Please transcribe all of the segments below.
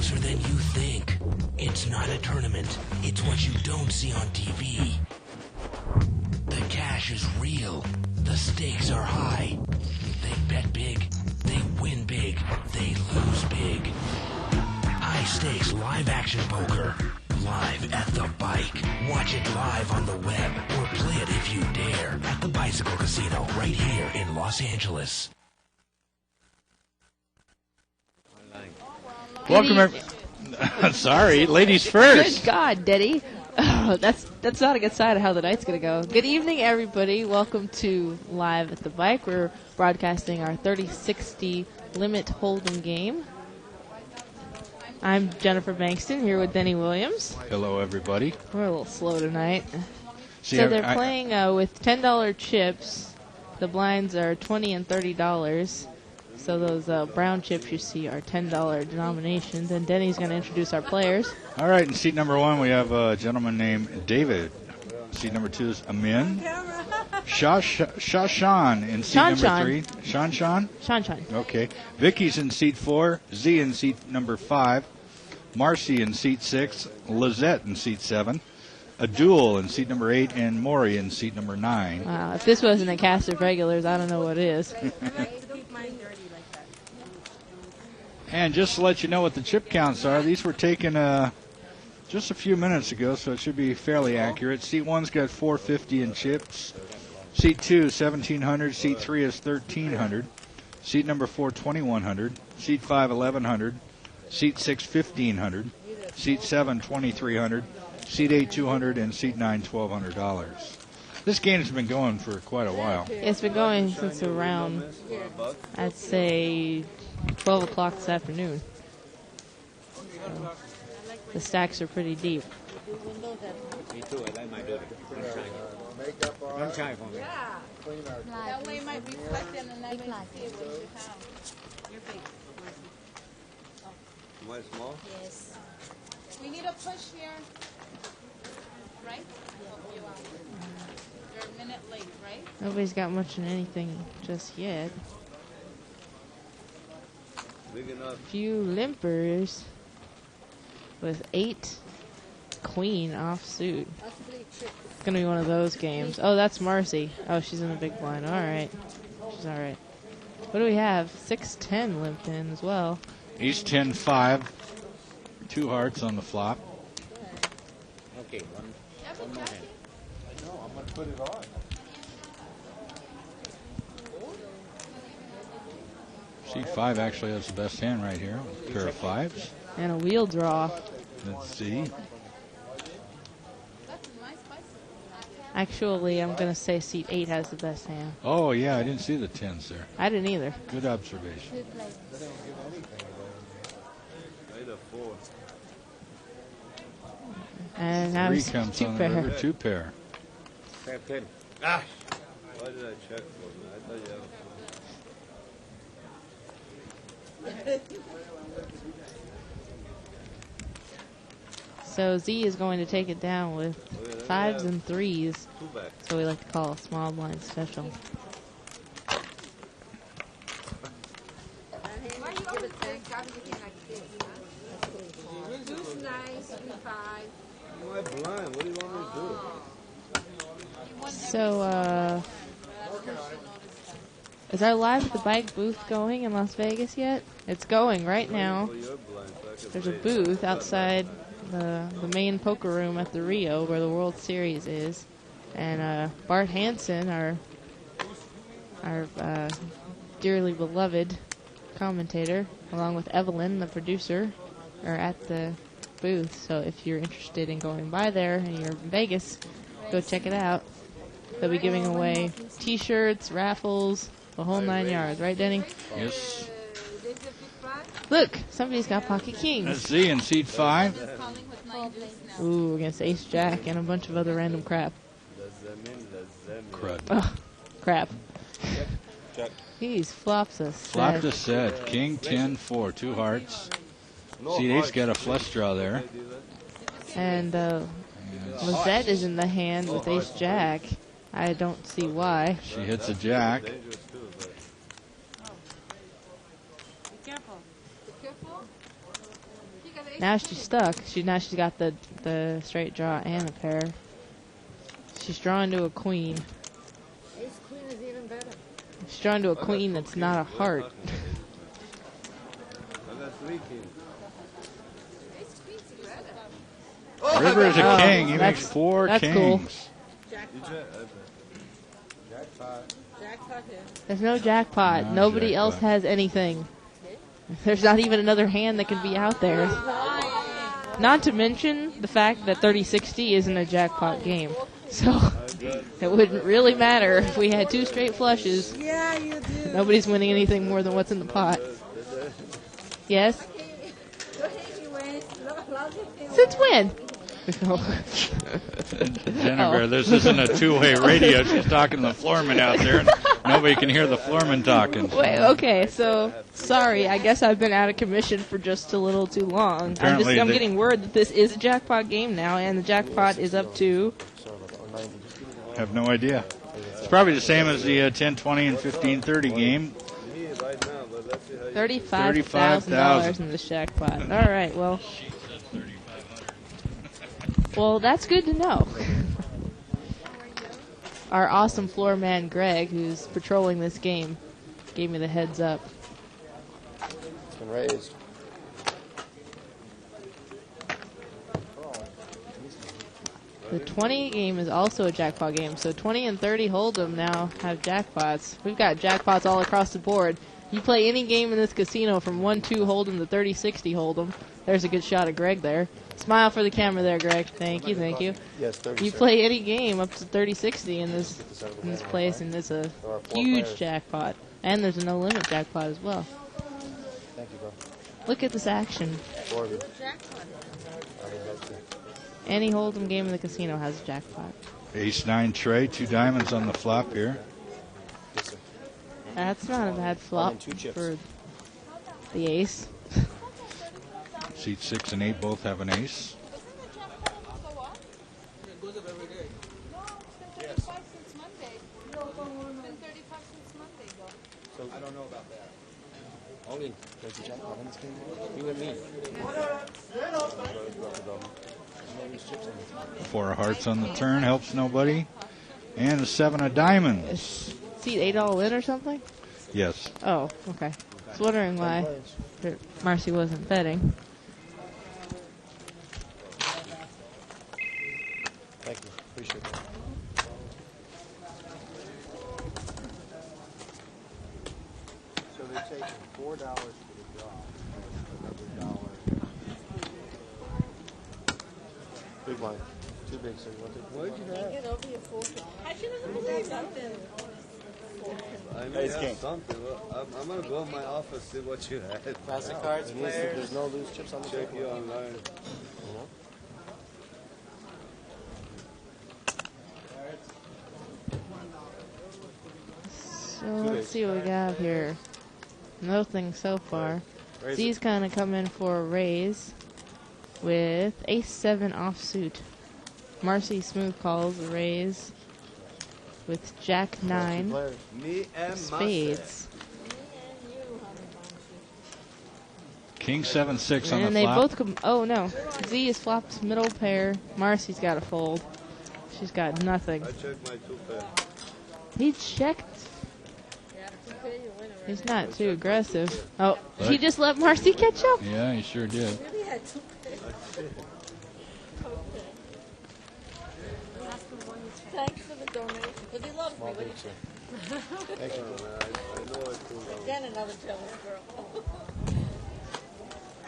closer than you think. It's not a tournament. It's what you don't see on TV. The cash is real. The stakes are high. They bet big. They win big. They lose big. High stakes live action poker. Live at the bike. Watch it live on the web or play it if you dare at the Bicycle Casino right here in Los Angeles. Welcome, sorry, ladies first. Good God, Diddy. Oh, that's not a good sign of how the night's going to go. Good evening, everybody. Welcome to Live at the Bike. We're broadcasting our 30-60 limit hold'em game. I'm Jennifer Bankston here with Denny Williams. Hello, everybody. We're a little slow tonight. See, so they're playing with $10 chips. The blinds are $20 and $30. So those brown chips you see are $10 denominations. And Denny's going to introduce our players. All right, in seat number 1, we have a gentleman named David. Seat number 2 is Amin. Shashan in seat number 3. Shanshan? Shanshan. Okay. Vicky's in seat 4. Z in seat number 5. Marcy in seat 6. Lizette in seat 7. Adul in seat number 8. And Maury in seat number 9. Wow, if this wasn't a cast of regulars, I don't know what is. And just to let you know what the chip counts are, these were taken just a few minutes ago, so it should be fairly accurate. Seat 1's got 450 in chips. Seat 2, 1,700. Seat 3 is 1,300. Seat number 4, 2,100. Seat 5, 1,100. Seat 6, 1,500. Seat 7, 2,300. Seat 8, 200. And Seat 9, $1,200. This game has been going for quite a while. It's been going since around, I'd say, 12 o'clock this afternoon. So the stacks are pretty deep. Me too, I like my daughter. Don't try for me. That way it might reflect in the night when you see it when you have your face. More small? Yes. We need a push here. Right? Help you out. You're a minute late, right? Nobody's got much in anything just yet. Big enough. Few limpers with 8 queen offsuit. It's going to be one of those games. Oh, that's Marcy. Oh, she's in the big blind. All right. She's all right. What do we have? 6-10 limped in as well. Ace 10-5. 2 hearts on the flop. Okay, one more hand. No, I'm going to put it on. Seat 5 actually has the best hand right here. Pair of 5s. And a wheel draw. Let's see. Actually, I'm going to say seat 8 has the best hand. Oh, yeah, I didn't see the 10s there. I didn't either. Good observation. And now 3 it's comes 2 on the pair. river, 2 pair. Pair 10. Ah! Why did I check for me? I thought you So Z is going to take it down with 5s and 3s. two back. So we like to call a small blind special. Why blind? What do you want me to do? So, is our Live at the Bike booth going in Las Vegas yet? It's going right now. Oh, you're blind, so I can There's a play. booth outside the main poker room at the Rio where the World Series is. And Bart Hansen, our dearly beloved commentator, along with Evelyn, the producer, are at the booth. So if you're interested in going by there and you're in Vegas, go check it out. They'll be giving away T-shirts, raffles, the whole 9 yards. Right, Denny? Yes. Look, somebody's got pocket kings. Let's see in seat 5. Ooh, against Ace Jack and a bunch of other random crap. Crud. Oh, crap. Check. He's flops a Flopped set. a set. King 10-4. 2 hearts. Seat 8's got a flush draw there. And Lizette is in the hand with Ace Jack. I don't see why. She hits a jack. Dangerous too, but Be careful. Be careful. Now she's stuck. Now she's got the straight draw and a pair. She's drawing to a queen. Ace queen is even better. She's drawing to a queen that's not a heart. River is a king. He makes that's- 4 that's kings. cool. Jackpot. Jackpot here. There's no jackpot. No Nobody jackpot. else has anything. There's not even another hand that can be out there. Not to mention the fact that 30-60 isn't a jackpot game. So it wouldn't really matter if we had 2 straight flushes. Yeah, you do. Nobody's winning anything more than what's in the pot. Yes? Since when? Jennifer, this isn't a two-way radio. She's talking to the floorman out there, and nobody can hear the floorman talking. Wait, okay, so sorry. I guess I've been out of commission for just a little too long. Apparently I'm they- getting word that this is a jackpot game now, and the jackpot is up to Have no idea. It's probably the same as the 10, 20, and 15-30 game. $35,000 in this jackpot. All right, well, that's good to know. Our awesome floor man Greg, who's patrolling this game, gave me the heads up. It's been raised. The 20 game is also a jackpot game, so 20 and 30 Hold'em now have jackpots. We've got jackpots all across the board. You play any game in this casino from 1-2 Hold'em to 30-60 Hold'em. There's a good shot of Greg there. Smile for the camera there, Greg. Thank you, thank you. Yes, 30. You play any game up to 30-60 in this place, and it's a huge jackpot. And there's a no limit jackpot as well. Thank you, bro. Look at this action. 40. Any Hold'em game in the casino has a jackpot. Ace-9 tray, 2 diamonds on the flop here. Yes, sir. That's not a bad flop and 2 chips. for the ace. Seat 6 and 8 both have an ace. No, it's been 35 since Monday. It's been 35 since Monday, though. So I don't know about that. Only there's a jackpot in this game. You and me. 4 of hearts on the turn, helps nobody. And a 7 of diamonds. Is seat 8 all in or something? Yes. Oh, okay. I was wondering why Marcy wasn't betting. Thank you. Appreciate that. So they're taking $4 for the draw. Another $1. Big line. Too big, so you want to? What did you have? Get over your fortune. I should have believed something. I may have something. Well, I'm going to go in my office, see what you have. Classic cards, players. There's no loose chips on the Check table. you online. So let's see what we got here. Nothing so far. Raise Z's kind of come in for a raise with ace-7 offsuit. Marcy smooth calls a raise with Two jack-9 players. Me and spades. King 7-6 on And the they flop. both come. Oh no, Z is flopped middle pair. Marcy's got a fold. She's got nothing. I checked my 2 pair. He checked. He's not too aggressive. Oh, he What? just let Marcy catch up. Yeah, he sure did. Really had 2 pairs. Thanks for the donation. Because he loves me. Small But big, sir. Thank you. I know it too well. again, another jealous girl.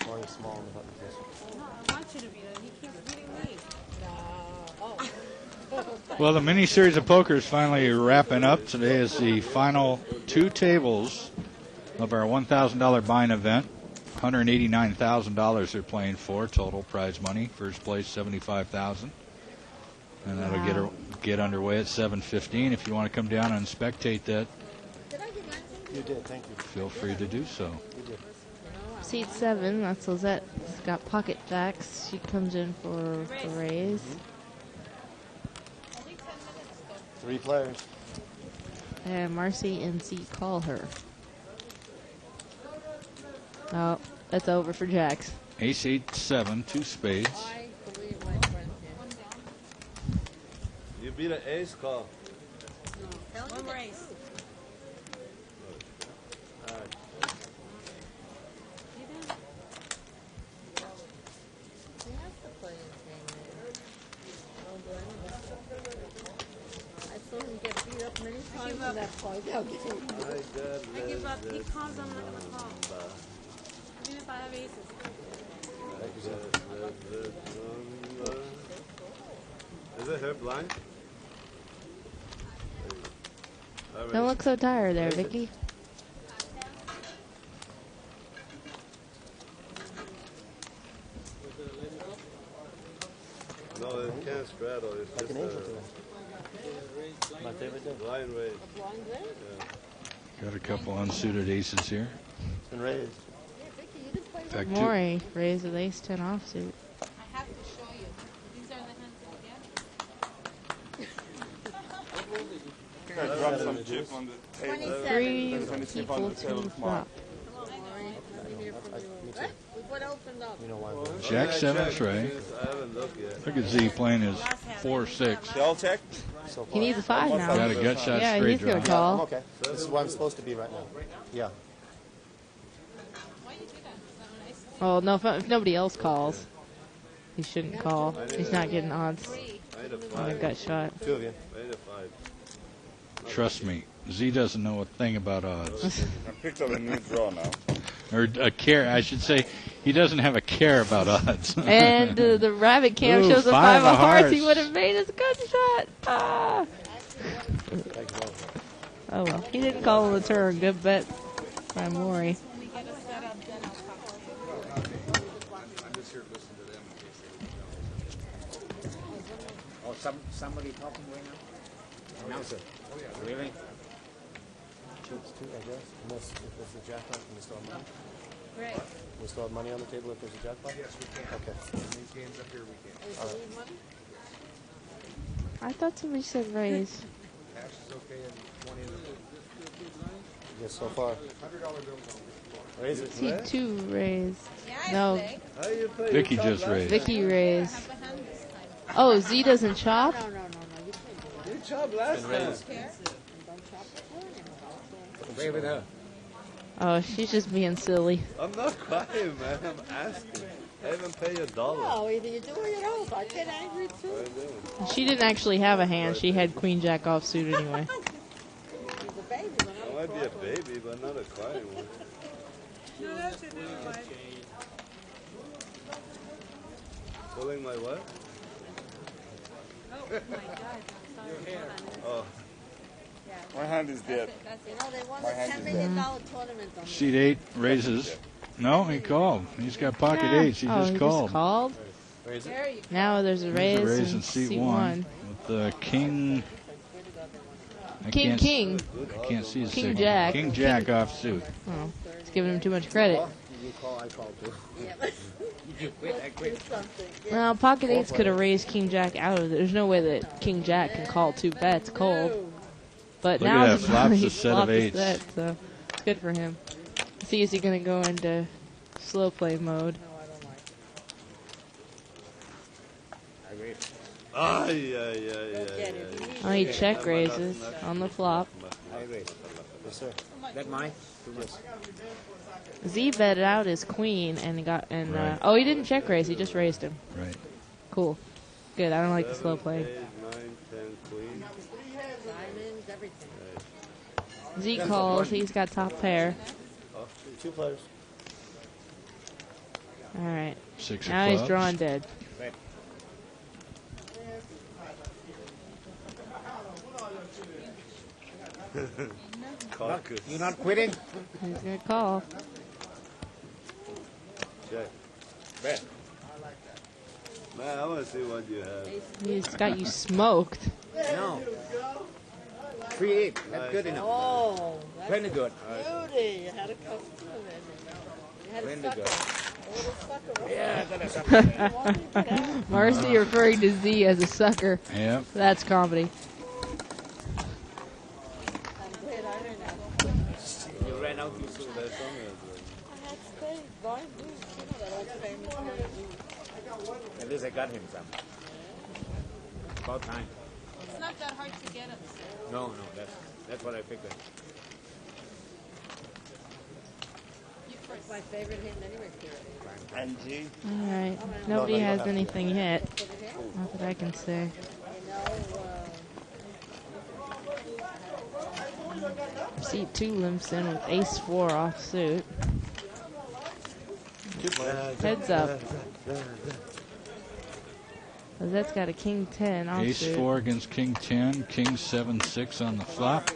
Only small on the button. Yes, sir. No, I want you to be there. He keeps beating me. Well, the mini series of poker is finally wrapping up. Today is the final 2 tables of our $1,000 buying event. $189,000 they're playing for total prize money. First place $75,000, and that'll get underway at 7:15. If you want to come down and spectate that, You did. Thank you. feel free to do so. You did. Seat 7, that's Lizette. She's got pocket jacks. She comes in for the raise. 3 players. And Marcy and Z call her. Oh, That's over for Jacks. Ace 8 7, 2 spades. I believe my friend here. You beat an ace call. One more ace. I saw him get beat up many times in that fight. I give up. He calls, I'm not going to call. Even if I have aces. Is it her blind? Don't look so tired there, Vicky. No, it can't straddle. It's just My favorite thing. blind raise. Blind raise? Got a couple unsuited aces here. It's been raised. Yeah, Vicky, you didn't play In fact, Maury raised with ace 10 offsuit. I have to show you. These are the hands that we get. I dropped some chip on the table. 27. 3 equal to flop. What opened up? You know why? Jack 7's right. I haven't looked yet. Look at Z playing his 4-6. Shell check? So far. He needs a 5 now. Got a gut shot Yeah, straight he's going to draw. I'm call. okay. This is where I'm supposed to be right now. Yeah. Why you do that? Is that nice? Well, no, if nobody else calls, he shouldn't call. He's not getting odds I need a on a five. gut shot. Two of you. I need a five. Trust me, Z doesn't know a thing about odds. I picked up a new draw now. Or a care, I should say. He doesn't have a care about odds. And the rabbit cam Ooh, shows a 5 5 of hearts. He hearts. would have made his gut shot. Ah. Oh well, he didn't call on the turn. Good bet by Maury. When we get a setup, then I'll talk to you. Oh, somebody talking right now? Announcer. Really? Chips too, I guess. Unless if there's a jackpot, can we still have money? Right. Can we still have money on the table if there's a jackpot? Yes, we can. Okay. These money? I thought somebody said raise. Yes, so far. Raise it. T2 raised. Yeah, I No, play. How you play? Vicky You just chop raised. Vicky I raised. have the hand this time. Oh, Z doesn't chop? No. You can't do last- You chopped last time. Care? Play with her. Oh, she's just being silly. I'm not crying, man. I'm asking. I haven't paid $1. No, either you do or you don't. I get angry too. What are you doing? She didn't actually have a hand. She had Queen Jack offsuit anyway. He's a baby, but I not might be a baby, but not a crying one. No, that's it. Never mind. Pulling my what? Oh, my God. Oh, My hand is dead. That's You it. know, they won My a hand $10 is million tournament on Seat 8 raises. No, he called. He's got pocket eights. He Oh, just he called. just called. Raise it. There you go. Now there's a raise, There's a raise in in seat seat 1 with the king. I King, can't- king. I can't see his King signal. Jack. King Jack offsuit. Oh, it's giving him too much credit. You call, I call too. You quit, I quit. something. Well, pocket eights could have raised King Jack out of it. There's no way that King Jack can call 2 bets cold. But Look now at that, he's flops a he set of flopped a eights. set, so it's good for him. See, is he going to go into slow play mode? ay. Oh, he check raises on the flop. I raise. Yes, sir. That mine? Too much. Z betted out his queen and got Right. oh, he didn't check raise. He just raised him. Right. Cool. Good. I don't like the slow play. 8, 9, 10, queen. Diamonds, everything. Z calls. He's got top pair. Two players. All right. 6 Now of he's clubs. drawing dead. Caucus. You're not quitting? He's gonna call. Check. Bet. Man, I want to see what you have. He's got you smoked. No. 3-8. That's good enough. Oh, that's Plenty good. beauty. You had a customer then. You had a Plenty sucker. good. A little sucker. Yeah, I got a sucker. Marcy referring to Z as a sucker. Yep. That's comedy. I'm glad I didn't have. You ran out too soon. I had spades. Blind blue. most famous one. At least I got him some. About time. It's not that hard to get them. No, that's what I figured. That's my favorite hand anyway, Kira. Angie. All right. Nobody has anything yet. Not that I can say. Seat 2 limps in with ace 4 off suit. Heads up. Lizette's got a king 10 off Ace suit. 4 against king 10, king 7-6 on the flop.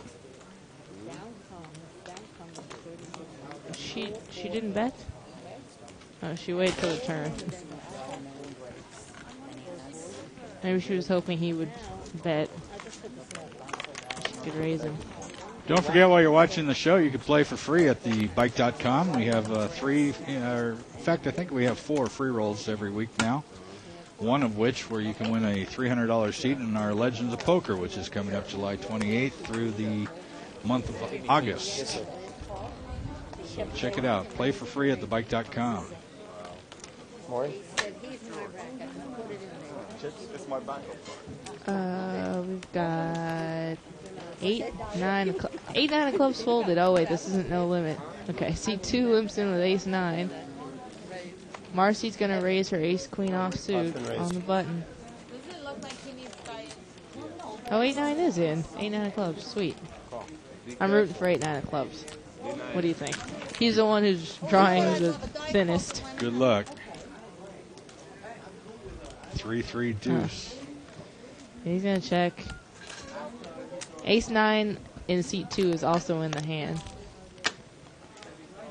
She didn't bet? Oh, she waited till the turn. Maybe she was hoping he would bet. She could raise him. Don't forget, while you're watching the show, you can play for free at thebike.com. We have in fact, I think we have 4 free rolls every week now. One of which where you can win a $300 seat in our Legends of Poker, which is coming up July 28th through the month of August. So check it out. Play for free at thebike.com. Maury? It's my backup. We've got 8, 9 of clubs folded. Oh wait, this isn't no limit. Okay, seat 2 limps in with ace 9. Marcy's gonna raise her ace queen off suit on the button. Does it look like he needs diet? Oh, 8, 9 is in. 8, 9 of clubs. Sweet. I'm rooting for 8, 9 of clubs. What do you think? He's the one who's drawing the thinnest. Good luck. 3-3 deuce. He's gonna check. Ace 9 in seat 2 is also in the hand.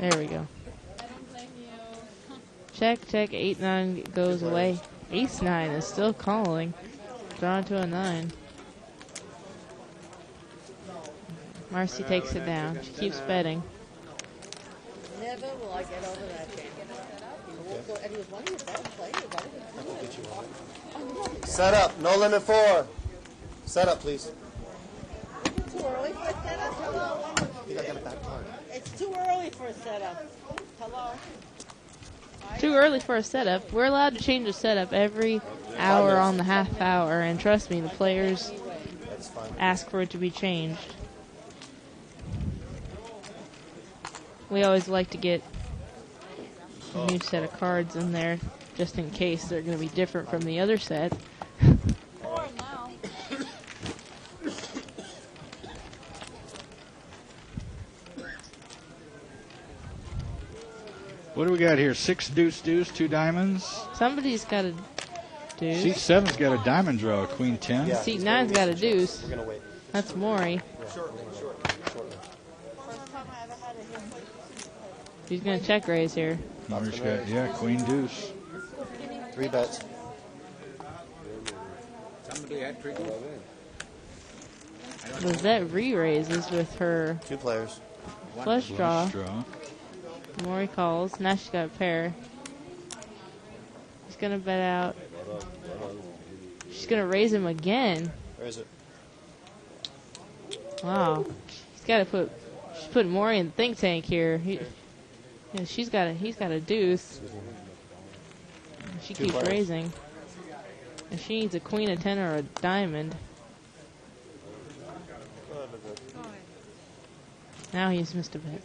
There we go. I don't blame you. Check, check. 8, 9 goes away. Ace 9 is still calling. Drawn to a 9. Marcy takes it down. She keeps betting. Never will I get over that game. And he was one of your best players. Set up. No limit 4. Set up, please. Too early for a setup? Hello? You got a back card. It's too early for a setup. Hello? Too early for a setup. We're allowed to change the setup every hour on the half hour, and trust me, the players That's fine. ask for it to be changed. We always like to get a new set of cards in there, just in case they're going to be different from the other set. Or now. What do we got here? 6 deuce deuce, 2 diamonds. Somebody's got a Seat deuce. 7's got a diamond draw, queen 10. Yeah. Seat 9's got a deuce. We're going to wait. That's Maury. Shortly. He's going to check raise here. Maury's got, yeah, queen deuce. 3 bets. Somebody had tricky. Lizette re-raises with her 2 players. flush draw. Flush draw. Maury calls. Now she's got a pair. She's going to bet out. She's going to raise him again. Where is it? Wow. She's putting Maury in the think tank here. He's got a deuce. She keeps players. raising. And she needs a queen, a 10, or a diamond. Now he's missed a bet.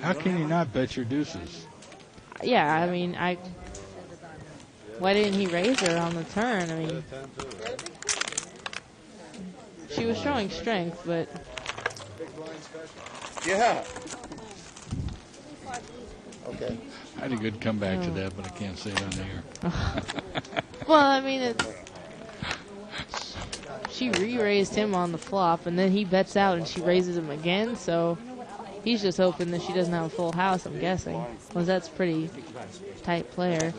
How can you not bet your deuces? Yeah, I mean, why didn't he raise her on the turn? I mean, she was showing strength, but Yeah. Okay. I had a good comeback to that, but I can't say it on the air. well, I mean, she re-raised him on the flop, and then he bets out, and she raises him again. So he's just hoping that she doesn't have a full house. I'm guessing, Lizette's pretty tight player.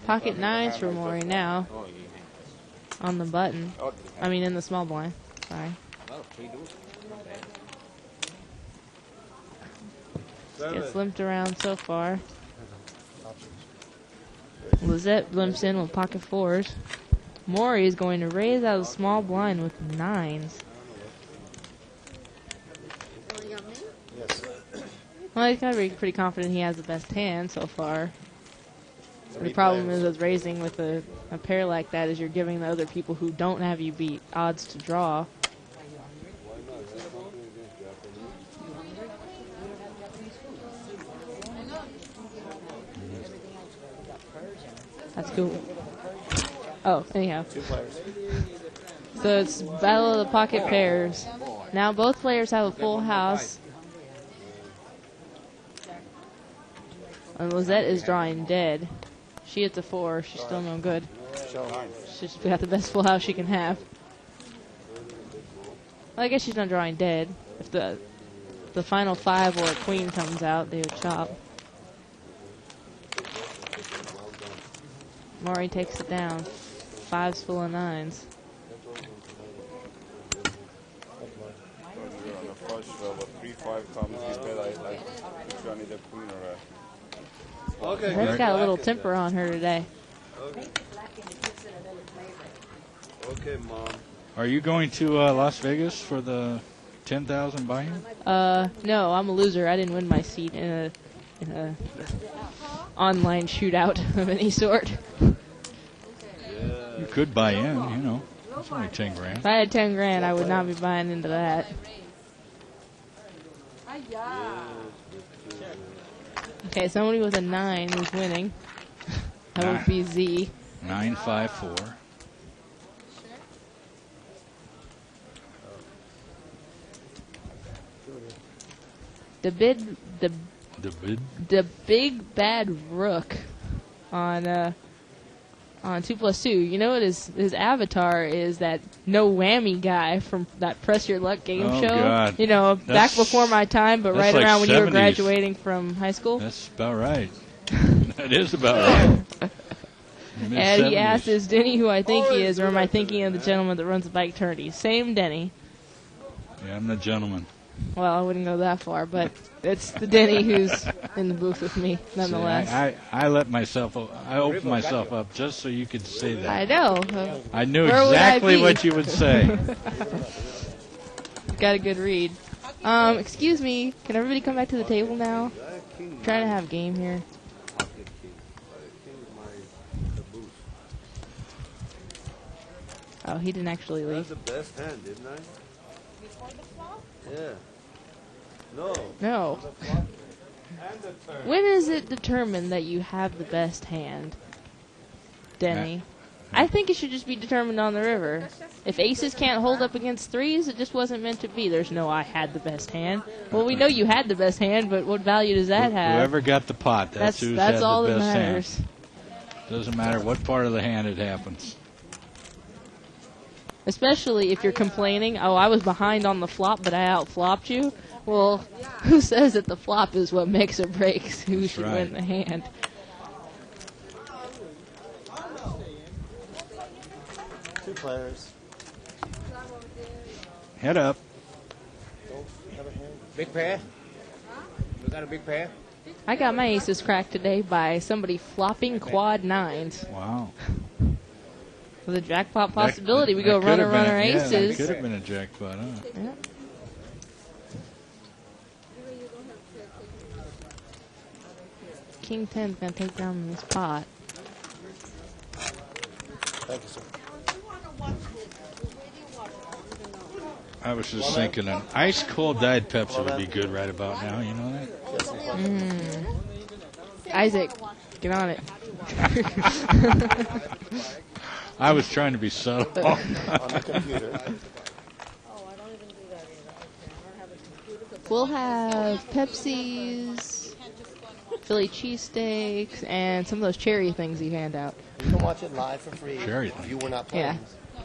Pocket 9s for Maury now on the button. I mean, in the small blind. Sorry. Gets limped around so far. Lizette limps in with pocket 4s. Maury is going to raise out of the small blind with 9s. Only got me? Yes. Well, he's got to be pretty confident he has the best hand so far. The problem is with raising with a pair like that is you're giving the other people who don't have you beat odds to draw. That's cool. Oh, anyhow. 2 players. So it's Battle of the Pocket Pairs. Now both players have a full house. And Lizette is drawing dead. She hits a 4. She's still no good. She's got the best full house she can have. Well, I guess she's not drawing dead. If the final 5 or a queen comes out, they would chop. Maury takes it down. 5's full of 9s. On a flush, well, a 3-5 comes, you bet I like Johnny the queen or a... Okay, Red's got a little temper on her today. Okay, Mom. Are you going to Las Vegas for the 10,000 buy-in? No, I'm a loser. I didn't win my seat in a online shootout of any sort. You could buy in, you know. It's only 10 grand. If I had 10 grand, I would not be buying into that. Okay, somebody with a 9 is winning. That would be Z. 954. The big bad rook on 2+2. You know what his avatar is? That no whammy guy from that Press Your Luck game Oh, show. God. You know, back before my time, but right like around when you were 70s. graduating from high school. That's about right. That is about right. And he asked, "Is Denny who I think he is, or am I thinking of the gentleman that runs the bike tourney?" Same Denny. Yeah, I'm the gentleman. Well, I wouldn't go that far, but it's the Denny who's in the booth with me, nonetheless. See, I let myself, I opened myself up just so you could say that. I know. I knew Where would I exactly be? what you would say. Got a good read. Excuse me, can everybody come back to the table now? I'm trying to have a game here. Oh, he didn't actually leave. That's the best hand, didn't I? Before the flop? Yeah. No. No. When is it determined that you have the best hand, Denny? I think it should just be determined on the river. If aces can't hold up against 3s, it just wasn't meant to be. There's no I had the best hand. Well, we know you had the best hand, but what value does that have? Whoever got the pot, that's who's had all the that best matters. hand. Doesn't matter what part of the hand it happens. Especially if you're complaining, oh, I was behind on the flop, but I outflopped you. Well, who says that the flop is what makes or breaks who should win the hand? Two players. Head up. Big pair? You got a big pair? I got my aces cracked today by somebody flopping quad 9s. Wow. With a jackpot possibility, we go runner, aces. Yeah, that could have been a jackpot, huh? Yeah. King 10's gonna take down this pot. Thank you, sir. I was just thinking an ice cold Diet Pepsi would be good right about now, you know that? Isaac, get on it. I was trying to be subtle. On the computer. We'll have Pepsis, Philly cheesesteaks, and some of those cherry things you hand out. You can watch it live for free Cherry if you were not playing. Yeah.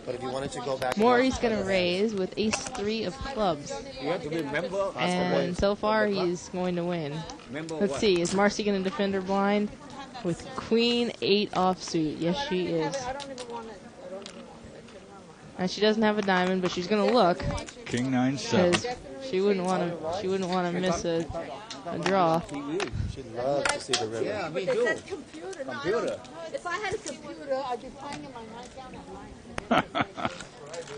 But if you wanted to go back... Maury's going to raise with ace-3 of clubs. You have to be a member. And so far, he's going to win. Member Let's what? see, is Marcy going to defend her blind? With Queen 8 offsuit. Yes, she is. And she doesn't have a diamond, but she's going to look. King 9-7. Because she wouldn't want to miss a draw. She'd love to see the river. Yeah, me They too. said computer. No, Computer. if I had a computer, I'd be playing in my nightgown at night.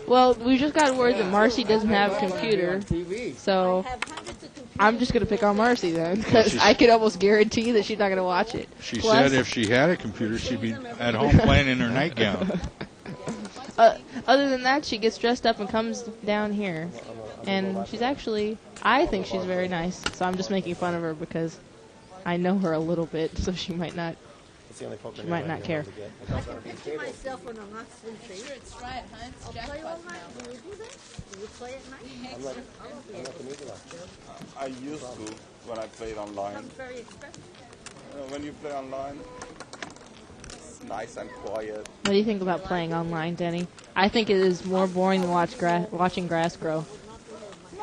Well, we just got word that Marcy doesn't have a computer. TV. So I have hundreds of computers. I'm just going to pick on Marcy then, because I could almost guarantee that she's not going to watch it. She Plus- said if she had a computer, she'd be at home playing in her nightgown. Other than that, she gets dressed up and comes down here. And she's actually, I think she's very nice. So I'm just making fun of her because I know her a little bit, so she might not care. I can picture myself when I'm not sleeping. Sure, it's right, huh? It's I'll play all jackpot night. now. Do you do that? Do you play at night? I used to when I played online. Sounds very expensive. When you play online, it's nice and quiet. What do you think about playing online, Denny? I think it is more boring than watching grass grow.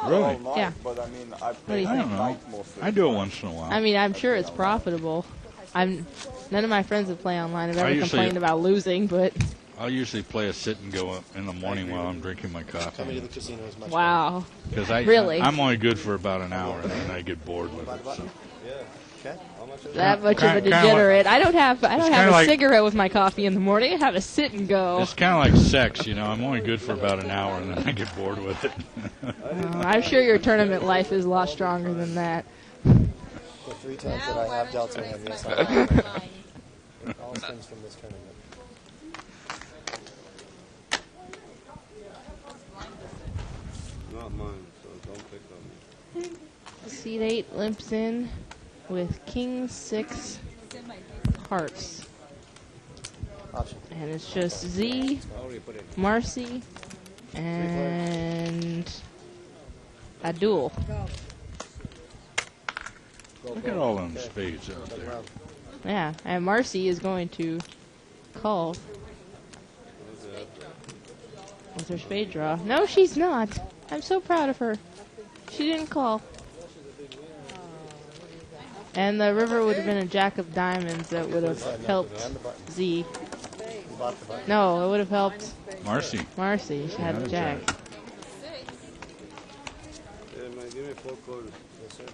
Really? All night, Yeah. But I mean, I do play you I think? don't know. night mostly. I do it once in a while. I mean, I'm sure it's profitable. None of my friends that play online have I ever usually- complained about losing, but I'll usually play a sit and go in the morning while I'm drinking my coffee. wow. Because Really? I'm only good for about an hour, and then I get bored with it. So. That much of a Kinda like- degenerate. I don't have kinda a like- cigarette with my coffee in the morning. I have a sit and go. It's kind of like sex, you know. I'm only good for about an hour, and then I get bored with it. I'm sure your tournament life is a lot stronger than that. The 3 times that I have dealt to him, yes, I have. All stems from this tournament. Not mine, so don't pick on me. Seat 8 limps in with King 6 hearts. Option. And it's just Z, Marcy, and Abdul. Look at all them spades out there. Yeah, and Marcy is going to call with her spade draw. No, she's not. I'm so proud of her. She didn't call. And the river would have been a jack of diamonds that would have helped Z. No, it would have helped Marcy. Marcy. She had a jack. Yeah, man, give me 4 quarters. Yes, sir.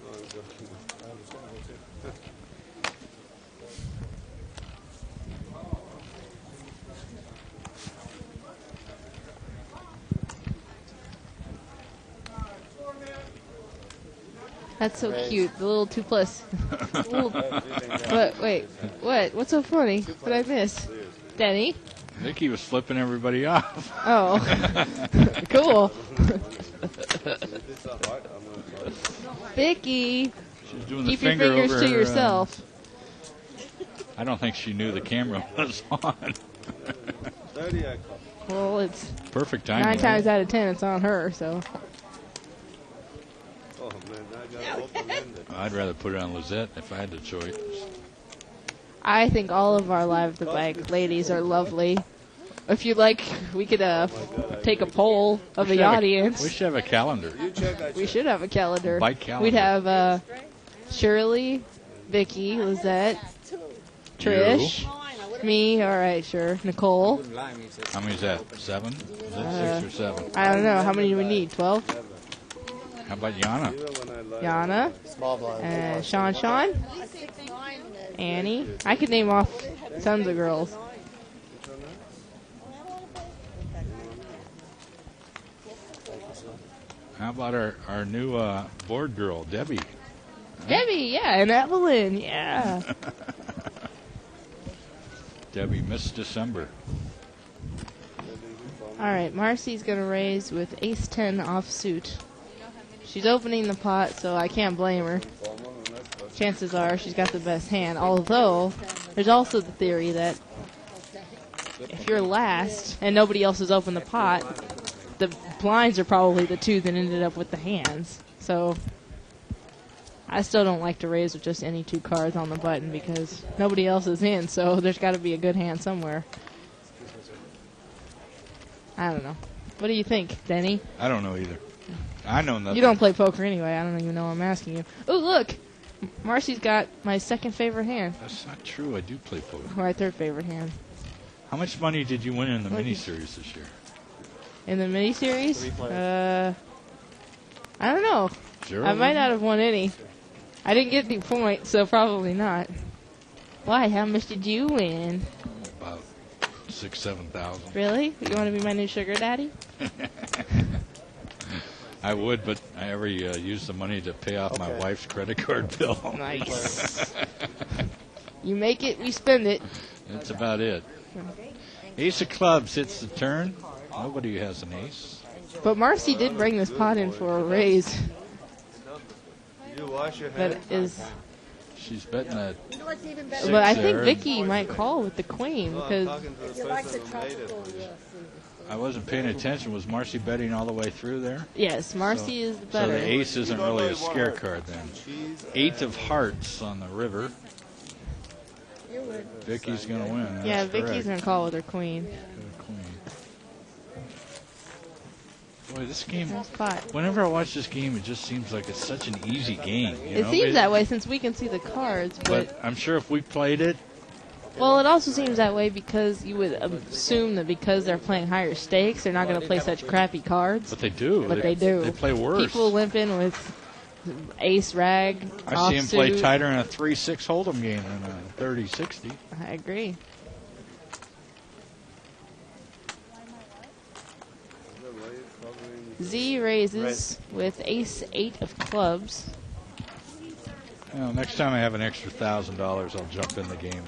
No, I'm joking. I understand that too. That's so cute. The little 2+. What? Wait. What? What's so funny? What did I miss? Denny? Vicky was flipping everybody off. Oh. Cool. It's a heart, I'm gonna try. Vicky, She's doing the keep your finger fingers over to her, yourself. I don't think she knew the camera was on. 30 I call. Well, it's Perfect timing. 9 times out of 10 it's on her, so. Oh man, I got open-ended. I'd rather put it on Lizette if I had the choice. I think all of our Live at the Bike ladies are lovely. If you'd like, we could take a poll of the audience. We should have a calendar. You check, I We check. should have a calendar. Bike calendar. We'd have Shirley, Vicky, Lizette, Trish, me, alright, sure, Nicole. How many is that? 7? Is that 6 or 7? I don't know, how many do we need? 12? How about Yana? Even when I lie, Yana, Small blind. and Sean, Annie. I could name off tons of girls. How about our new board girl, Debbie? Debbie, yeah, and Evelyn, yeah. Debbie, Miss December. Alright, Marcy's going to raise with Ace-10 offsuit. She's opening the pot, so I can't blame her. Chances are she's got the best hand, although there's also the theory that if you're last and nobody else has opened the pot, the blinds are probably the two that ended up with the hands. So I still don't like to raise with just any 2 cards on the button because nobody else is in, so there's got to be a good hand somewhere. I don't know. What do you think, Denny? I don't know either. I know nothing. You don't play poker anyway. I don't even know I'm asking you. Oh, look! Marcy's got my second favorite hand. That's not true. I do play poker. My third favorite hand. How much money did you win in the Okay. miniseries this year? In the miniseries? 3 players. I don't know. 0? I might not have won any. I didn't get any points, so probably not. Why? How much did you win? About 6,000-7,000. Really? You want to be my new sugar daddy? I would, but I ever use the money to pay off my wife's credit card bill. Nice. You make it, we spend it. That's about it. Ace of clubs hits the turn. Nobody has an ace. But Marcy did bring this pot in for a raise. You wash your That hands. is, She's betting that. You know what's even better? Six but I think there. Vicky might call with the queen Well, I'm because talking to the If you like the person who made it. tropical, yes. I wasn't paying attention. Was Marcy betting all the way through there? yes, Marcy is the So better. the ace isn't really a scare card then. Eight of hearts on the river. You would. Vicky's going to win. Yeah, That's Vicky's correct. gonna call with her queen. Queen. Boy, this game. Nice pot. Whenever I watch this game, it just seems like it's such an easy game. You It know? seems that way since we can see the cards, But I'm sure if we played it, well, it also seems that way because you would assume that because they're playing higher stakes, they're not going to play such crappy cards. but they do. But they do. They play worse. People limp in with ace rag. I see him play offsuit. tighter in a 3-6 hold'em game than a 30-60. I agree. Z raises with ace 8 of clubs. Well, next time I have an extra $1,000, I'll jump in the game.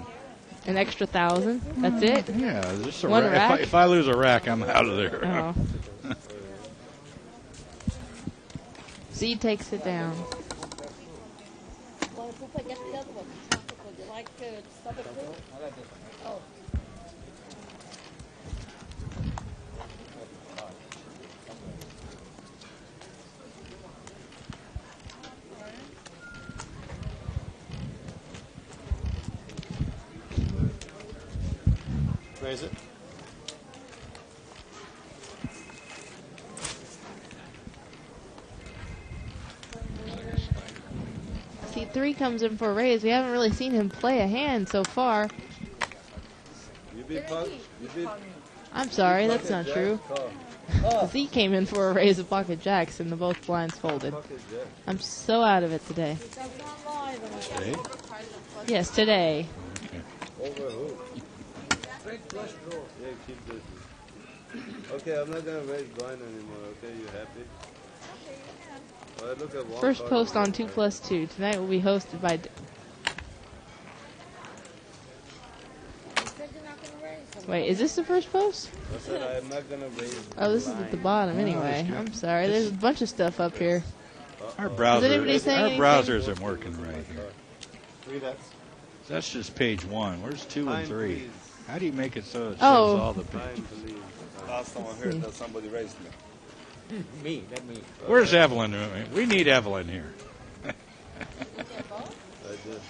An extra 1,000. That's it. Yeah, just a One rack. rack? If I lose a rack, I'm out of there. Oh. Z takes it down. Well, if we get the other one, tropical, you like stomach food? Oh. Raise it. See, 3 comes in for a raise. We haven't really seen him play a hand so far. You be punk. You be I'm sorry, that's not true. Z came in for a raise of pocket jacks and the both blinds folded. I'm so out of it today. Okay. Yes, today. over who? Yeah, keep this. Okay, I'm not gonna raise blind anymore. Okay, you happy? All right, look at one First card. post on 2+2. Tonight will be hosted by. Wait, is this the first post? I said I'm not gonna raise. Oh, this is at the bottom anyway. I'm sorry. There's a bunch of stuff up here. Our browser, anybody saying our anything? browser isn't working right here. 3 bets. That's just page 1. Where's 2 and Time, 3? please. How do you make it so it shows Oh. all the Time, pages? please. Last time I heard that somebody raised me. Me, that me. Where's Evelyn? We need Evelyn here. I did.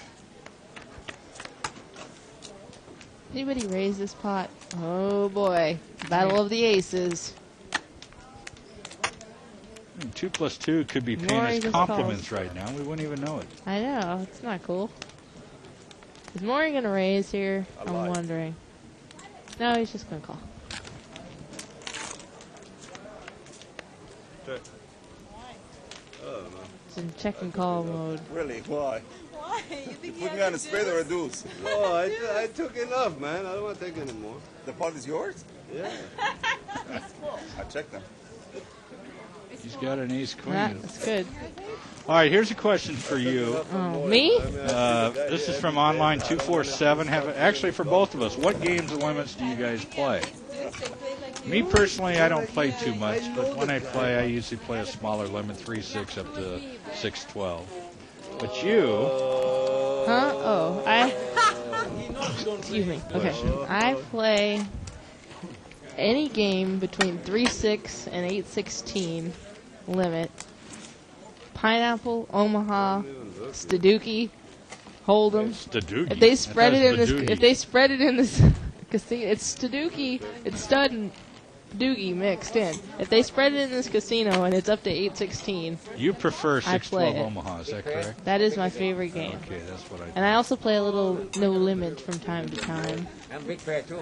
Anybody raise this pot? Oh boy. Battle of the Aces. 2 plus 2 could be paying Maury us just compliments right now. We wouldn't even know it. I know. It's not cool. Is Maury going to raise here? I'm lied. wondering. No, he's just going to call. Check. Oh, no. It's in check and call mode. Really? Why? Why? You You think put me on a spade or a deuce? Oh, I took enough, man. I don't want to take any more. The pot is yours? Yeah. I checked them. He's got an ace queen. That's good. All right, here's a question for you. Oh, me? This is from online 247. Actually, for both of us, what games and limits do you guys play? Me personally, I don't play too much, but when I play, I usually play a smaller limit, 3-6 up to 6-12. But you, Huh? Oh, excuse me. Okay. I play any game between 3-6 and 8-16 limit. Pineapple, Omaha, Staduki, Hold'em. Staduki. If they spread it in this, Staduki. if they spread it in this casino, it's Staduki, it's stud and Doogie mixed in. If they spread it in this casino and it's up to 8-16, You prefer I play 6-12 it. Omaha, is that correct? that is my favorite game. Okay, that's what I And I also play a little no limit from time to time. I'm a big fan too.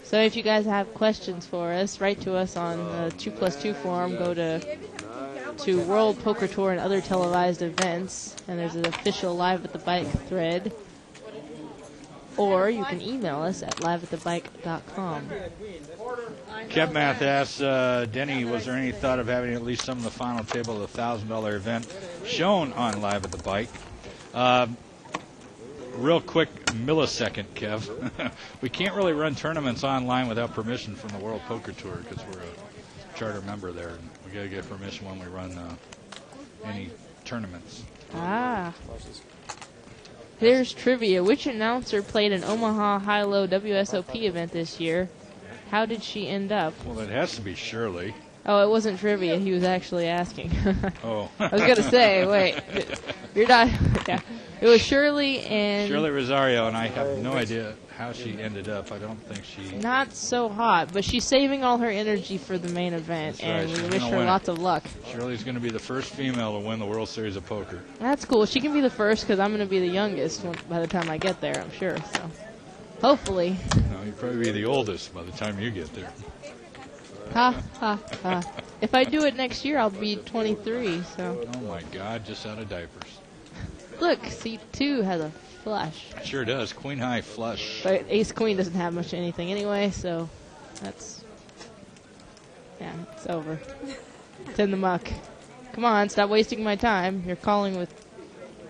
So if you guys have questions for us, write to us on the 2+2 forum. Go to World Poker Tour and other televised events, and there's an official Live at the Bike thread. or you can email us at liveatthebike.com. Kev Math asks, Denny, was there any thought of having at least some of the final table of the $1,000 event shown on Live at the Bike? Real quick millisecond, Kev. We can't really run tournaments online without permission from the World Poker Tour because we're a charter member there. And we got to get permission when we run any tournaments. Ah. Here's trivia. Which announcer played an Omaha High-Low WSOP event this year? How did she end up? Well, it has to be Shirley. Oh, it wasn't trivia. He was actually asking. Oh. I was going to say, wait. You're not. Yeah. It was Shirley and. Shirley Rosario, and I have no idea how she ended up. I don't think she. Not so hot, but she's saving all her energy for the main event, That's right. and She's we wish gonna her win. lots of luck. Shirley's going to be the first female to win the World Series of Poker. That's cool. She can be the first because I'm going to be the youngest by the time I get there, I'm sure. So, hopefully. No, you'll probably be the oldest by the time you get there. Ha, ha, ha. If I do it next year, I'll be 23, so. Oh, my God, just out of diapers. Look, seat 2 has a flush. Sure does. Queen high flush. But Ace Queen doesn't have much of anything anyway, so that's. Yeah, it's over. It's in the muck. Come on, stop wasting my time. You're calling with.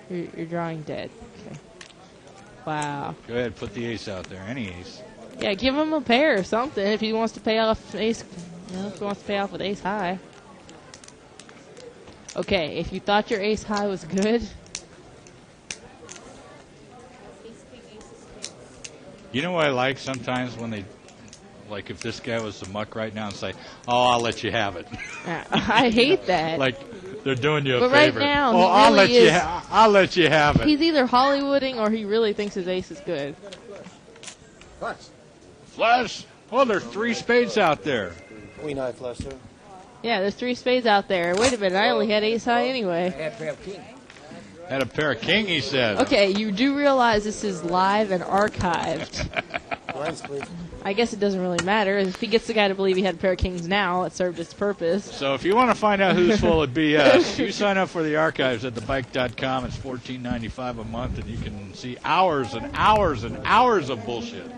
You're drawing dead. Okay. Wow. Go ahead, put the ace out there. Any ace. Yeah, give him a pair or something if he wants to pay off Ace. You know, if he wants to pay off with Ace High. Okay, if you thought your Ace High was good. You know what I like sometimes when they, like if this guy was the muck right now and say, oh, I'll let you have it. I hate that. Like they're doing you a But right favor. now, oh, he I'll really let you is- I'll let you have it. He's either Hollywooding or he really thinks his ace is good. Flush. Well, there's 3 spades out there. Queen high flush, sir. Yeah, there's 3 spades out there. Wait a minute, I only had ace high anyway. Had a pair of king, he said. Okay, you do realize this is live and archived. Blinds, please. I guess it doesn't really matter. If he gets the guy to believe he had a pair of kings now, it served its purpose. So if you want to find out who's full of BS, you sign up for the archives at thebike.com. It's $14.95 a month, and you can see hours and hours and hours of bullshit.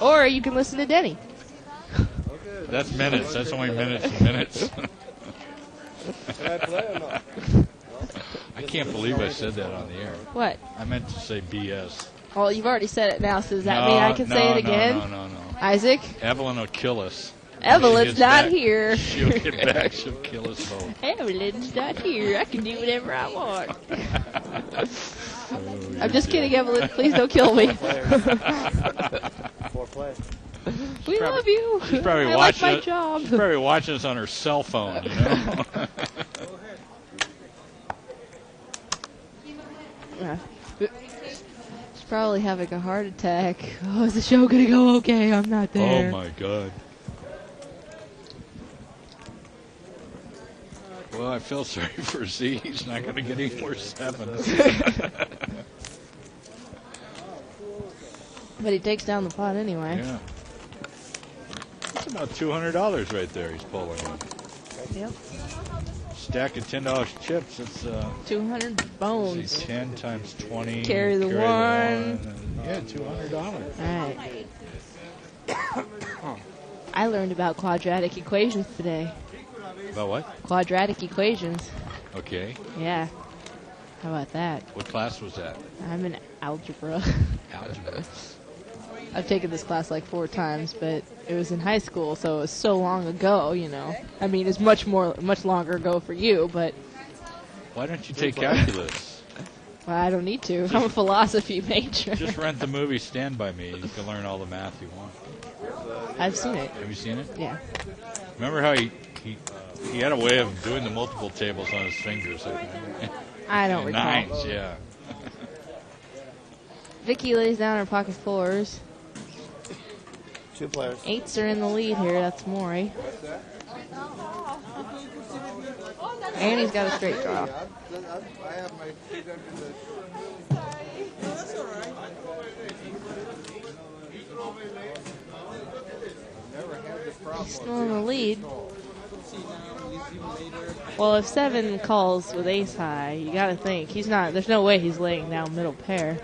Or you can listen to Denny. That's minutes. That's only minutes and minutes. Can I play or not? I can't believe I said that on the air. What? I meant to say BS. Well, you've already said it now, so does that mean I can say it again? No. Isaac? Evelyn will kill us. Evelyn's She gets not back. here. She'll get back. She'll kill us both. Evelyn's not here. I can do whatever I want. I'm just kidding, Evelyn. Please don't kill me. 4 play. We love you. She's probably I like watching my it. job. She's probably watching us on her cell phone. You know. Yeah. She's probably having a heart attack. Oh, is the show gonna go okay? I'm not there. Oh my God. Well, I feel sorry for Z. He's not going to get any more 7s. But he takes down the pot anyway. Yeah. That's about $200 right there he's pulling in. Yep. Stack of $10 chips. It's 200 see, bones. 10 times 20. Carry the one. and, yeah, $200. Alright. I learned about quadratic equations today. About what? Quadratic equations. Okay. Yeah. How about that? What class was that? I'm in algebra. Algebra. I've taken this class like 4 times, but it was in high school, so it was so long ago, you know. I mean, it's much longer ago for you, but Why don't you take calculus? well, I don't need to. I'm a philosophy major. Just rent the movie Stand By Me. You can learn all the math you want. I've seen it. Have you seen it? Yeah. Remember how he had a way of doing the multiple tables on his fingers? I don't recall. 9s, yeah. Vicky lays down her pocket 4s. 2 players. 8s are in the lead here. That's Maury. And he's got a straight draw. I have my feet under the... Never had this problem. He's still in the lead. Well, if 7 calls with ace high, you got to think he's not. There's no way he's laying down middle pair.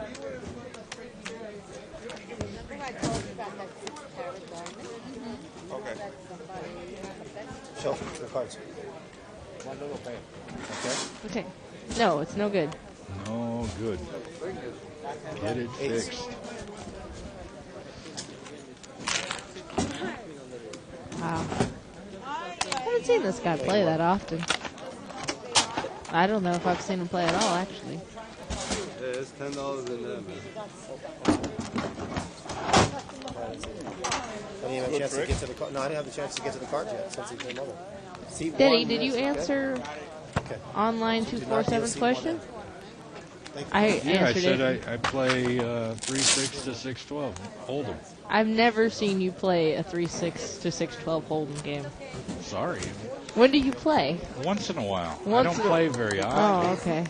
Remember I told you about that 6-carat diamond? Okay. That somebody had a bet. Show the cards. One little pair. Okay. Okay. No, it's no good. No good. Get it Ace. fixed. Wow. I haven't seen this guy play that often. I don't know if I've seen him play at all, actually. Yeah, it's $10 in there, man. I didn't have a chance to get to the card. No, I didn't have the chance to get to the cards yet since he came over. Seat Denny, one, did you yes, answer Okay. online Did not 247's see question? one. Thank you. I Yeah, I answered said it. I play 3-6 to 6-12. Hold'em. I've never seen you play a 3-6 to 6-12 Hold'em game. Sorry. When do you play? Once in a while. I Once don't in a- play very Oh, often. okay.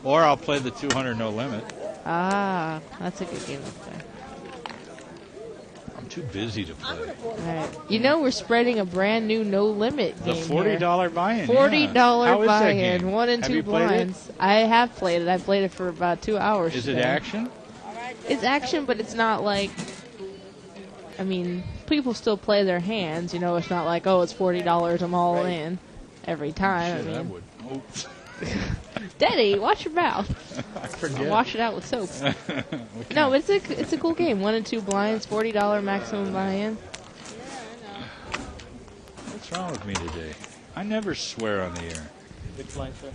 Or I'll play the 200 no limit. Ah, that's a good game to play. I'm too busy to play. All right. You know we're spreading a brand new no limit The game $40 buy-in. $40 yeah. How is that buy-in, game? 1 and Have 2 you played it? blinds. I have played it. I played it for about 2 hours. Is it today. action? It's action, but it's not like. I mean, people still play their hands. You know, it's not like, oh, it's $40. I'm all in every time. Shit, I I mean, would. Oops. Daddy, watch your mouth. I forget. Wash it out with soap. What No, kind? it's a cool game. 1 and 2 blinds, $40 maximum buy-in. What's wrong with me today? I never swear on the air. Which line, sir?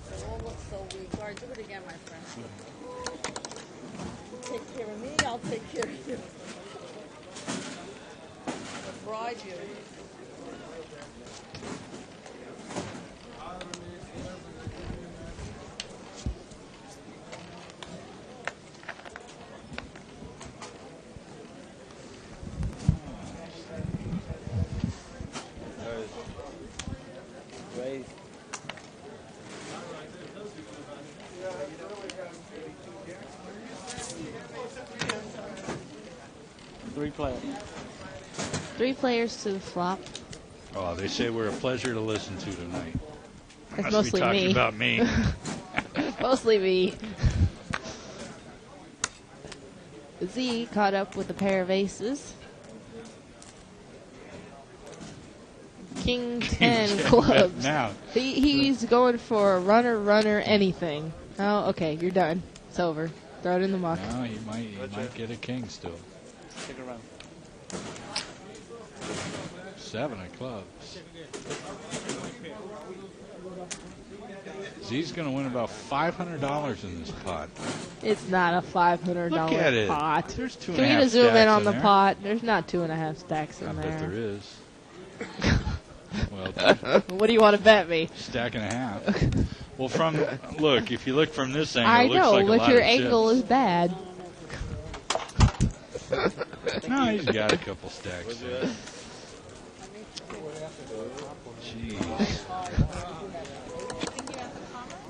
They all look so weak. All right, do it again, my friend. Take care of me, I'll take care of you. I'll bribe you. Raise. Three players. 3 players to the flop. Oh, they say we're a pleasure to listen to tonight. That's Must be mostly talking me. about me. Mostly me. Z caught up with a pair of aces. King 10 clubs. Now, He's going for a runner, anything. Oh, okay, you're done. It's over. Throw it in the muck. no, he might get a king still. Stick around. 7 of clubs. Z's going to win about $500 in this pot. It's not a $500 Look at it. pot. There's 2.5 Can we just zoom in stacks on the there. pot? There's not 2.5 stacks in I bet there is. Well, What do you want to bet me? stack and a half. Well, look, if you look from this angle, I it looks know, like a but lot your of angle chips. is bad. No, he's got a couple stacks there. Jeez.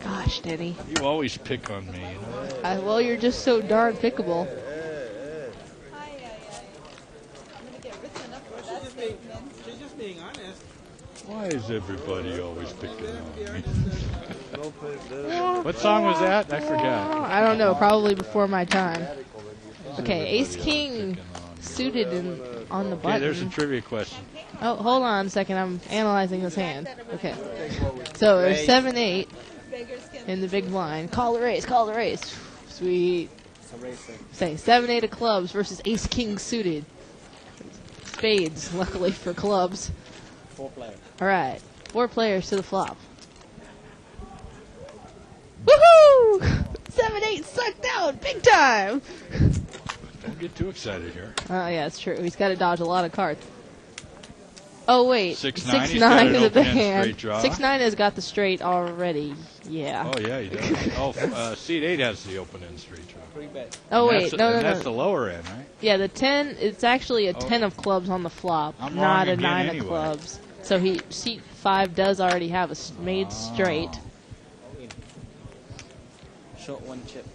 Gosh, Denny. You always pick on me, you know? Well, you're just so darn pickable. I'm gonna get rich enough for that statement. She's just being honest. Why is everybody always picking on me? Don't play this. What song was that? I forgot. I don't know, probably before my time. Okay, Ace Everybody always King picking on me. suited on the Okay, there's a button. trivia question. Oh, hold on a second. I'm analyzing his hand. Okay. So there's 7-8 in the big blind. Call the race, call the race. Sweet. Say 7-8 of clubs versus Ace King suited. Spades, luckily for clubs. 4 players. All right, 4 players to the flop. Woohoo! 7-8 sucked out big time. Don't get too excited here. Oh yeah, it's true. He's got to dodge a lot of cards. Oh wait, 6-9, he's got an is at the open-end hand. straight draw. 6-9 has got the straight already. Yeah. Oh, yeah, he does. Oh, seat 8 has the open end straight draw. Free bet. Oh And wait, that's, no, and no, that's no. the lower end, right? Yeah, the 10. It's actually a Oh. 10 of clubs on the flop, I'm not wrong a again 9 anyway. of clubs. So seat 5 does already have a made straight, Short 1 chip.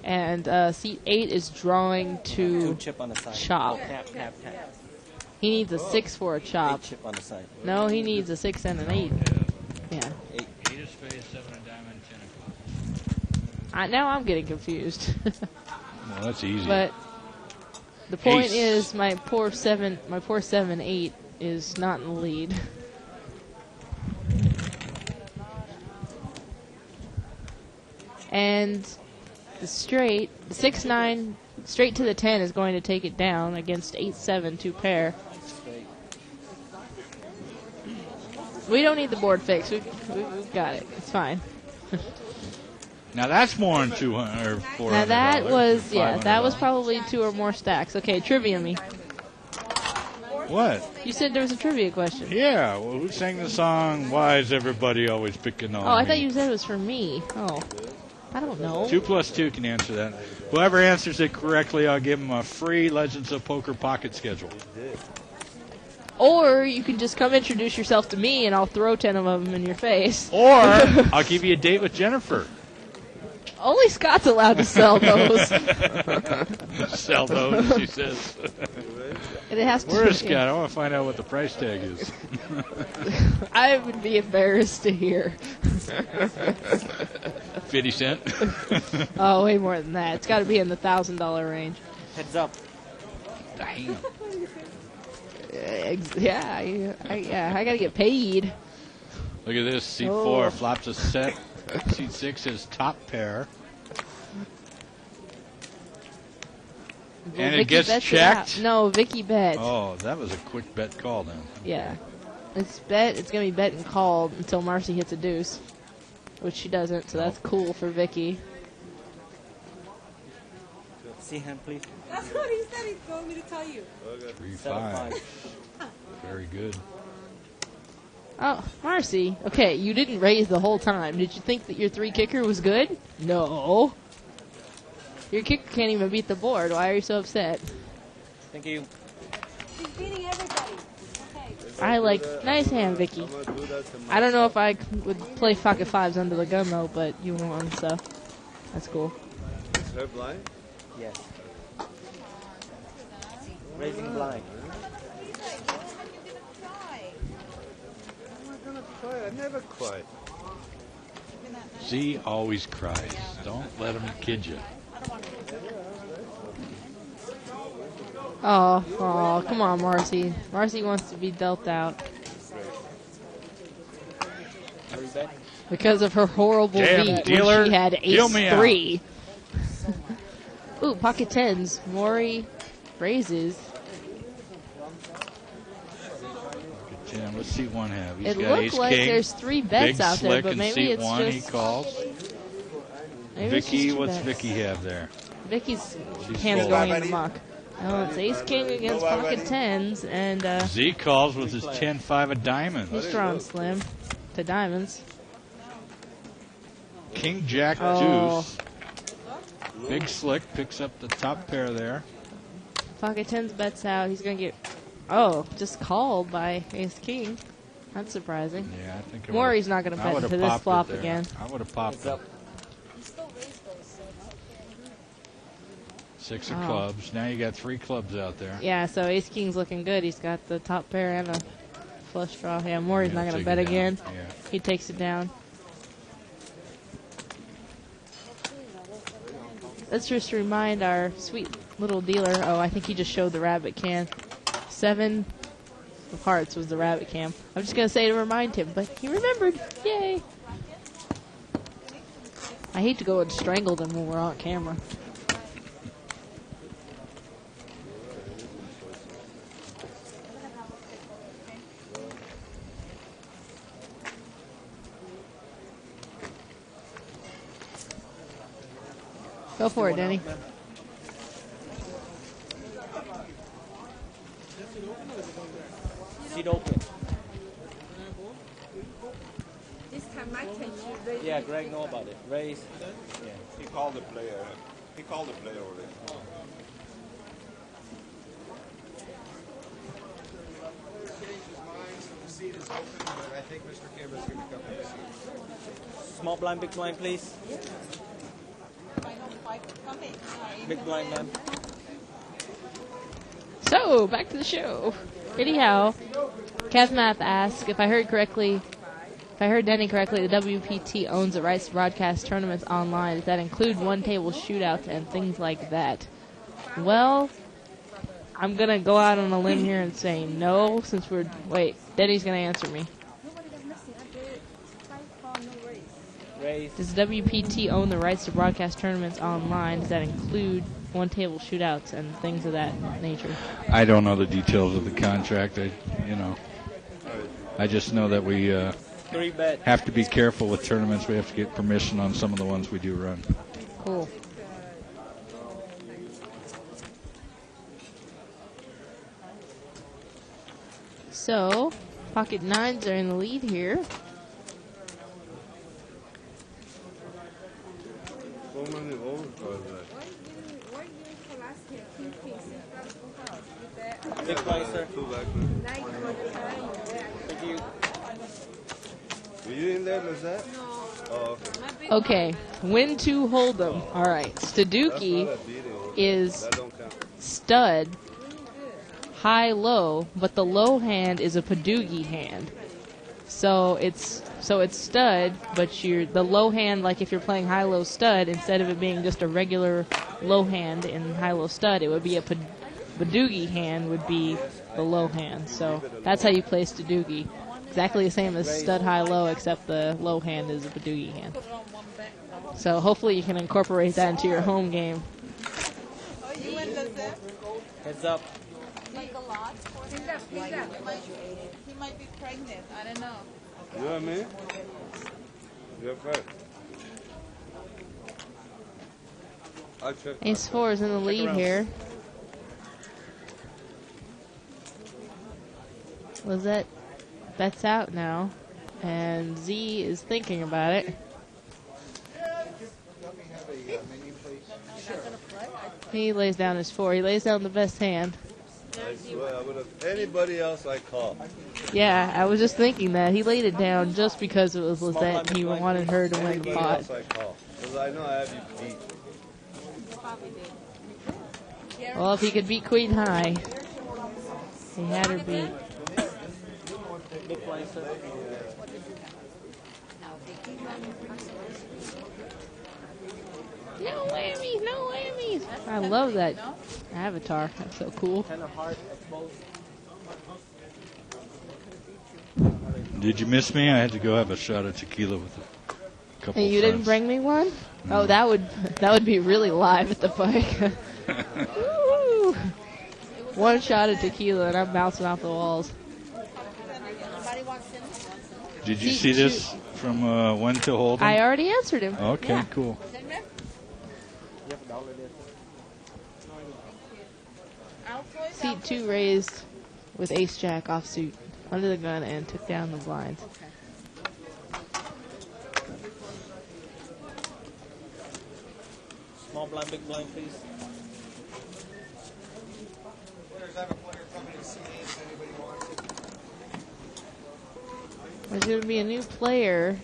And seat 8 is drawing to Chip on the side. chop. Tap, tap, tap. He needs a 6 for a chop. Chip on the side. No, he needs a 6 and an 8. Yeah. 8 of spades, 7 of diamond, 10 of clubs. Now I'm getting confused. Well, that's easy. But the point Ace. is, my poor 7-8 is not in the lead. And the 6-9, straight to the 10 is going to take it down against 8-7, 2 pair. We don't need the board fixed. We've got it. It's fine. Now that's more than 200 or 400. Now that was, that was probably 2 or more stacks. Okay, trivia me. What? You said there was a trivia question. Yeah, well, who sang the song, Why Is Everybody Always Picking on Oh, I Me? thought you said it was for me. Oh, I don't know. 2 plus 2 can answer that. Whoever answers it correctly, I'll give them a free Legends of Poker pocket schedule. Or you can just come introduce yourself to me and I'll throw 10 of them in your face. Or I'll give you a date with Jennifer. Only Scott's allowed to sell those. Sell those, she says. And it has to Where is Scott? I want to find out what the price tag is. I would be embarrassed to hear. 50 cent? Oh, way more than that. It's got to be in the $1,000 range. Heads up. Damn. I got to get paid. Look at this. Seat Oh. 4 flops a set. Seat 6 is top pair. And it Vicky gets bets checked? out. No, Vicky bet. Oh, that was a quick bet call then. Yeah. It's going to be bet and called until Marcy hits a deuce, which she doesn't, so that's cool for Vicky. See him, please. That's what he said. He told me to tell you. 3-5. Very good. Oh, Marcy. Okay, you didn't raise the whole time. Did you think that your 3 kicker was good? No. Your kicker can't even beat the board. Why are you so upset? Thank you. He's beating everybody. Okay. I like nice hand, Vicky. I don't know if I would play pocket 5s under the gun though, but you won, so that's cool. Is her blind? Yes. Raising blind. I'm not gonna cry. I never cry. Z always cries. Don't let him kid you. Oh, come on, Marcy. Marcy wants to be dealt out because of her horrible Damn, beat dealer, when she had deal me out. ace-3. Ooh, pocket 10s. Maury raises. Jam, what's seat 1 have? He's It got looked ace like king. there's 3 bets Big out there, slick but in maybe seat it's 1 just... he calls. Maybe it's Vicky, just 2 what's bets. Vicky have there? Vicky's She's hands full. going in the muck. Oh, it's ace-king against pocket 10s, and Z calls with his 10-5 of diamonds. he's drawing slim to diamonds. King, jack, Oh. deuce. Big slick picks up the top pair there. Pocket 10s bets out. He's going to get... Oh, just called by ace-king. That's surprising. Yeah, I think Maury's not going to bet into this flop again. I would have popped up. 6 of Oh. clubs. Now you got 3 clubs out there. Yeah, so ace-king's looking good. He's got the top pair and a flush draw. Yeah, Maury's not going to take bet it down. again. Yeah. He takes it down. Let's just remind our sweet little dealer. Oh, I think he just showed the rabbit can. 7 of hearts was the rabbit cam. I'm just going to say to remind him, but he remembered. Yay. I hate to go and strangle them when we're on camera. Go for it, Denny. Seat open. This time my turn to raise. Yeah, Greg know about it. Raise. Yeah. He called the player. He called the player already. The seat is open, but I think Mr. Kimber's going to come in the seat. Small blind, big blind, please. Big blind man. So, back to the show. Anyhow, Kevmath asks if I heard Denny correctly, the WPT owns the rights to broadcast tournaments online. Does that include one-table shootouts and things like that? Well, I'm going to go out on a limb here and say no, since we're... Wait, Denny's going to answer me. Does WPT own the rights to broadcast tournaments online? Does that include one-table shootouts and things of that nature? I don't know the details of the contract. I just know that we have to be careful with tournaments. We have to get permission on some of the ones we do run. Cool. So, Pocket Nines are in the lead here. So many overcards there. Big blind, sir. Two back there. Thank you. Were you in there, Lizette? No. Oh, okay. Okay, win to Hold'em. All right, Staduki is That don't count. stud, high-low, but the low hand is a Padoogie hand. So it's stud, but the low hand, like if you're playing high-low stud, instead of it being just a regular low hand in high-low stud, it would be a Padoogie hand would be the low hand. So that's how you play Staduki. Exactly the same as stud high-low, except the low hand is a Padoogie hand. So hopefully you can incorporate that into your home game. Oh, you and Lizette? Heads up. Like a lot? He might be pregnant. I don't know. You know what I mean? You're first. I'll check. Ace-4 is in the lead here. Lizette bets out now, and Z is thinking about it. He lays down his 4. He lays down the best hand. I swear, I would have anybody else I call. Yeah, I was just thinking that. He laid it down just because it was Lizette. He wanted her to win the Anybody pot. else I call. Because I know I have you beat. Well, if he could beat Queen High, he had her beat. Big blind, sir. No whammies, no whammies. I love that avatar. That's so cool. 10 of hearts, exposed. Did you miss me? I had to go have a shot of tequila with a couple And you of didn't friends. bring me one? Oh, that would be really live at the bike. Woo! One shot of tequila and I'm bouncing off the walls. Did you see this from when to hold? I already answered him. Okay, Yeah. cool. Seat 2 raised with ace-jack offsuit under the gun and took down the blinds. Small blind, big blind, please. There's going to be a new player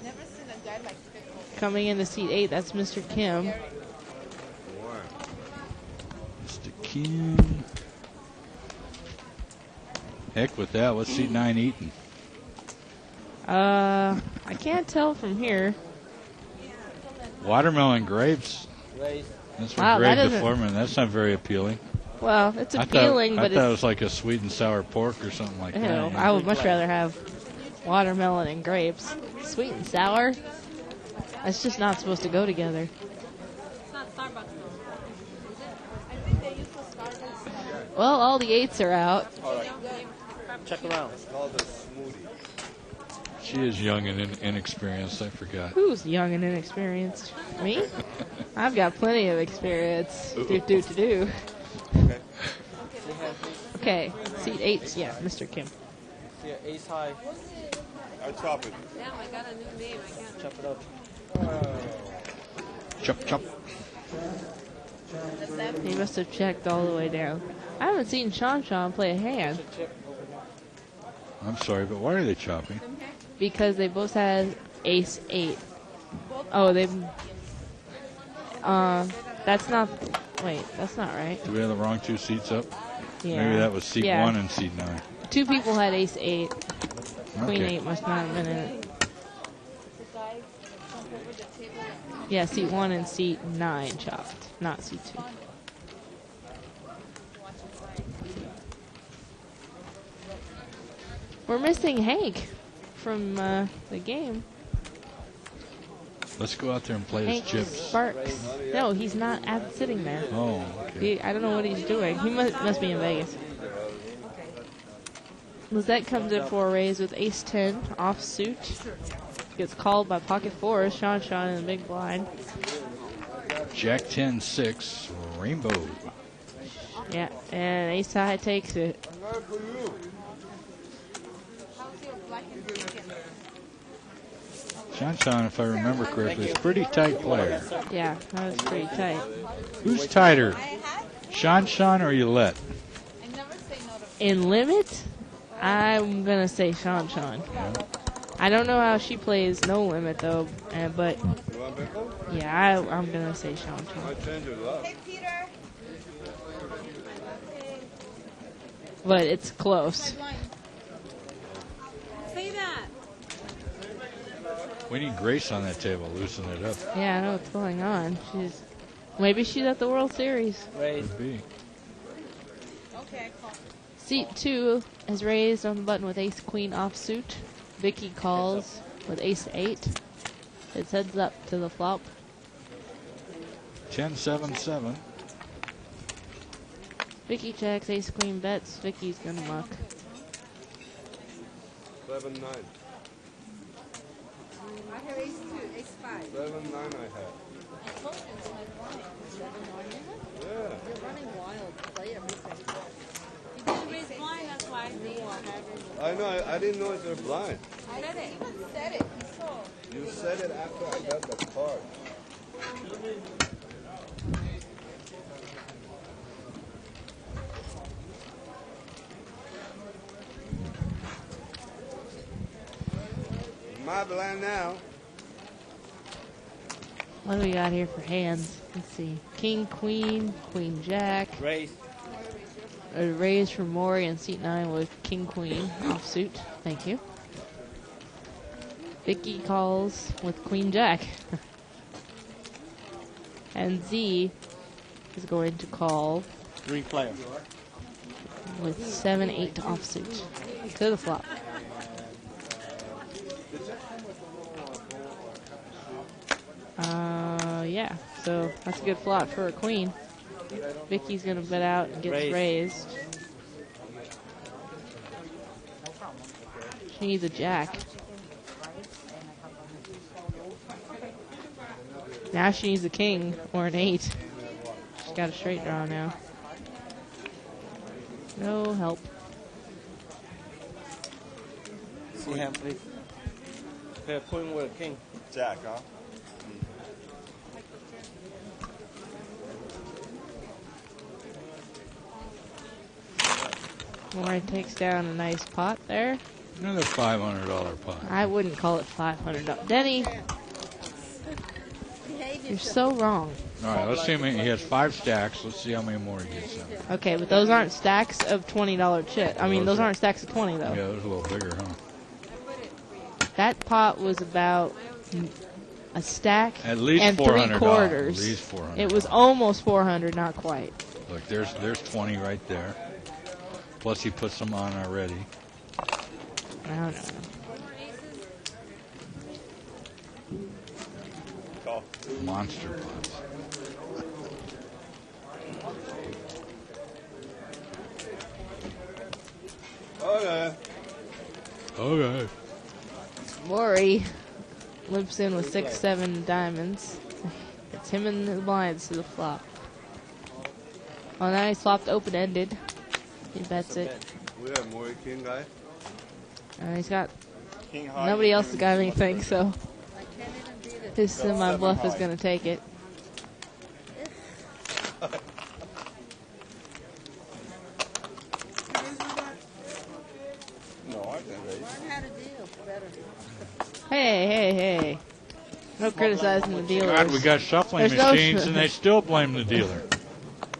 Never seen a guy like Fickle. coming into seat 8. That's Mr. Kim. Mr. Kim. Heck with that. What's seat 9 eating? I can't tell from here. Watermelon grapes. Raise. That's for Wow, that Greg doesn't- DeForman. That's not very appealing. Well, it's I appealing, thought but it it's... was like a sweet and sour pork or something like Ew, that. I would much rather have watermelon and grapes. Sweet and sour? That's just not supposed to go together. Well, all the 8s are out. All right. Check around. It's called a smoothie. She is young and inexperienced. I forgot. Who's young and inexperienced? Me? I've got plenty of experience. Do. Okay, seat 8's, yeah, Mr. Kim. See an ace high. I chop it. Damn, I got a new name. I can't. Chop it up. Chop, chop. He must have checked all the way down. I haven't seen Sean play a hand I'm sorry, but why are they chopping? because they both had ace 8. Oh, That's not. Wait, that's not right. Do we have the wrong two seats up? Yeah. Maybe that was seat Yeah. 1 and seat 9. Two people had ace 8. Queen Okay. 8 must not have been in it. Yeah, seat 1 and seat 9 chopped, not seat 2. We're missing Hank from the game. Let's go out there and play his Hank chips. Sparks. No, he's not sitting there. Oh, okay. I don't know what he's doing. He must be in Vegas. Lizette comes in for a raise with ace 10 off suit. Gets called by pocket 4. Sean in the big blind. Jack 10-6, rainbow. Yeah, and ace high takes it. Sean, if I remember correctly, is a pretty tight player. Yeah, that was pretty tight. Who's tighter, Sean or Yolette? In limit, I'm gonna say Sean. I don't know how she plays no limit though, but yeah, I'm gonna say Sean. Hey, Peter. But it's close. Say that. We need Grace on that table, loosen it up. Yeah, I know what's going on. Maybe she's at the World Series. Could be. Okay, call. Seat 2 is raised on the button with ace queen offsuit. Vicky calls with ace 8. It's heads up to the flop. 10-7-7. Vicky checks, ace queen bets. Vicky's gonna muck. 7-9. I have ace 2, ace 5. 7-9 I have. I told you it's my blind. 7-9. Yeah. You're running wild. Play everything. You didn't raise blind, that's why. I know, I didn't know they're blind. I said it. Even said it. He saw. You said it after I got the card. My blind now. What do we got here for hands? Let's see. King, queen, queen, jack. Raise. A raise from Maury in seat 9 with king, queen offsuit. Thank you. Vicky calls with queen, jack. And Z is going to call 3 player. with 7-8 offsuit to the flop. Yeah, so that's a good flop for a queen. Vicky's gonna bet out and gets raised. She needs a jack. Now she needs a king or an 8. She's got a straight draw now. No help. See hand, please. Okay, queen with a king. Jack, huh? Maury takes down a nice pot there. Another $500 pot. I wouldn't call it $500. Denny, you're so wrong. All right, let's see how many. He has 5 stacks. Let's see how many more he gets in. Okay, but those aren't stacks of $20 chip. I mean, those aren't stacks of 20 though. Yeah, those are a little bigger, huh? That pot was about a stack At least and $400. 3/4. At least $400. It was almost 400, not quite. Look, there's 20 right there. Plus he put some on already. I don't know. Call. Monster pots. Okay. Okay. Maury limps in with 6-7 diamonds. It's him and the blinds to the flop. Oh, now he's flopped open-ended. He bets it. We have more king guy. He's got King high. nobody else has got anything, so I can't even beat it. his semi-bluff is high. going to take it. No, I can raise. Learn how to deal better. Hey. No criticizing the dealers. God, we got shuffling There's no machines and they still blame the dealer.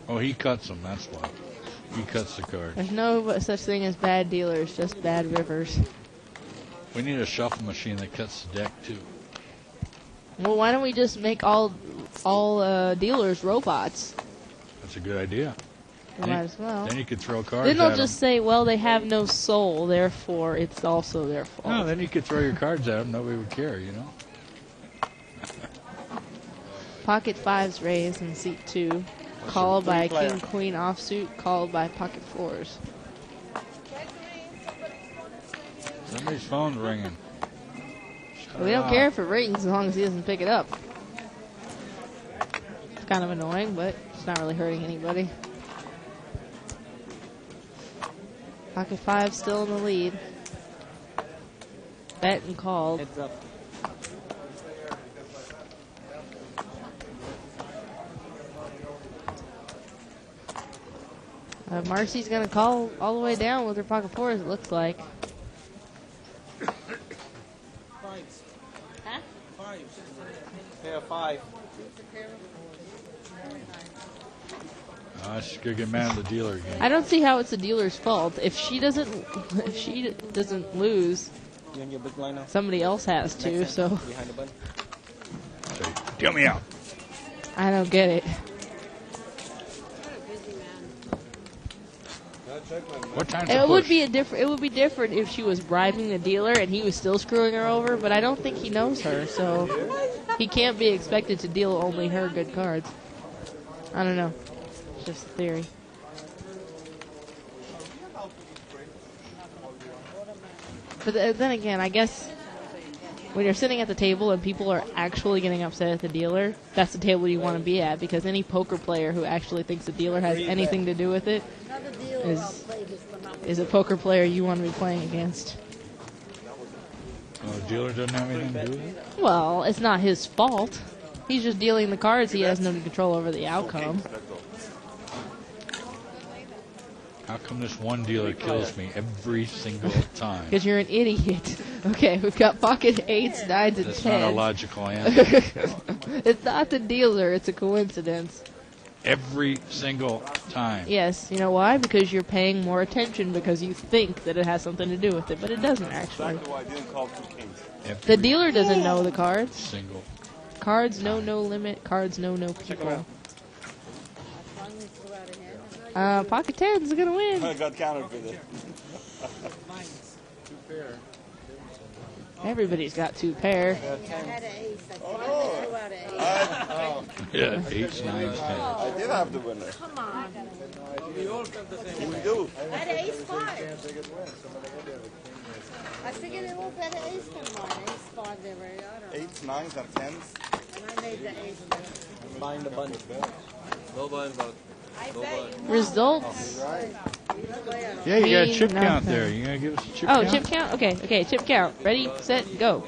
Oh, he cuts them, that's why. He cuts the cards. There's no such thing as bad dealers, just bad rivers. We need a shuffle machine that cuts the deck, too. Well, why don't we just make all dealers robots? That's a good idea. We might as well. Then you could throw cards Then they'll at just say, well, they have no soul, therefore it's also their fault. them. No, then you could throw your cards at them. Nobody would care, you know? Pocket fives raised in seat 2. Called by a king queen offsuit, called by pocket fours. Somebody's phone's ringing. We don't care if it rings as long as he doesn't pick it up. It's kind of annoying, but it's not really hurting anybody. Pocket five still in the lead. Bet and called. Heads up. Marcy's going to call all the way down with her pocket fours, it looks like. Fives. Huh? Fives. Pair of 5. She's going to get mad at the dealer again. I don't see how it's the dealer's fault. If she doesn't lose, You and your big line now? somebody else has to, Next so hand, behind the button. Say, deal me out. I don't get it. What time's It the would push? be it would be different if she was bribing the dealer and he was still screwing her over, but I don't think he knows her, so he can't be expected to deal only her good cards. I don't know. It's just a theory. But then again, I guess when you're sitting at the table and people are actually getting upset at the dealer, that's the table you want to be at, because any poker player who actually thinks the dealer has anything to do with it is a poker player you want to be playing against. Oh, the dealer doesn't have anything to do with it? Well, it's not his fault. He's just dealing the cards. He has no control over the outcome. How come this one dealer kills me every single time? Because you're an idiot. Okay, we've got pocket 8s, 9s, and 10s. That's not a logical answer. It's not the dealer. It's a coincidence. Every single time. Yes. You know why? Because you're paying more attention because you think that it has something to do with it, but it doesn't actually. Exactly why I didn't call 2 kings. The dealer doesn't know the cards. Single. Cards know no limit. Cards know no people. Pocket 10s is going to win. I got counterfeited. Everybody's got 2 pair. Yeah, 8s, 9s, 10s. I did have the winner. Come on. We all got the same. We do. That ace 5. I figured it would better ace than mine. Ace 5 they were. I don't know. 8s, 9s, and 10s. And I made the ace. Behind the button. No button, but I bet you. Results. Yeah, you got a chip Three, count nothing. there. You going to give us a chip Oh, count? chip count? Okay, chip count. Ready, set, go.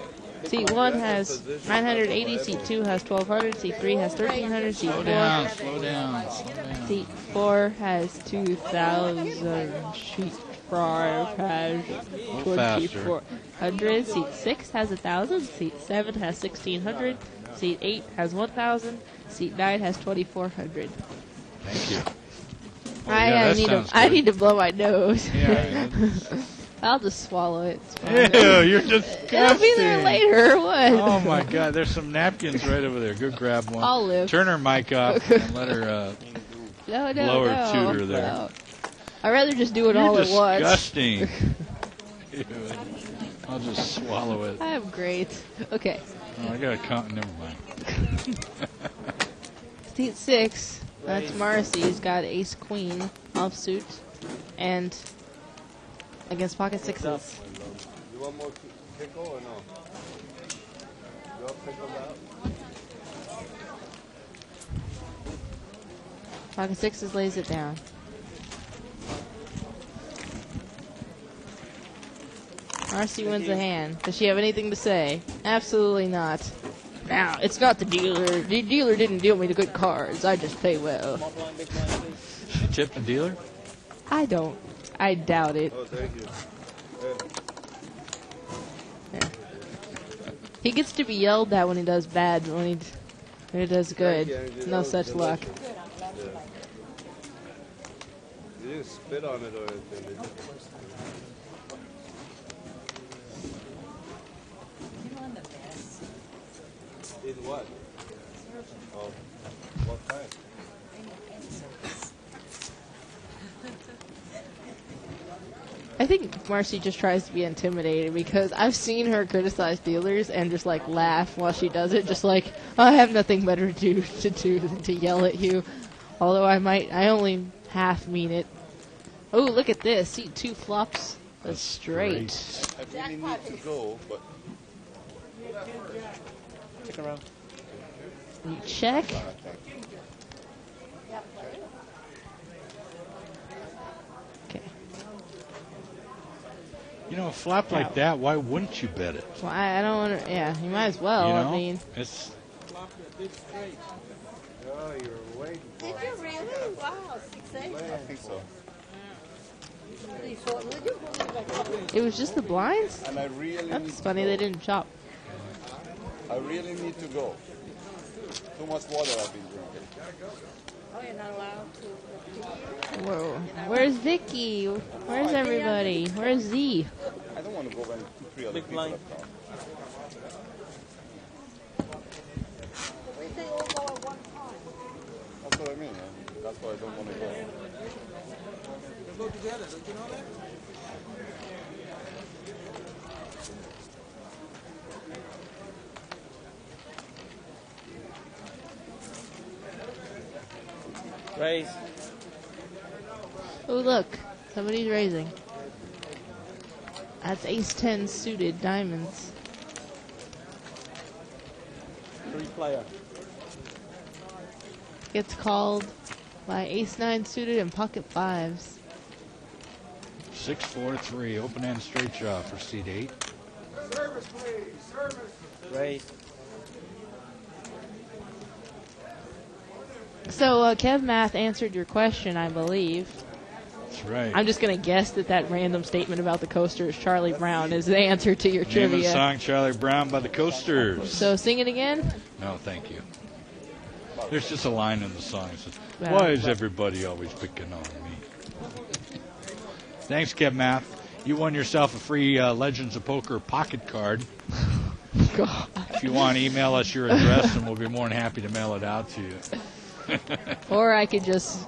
Seat 1 has 980, seat 2 has 1200, seat 3 has 1300, seat 4 Slow down, slow down, slow down. seat 4 has 2000, seat 5 has faster. 2400, seat 6 has 1000, seat 7 has 1600, seat 8 has 1000, seat 9 has 2400. Thank you. I need to blow my nose. Yeah. I'll just swallow it. It's fine. Ew, you're disgusting. It'll be there later, or what? Oh my God, there's some napkins right over there. Go grab one. I'll live. Turn her mic off and let her No, blow her tutor there. no. I'd rather just do it You're all at once. disgusting. Ew. I'll just swallow it. I am great. Okay. Oh, I got a count. Never mind. Seat 6. That's Marcy's got ace queen offsuit. And against pocket 6s. You want more pickle or no? You want pickle out? Pocket 6s lays it down. Marcy wins the hand. Does she have anything to say? Absolutely not. Now, it's not the dealer. The dealer didn't deal me the good cards. I just pay well. small blind, big blind, please. She tipped the dealer? I don't. I doubt it. Oh, thank you. He gets to be yelled at when he does bad, but when he does good, no such luck. You didn't spit on it or anything, did you? In what? Oh, what kind? I think Marcy just tries to be intimidated because I've seen her criticize dealers and just like laugh while she does it, just like I have nothing better to do than to yell at you. Although I only half mean it. Oh, look at this! See, 2 flops straight. I really need to go, but Check around. You check. Okay. You know, a flop like that, why wouldn't you bet it? Well, I don't want to. Yeah, you might as well. You know? I mean, It's Oh, you're waiting for Did it. you really? Wow, 6-8. I think so. Pretty short. Would you believe I got it was just the blinds. And I really need That's to funny go. they didn't chop. I really need to go. Too much water I've been drinking. Oh, you're not allowed to. Whoa. Where's Vicky? Where's everybody? Where's Z? I don't want to go when 2-3 other Big people blind. have come. We say all go at one time. That's what I mean. That's why I don't want to go. Raise. Oh, look. Somebody's raising. That's ace-10 suited diamonds. 3-player. Gets called by ace-9 suited and pocket 5s. 6-4-3, open end straight draw for seat 8. Service, please. Service. Raise. So, Kev Math answered your question, I believe. That's right. I'm just going to guess that random statement about the coasters, Charlie Brown, is the answer to your Name of the trivia. song, Charlie Brown by the Coasters. So, sing it again? No, thank you. There's just a line in the song that says, Yeah. why is everybody always picking on me? Thanks, Kev Math. You won yourself a free Legends of Poker pocket card. God. If you want, email us your address, and we'll be more than happy to mail it out to you. Or I could just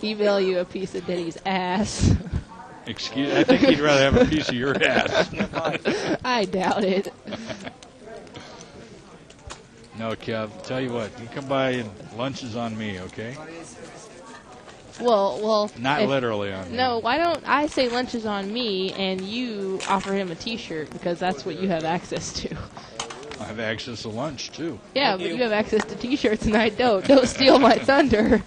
email you a piece of Denny's ass. Excuse, I think he'd rather have a piece of your ass. I doubt it. No, Kev, tell you what, you come by and lunch is on me, okay? Well. Not if- literally on me. No, why don't I say lunch is on me and you offer him a T-shirt because that's what you have access to. I have access to lunch, too. Yeah, but you have access to T-shirts and I don't. Don't steal my thunder.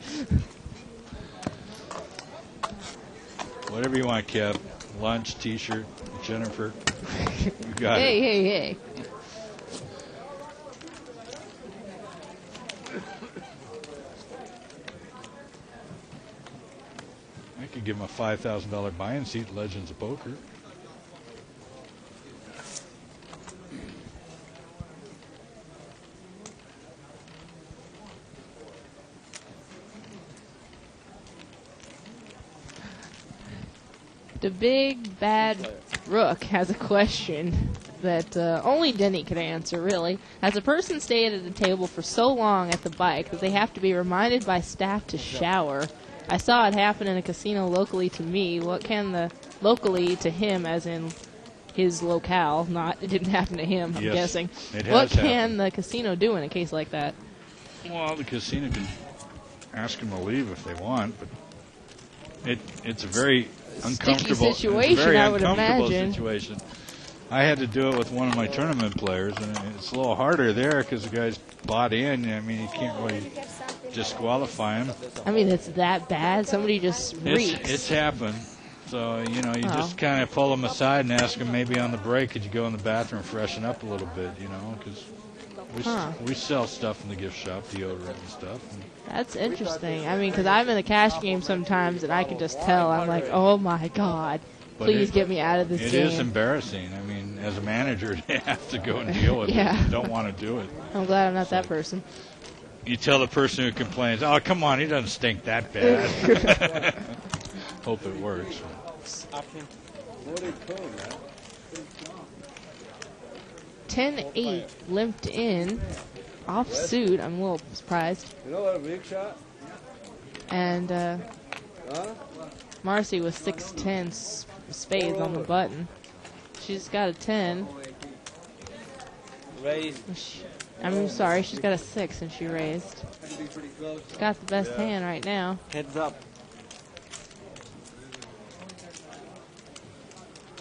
Whatever you want, Kev. Lunch, T-shirt, Jennifer. You got it. Hey. I could give him a $5,000 buy-in seat at Legends of Poker. The big bad rook has a question that only Denny could answer, really. Has a person stayed at a table for so long at the bike that they have to be reminded by staff to shower? I saw it happen in a casino locally to me. What can the locally to him, as in his locale? Not it didn't happen to him. I'm Yes, guessing. it What has can happened. the casino do in a case like that? Well, the casino can ask him to leave if they want, but it's a very uncomfortable situation, it's a very I would uncomfortable imagine. situation. I had to do it with one of my tournament players, and it's a little harder there because the guy's bought in. I mean, you can't really disqualify him. I mean, it's that bad. Somebody just reeks. It's happened. So, you know, you Oh. just kind of pull them aside and ask them maybe on the break, could you go in the bathroom and freshen up a little bit, you know, because we sell stuff in the gift shop, deodorant and stuff. And That's interesting. I mean, because I'm in the cash game sometimes, and I can just tell. I'm like, oh my god, But please it- get me out of this it game. is embarrassing. I mean, and as a manager, you have to go and deal with Yeah. it. You don't want to do it. I'm glad I'm not that person. You tell the person who complains, "Oh, come on, he doesn't stink that bad." Hope it works. Afternoon. 10-8 limped in, off suit. I'm a little surprised. You know what a big shot? And Huh? Marcy with 6-10 spades on the button. She's got a 10. Raise. I'm sorry, she's got a 6 and she raised. She's got the best hand right now. Heads up.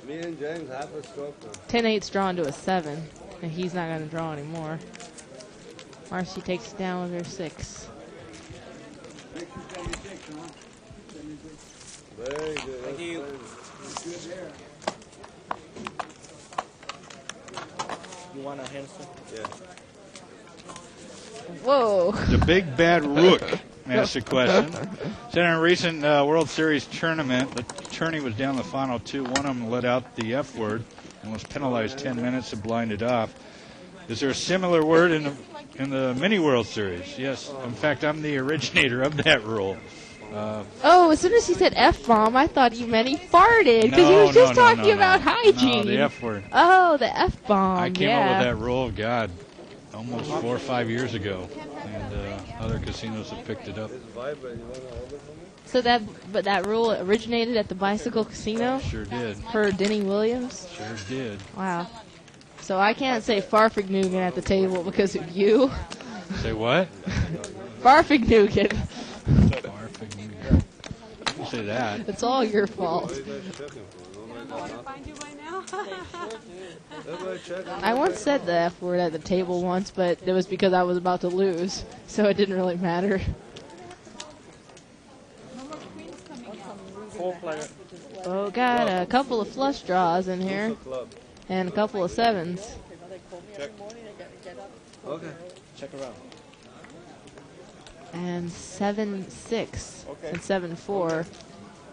Me and James half a stroke now. 10-8's drawn to a 7, and he's not going to draw anymore. Marcy takes it down with her 6. Very good. Thank you. You want a Henson? Yeah. Whoa. The big bad rook asked a question. Said in a recent World Series tournament, the tourney was down the final 2. One of them let out the F word and was penalized 10 minutes and blinded off. Is there a similar word in the mini World Series? Yes. In fact, I'm the originator of that rule. Oh, as soon as he said F-bomb, I thought you meant he farted, because he was just talking about hygiene. No, the F word. Oh, the F-bomb, I came yeah. up with that rule, God, almost 4 or 5 years ago. And other casinos have picked it up. It's vibrant. You want to hold it for me? So that rule originated at the Bicycle Casino? Sure did. Per Denny Williams? Sure did. Wow. So I can't say Farfignugan at the table because of you. Say what? Farfignugan. Farfignugan. You say that. It's all your fault. What are you guys checking for? Nobody got nothing. Find you by now. Everybody checking. I once said the F word at the table once, but it was because I was about to lose, so it didn't really matter. No more queens coming out. 4 player. Oh, got a couple of flush draws in here, Club. and a couple of 7s. Okay. Check around. And 7-6 Okay. and 7-4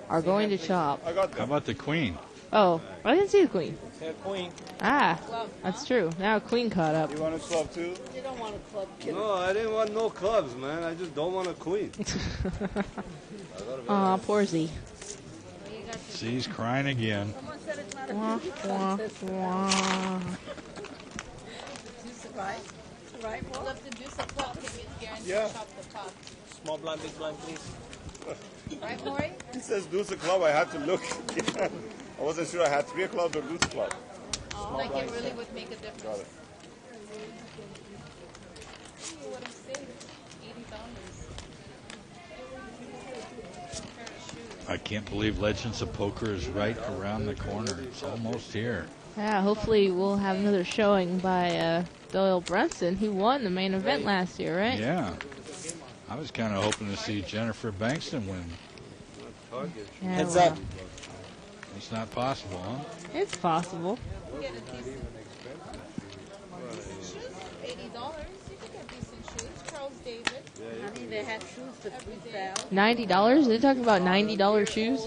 are going to chop. I got How them. about the queen? Oh, I didn't see the queen. Hey, queen. Ah, that's true. Now queen caught up. You want a club too? You don't want a club kid. No, I didn't want no clubs, man. I just don't want a queen. Aw, poor Z. See, he's crying again. Someone said it's not a Wah, beauty wah, contest. wah. Right? Right, Well, Paul? if the juice of club can be guaranteed Yeah. to chop the top. Small blind, big blind, please. Right, Maury? He says deuce a club. I had to look. I wasn't sure I had 3 clubs or deuce club. Like it really would make a difference. Got it. You would have saved $80. I can't believe Legends of Poker is right around the corner. It's almost here. Yeah, hopefully we'll have another showing by Doyle Brunson, who won the main event last year, right? Yeah. I was kind of hoping to see Jennifer Bankston win. Yeah, Heads well, up. It's not possible, huh? It's possible. Get a decent shoes, $80. You can get decent shoes. Charles David. I mean, they had shoes for $3,000. $90? They're talking about $90 shoes?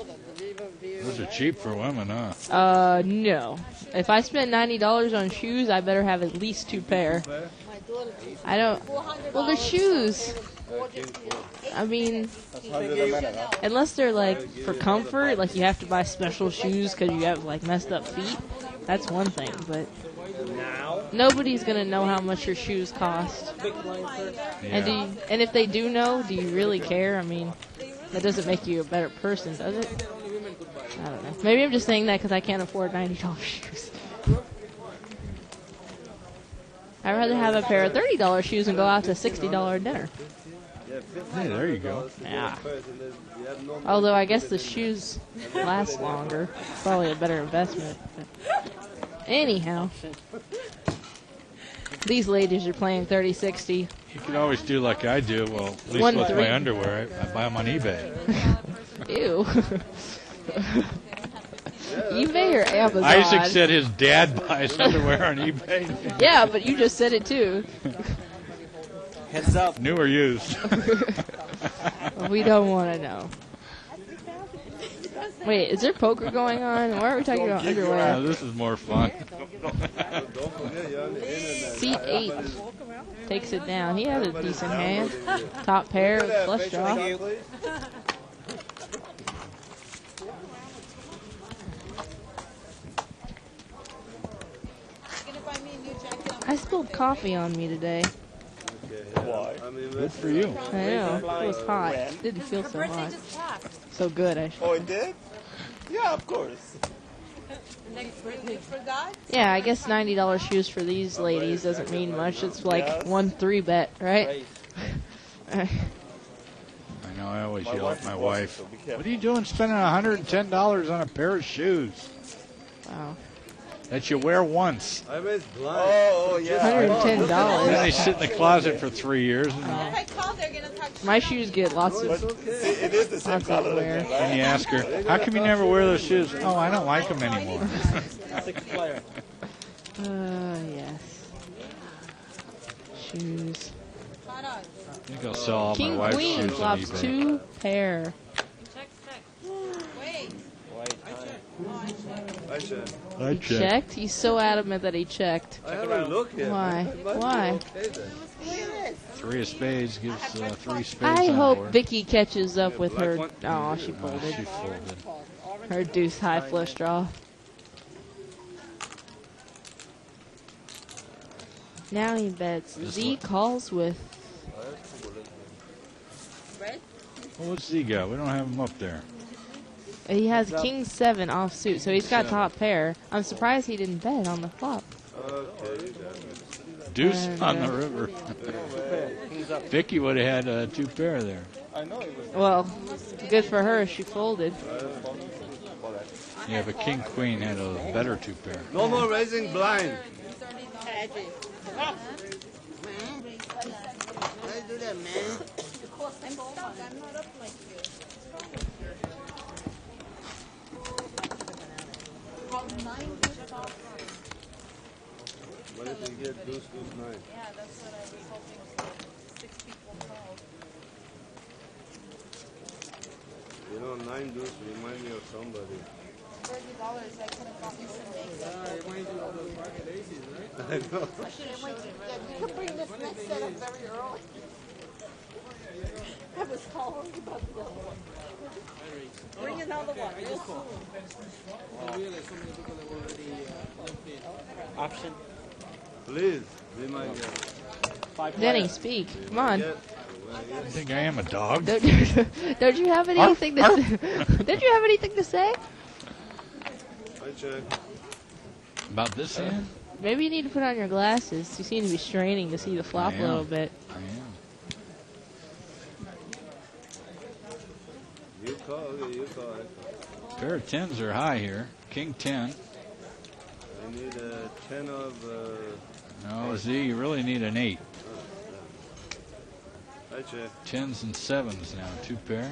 Those are cheap for women, huh? No. If I spend $90 on shoes, I better have at least 2 pair. My daughter, I don't. Well, the shoes. I mean, That's 100 a minute, huh? unless they're like for comfort, like you have to buy special shoes because you have like messed up feet. That's one thing, but nobody's gonna know how much your shoes cost. Big blind, sir. And and if they do know, do you really care? I mean, that doesn't make you a better person, does it? I don't know. Maybe I'm just saying that because I can't afford $90 shoes. I'd rather have a pair of $30 shoes and go out to a $60 dinner. Hey, there you go. Yeah. Although I guess the shoes last longer. Probably a better investment. But anyhow. These ladies are playing 30-60. You could always do like I do. Well, at least 1-3. with my underwear, I buy them on eBay. Ew. eBay or Amazon? Isaac said his dad buys underwear on eBay. Yeah, but you just said it too. Heads up. New or used? We don't want to know. Wait, is there poker going on? Why are we talking about underwear? This is more fun. Don't forget, you're on the internet. Seat 8 takes it down. He had a decent hand. Top pair, flush draw. I spilled coffee on me today. Why? Good for you. I know. It was hot. Didn't feel so hot. So good, I Oh, it did? Yeah, of course. Yeah, I guess $90 shoes for these ladies doesn't mean much. It's like 1-3 bet, right? I know, I always yell at my wife, what are you doing spending $110 on a pair of shoes? Wow. That you wear once. I was blind. Oh, yeah. $110. Then they sit in the closet for 3 years. And My shoes get lots of It is the same color wear. again, then you ask her, how come you never wear those shoes? Oh, I don't like them anymore. Yes. Shoes. I think I'll sell all my King wife's Queen shoes on flops eBay. 2 pair. I should. I He checked? He's so adamant that he checked. I haven't looked yet. Why? It must be Why? okay then. 3 of spades gives 3 spades I on hope board. Vicky catches up with her. one? Oh, she Oh, folded. she folded. Her deuce high flush draw. Now he bets. Z calls with. Well, what's Z got? We don't have him up there. He has King 7 offsuit, so he's got top pair. I'm surprised he didn't bet on the flop. Okay, you got it. Deuce And, on the river. Vicky would have had 2 pair there. I know it was. Well, good for her. She folded. Yeah, but King Queen had a better 2 pair. No more raising blind. I do that, man. What if you get deuce, deuce, 9? Yeah, that's what I was hoping for. 6 people called. You know, 9 deuce remind me of somebody. $30, I could have bought you some makeup. I know. You could bring this next set up very early. I was calling about the other one. Bring another one real soon. Option. Please, be my guest. Denny, speak. Come on. I think I am a dog. Don't you have anything to say? Don't you have anything to say? I check. About this hand? Maybe you need to put on your glasses. You seem to be straining to see the flop I a little am. bit. I am. You call, okay, you call, I call. Pair of 10s are high here. King 10. I need a 10 of, No, Z, you really need an 8. I check. 10s and 7s now. 2 pair.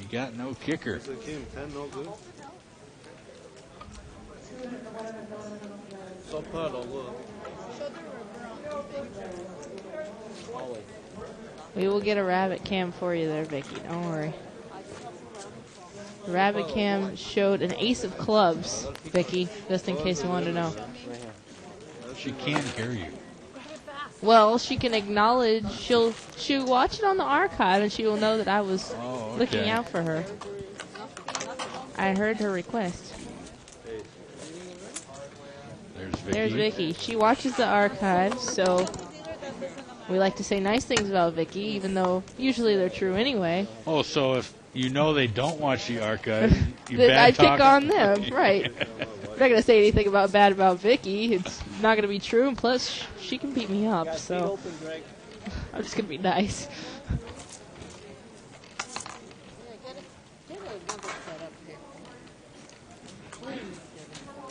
You got no kicker. It's a king, 10 no good. So part of what? We will get a rabbit cam for you there, Vicky. Don't worry. The rabbit cam showed an ace of clubs, Vicky, just in case you wanted to know. She can hear you. Well, she can acknowledge. She'll watch it on the archive, and she will know that I was Oh, looking okay. out for her. I heard her request. There's Vicky. There's Vicky. She watches the archive, so we like to say nice things about Vicky, even though usually they're true anyway. Oh, so if you know they don't watch the archive, you Then I bad pick talk on them, right? I'm not gonna say anything bad about Vicky. It's not gonna be true, and plus she can beat me up. So I'm just gonna be nice.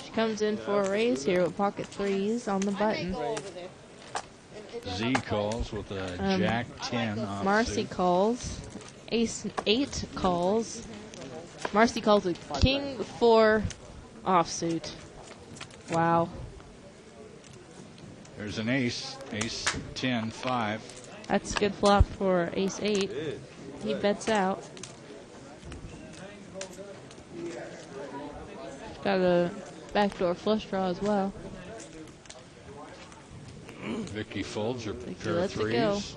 She comes in for a raise here with pocket threes on the button. Z calls with a Jack 10 off Marcy calls. Ace 8 calls. Marcy calls with King 4 offsuit. Wow. There's an ace. Ace 10, 5. That's a good flop for ace 8. It is. He bets out. Got a backdoor flush draw as well. Vicky folds her Vicky pair of lets it go. threes.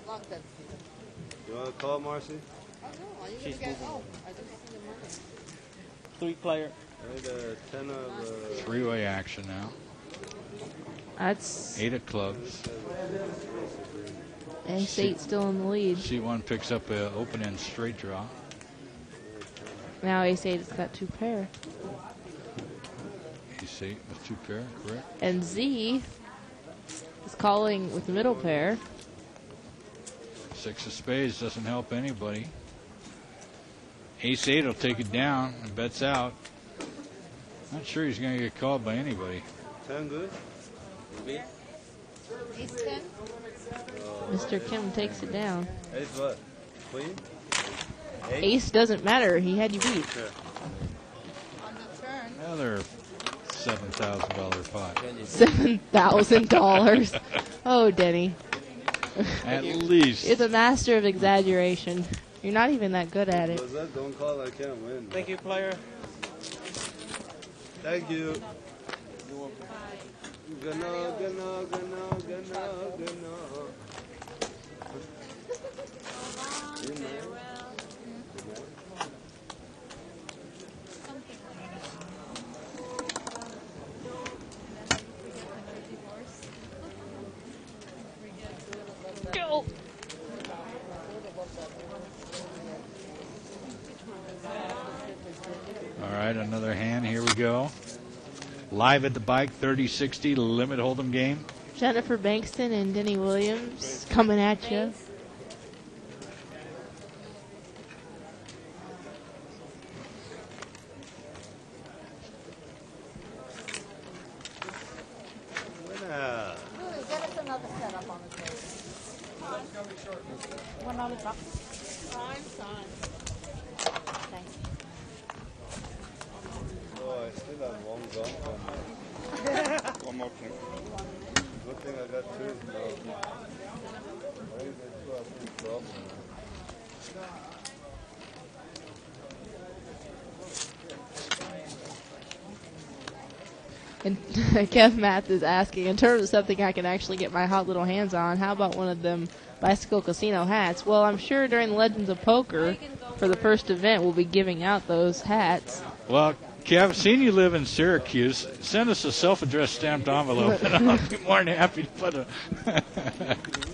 Lock that. You want to call, Marcy? Oh, no. I usually She's get. moving. Oh, I didn't see the money. 3 player. I need a 10 of... Three-way action now. That's 8 of clubs. ace 8 still in the lead. C1 picks up an open-end straight draw. Now ace 8 has got 2 pair. Ace 8 with 2 pair, correct? And Z is calling with the middle pair. 6 of spades doesn't help anybody. Ace 8 will take it down and bets out. Not sure he's going to get called by anybody. 10 good? Ace 10. Mr. Kim takes it down. Ace what? Queen? Ace doesn't matter. He had you beat. Sure. On the turn. Another $7,000 pot. $7,000. Oh, Denny. At least. You're the master of exaggeration. You're not even that good at it. Because that don't call, I can't win. Thank you, player. Thank you. Gonna. You know. Go. All right, another hand. Here we go. Live at the bike, 30-60 limit hold'em game. Jennifer Bankston and Denny Williams coming at you. Winner. Louis, get us another setup on the table. $1 Fine. Thanks. Oh, I still have one gun. One more thing. Good thing I got 2 now. Why is it 2 of these problem? And Kev Math is asking, in terms of something I can actually get my hot little hands on, how about one of them bicycle casino hats? Well, I'm sure during Legends of Poker, for the first event, we'll be giving out those hats. Well, Kev, seeing you live in Syracuse, send us a self-addressed stamped envelope, and I'll be more than happy to put a...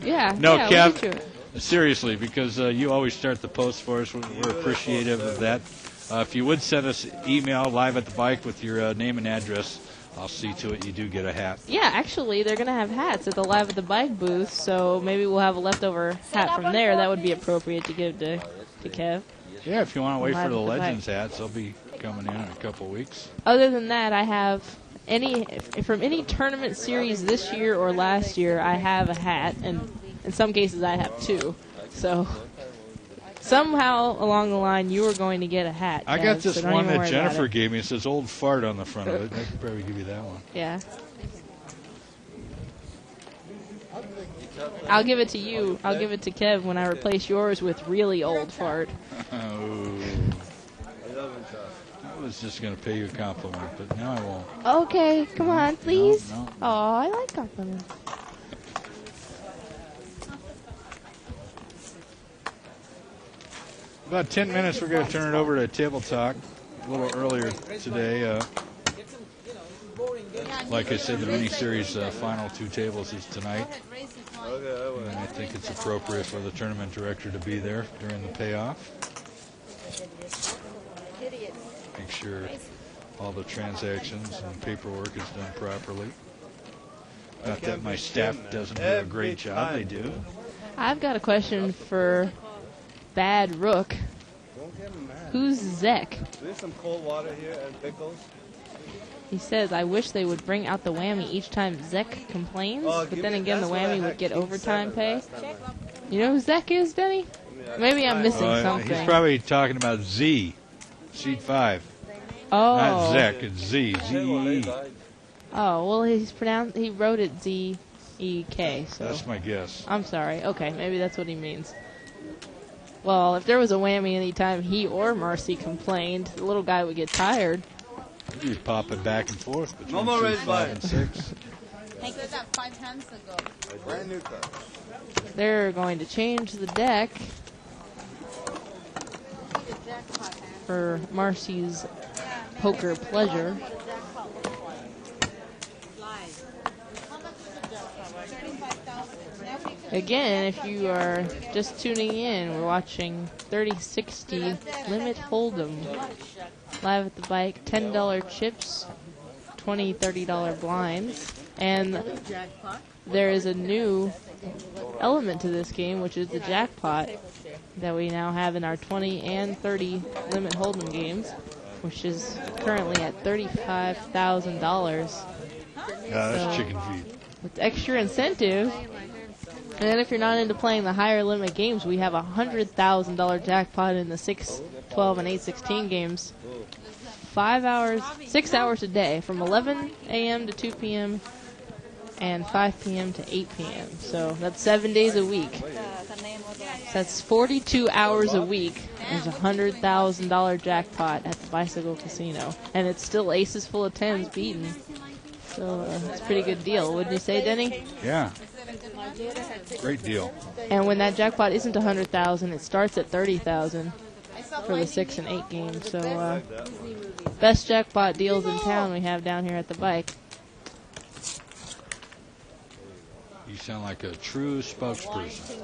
Yeah, No, yeah, we'll get you Kev, it. seriously, because you always start the post for us. We're appreciative of that. If you would send us email live at the bike with your name and address, I'll see to it you do get a hat. Yeah, actually, they're going to have hats at the Live at the Bike booth, so maybe we'll have a leftover hat from there. That would be appropriate to give to Kev. Yeah, if you want to wait for Live the at the Legends hats, they'll be coming in a couple weeks. Other than that, I have from any tournament series this year or last year, I have a hat, and in some cases I have 2. So somehow along the line, you were going to get a hat. I Kev, got this so don't one even that worry about Jennifer it. gave me. It says old fart on the front of it. I could probably give you that one. Yeah. I'll give it to you. I'll give it to Kev when I replace yours with really old fart. Oh. I was just going to pay you a compliment, but now I won't. Okay, come on, please. No. Oh, I like compliments. About 10 minutes, we're going to turn it over to Table Talk. A little earlier today. Like I said, the mini-series final 2 tables is tonight. And I think it's appropriate for the tournament director to be there during the payoff. Make sure all the transactions and paperwork is done properly. Not that my staff doesn't do a great job, they do. I've got a question for Bad Rook. Don't get mad. Who's Zek? Do you have some cold water here and pickles? He says, I wish they would bring out the whammy each time Zek complains, Oh, but then again, the that's what I whammy had would get King overtime 7 pay. last time. You know who Zek is, Denny? Maybe I'm missing something. He's probably talking about Z, Seat 5. Oh. Not Zek, it's Z, Z-E-E. Oh, well, he wrote it Z-E-K, so. That's my guess. I'm sorry. Okay, maybe that's what he means. Well, if there was a whammy anytime he or Marcy complained, the little guy would get tired. He'd be popping back and forth between No more 2, raise 5, and 6. I said that 5 hands ago. Brand new car. They're going to change the deck for Marcy's poker pleasure. Again, if you are just tuning in, we're watching 3060 Limit Hold'em live at the bike. $10 chips, $20, $30 blinds, and there is a new element to this game, which is the jackpot that we now have in our 20 and 30 Limit Hold'em games, which is currently at $35,000. Yeah, that's chicken feed. With extra incentive. And if you're not into playing the higher limit games, we have a $100,000 jackpot in the 6, 12, and 8/16 games. 6 hours a day, from 11 a.m. to 2 p.m. and 5 p.m. to 8 p.m. So that's 7 days a week. That's 42 hours a week. There's a $100,000 jackpot at the Bicycle Casino, and it's still aces full of tens beaten. So it's a pretty good deal, wouldn't you say, Denny? Yeah. Great deal. And when that jackpot isn't 100,000, it starts at 30,000 for the 6 and 8 games. So best jackpot deals in town we have down here at the bike. You sound like a true spokesperson.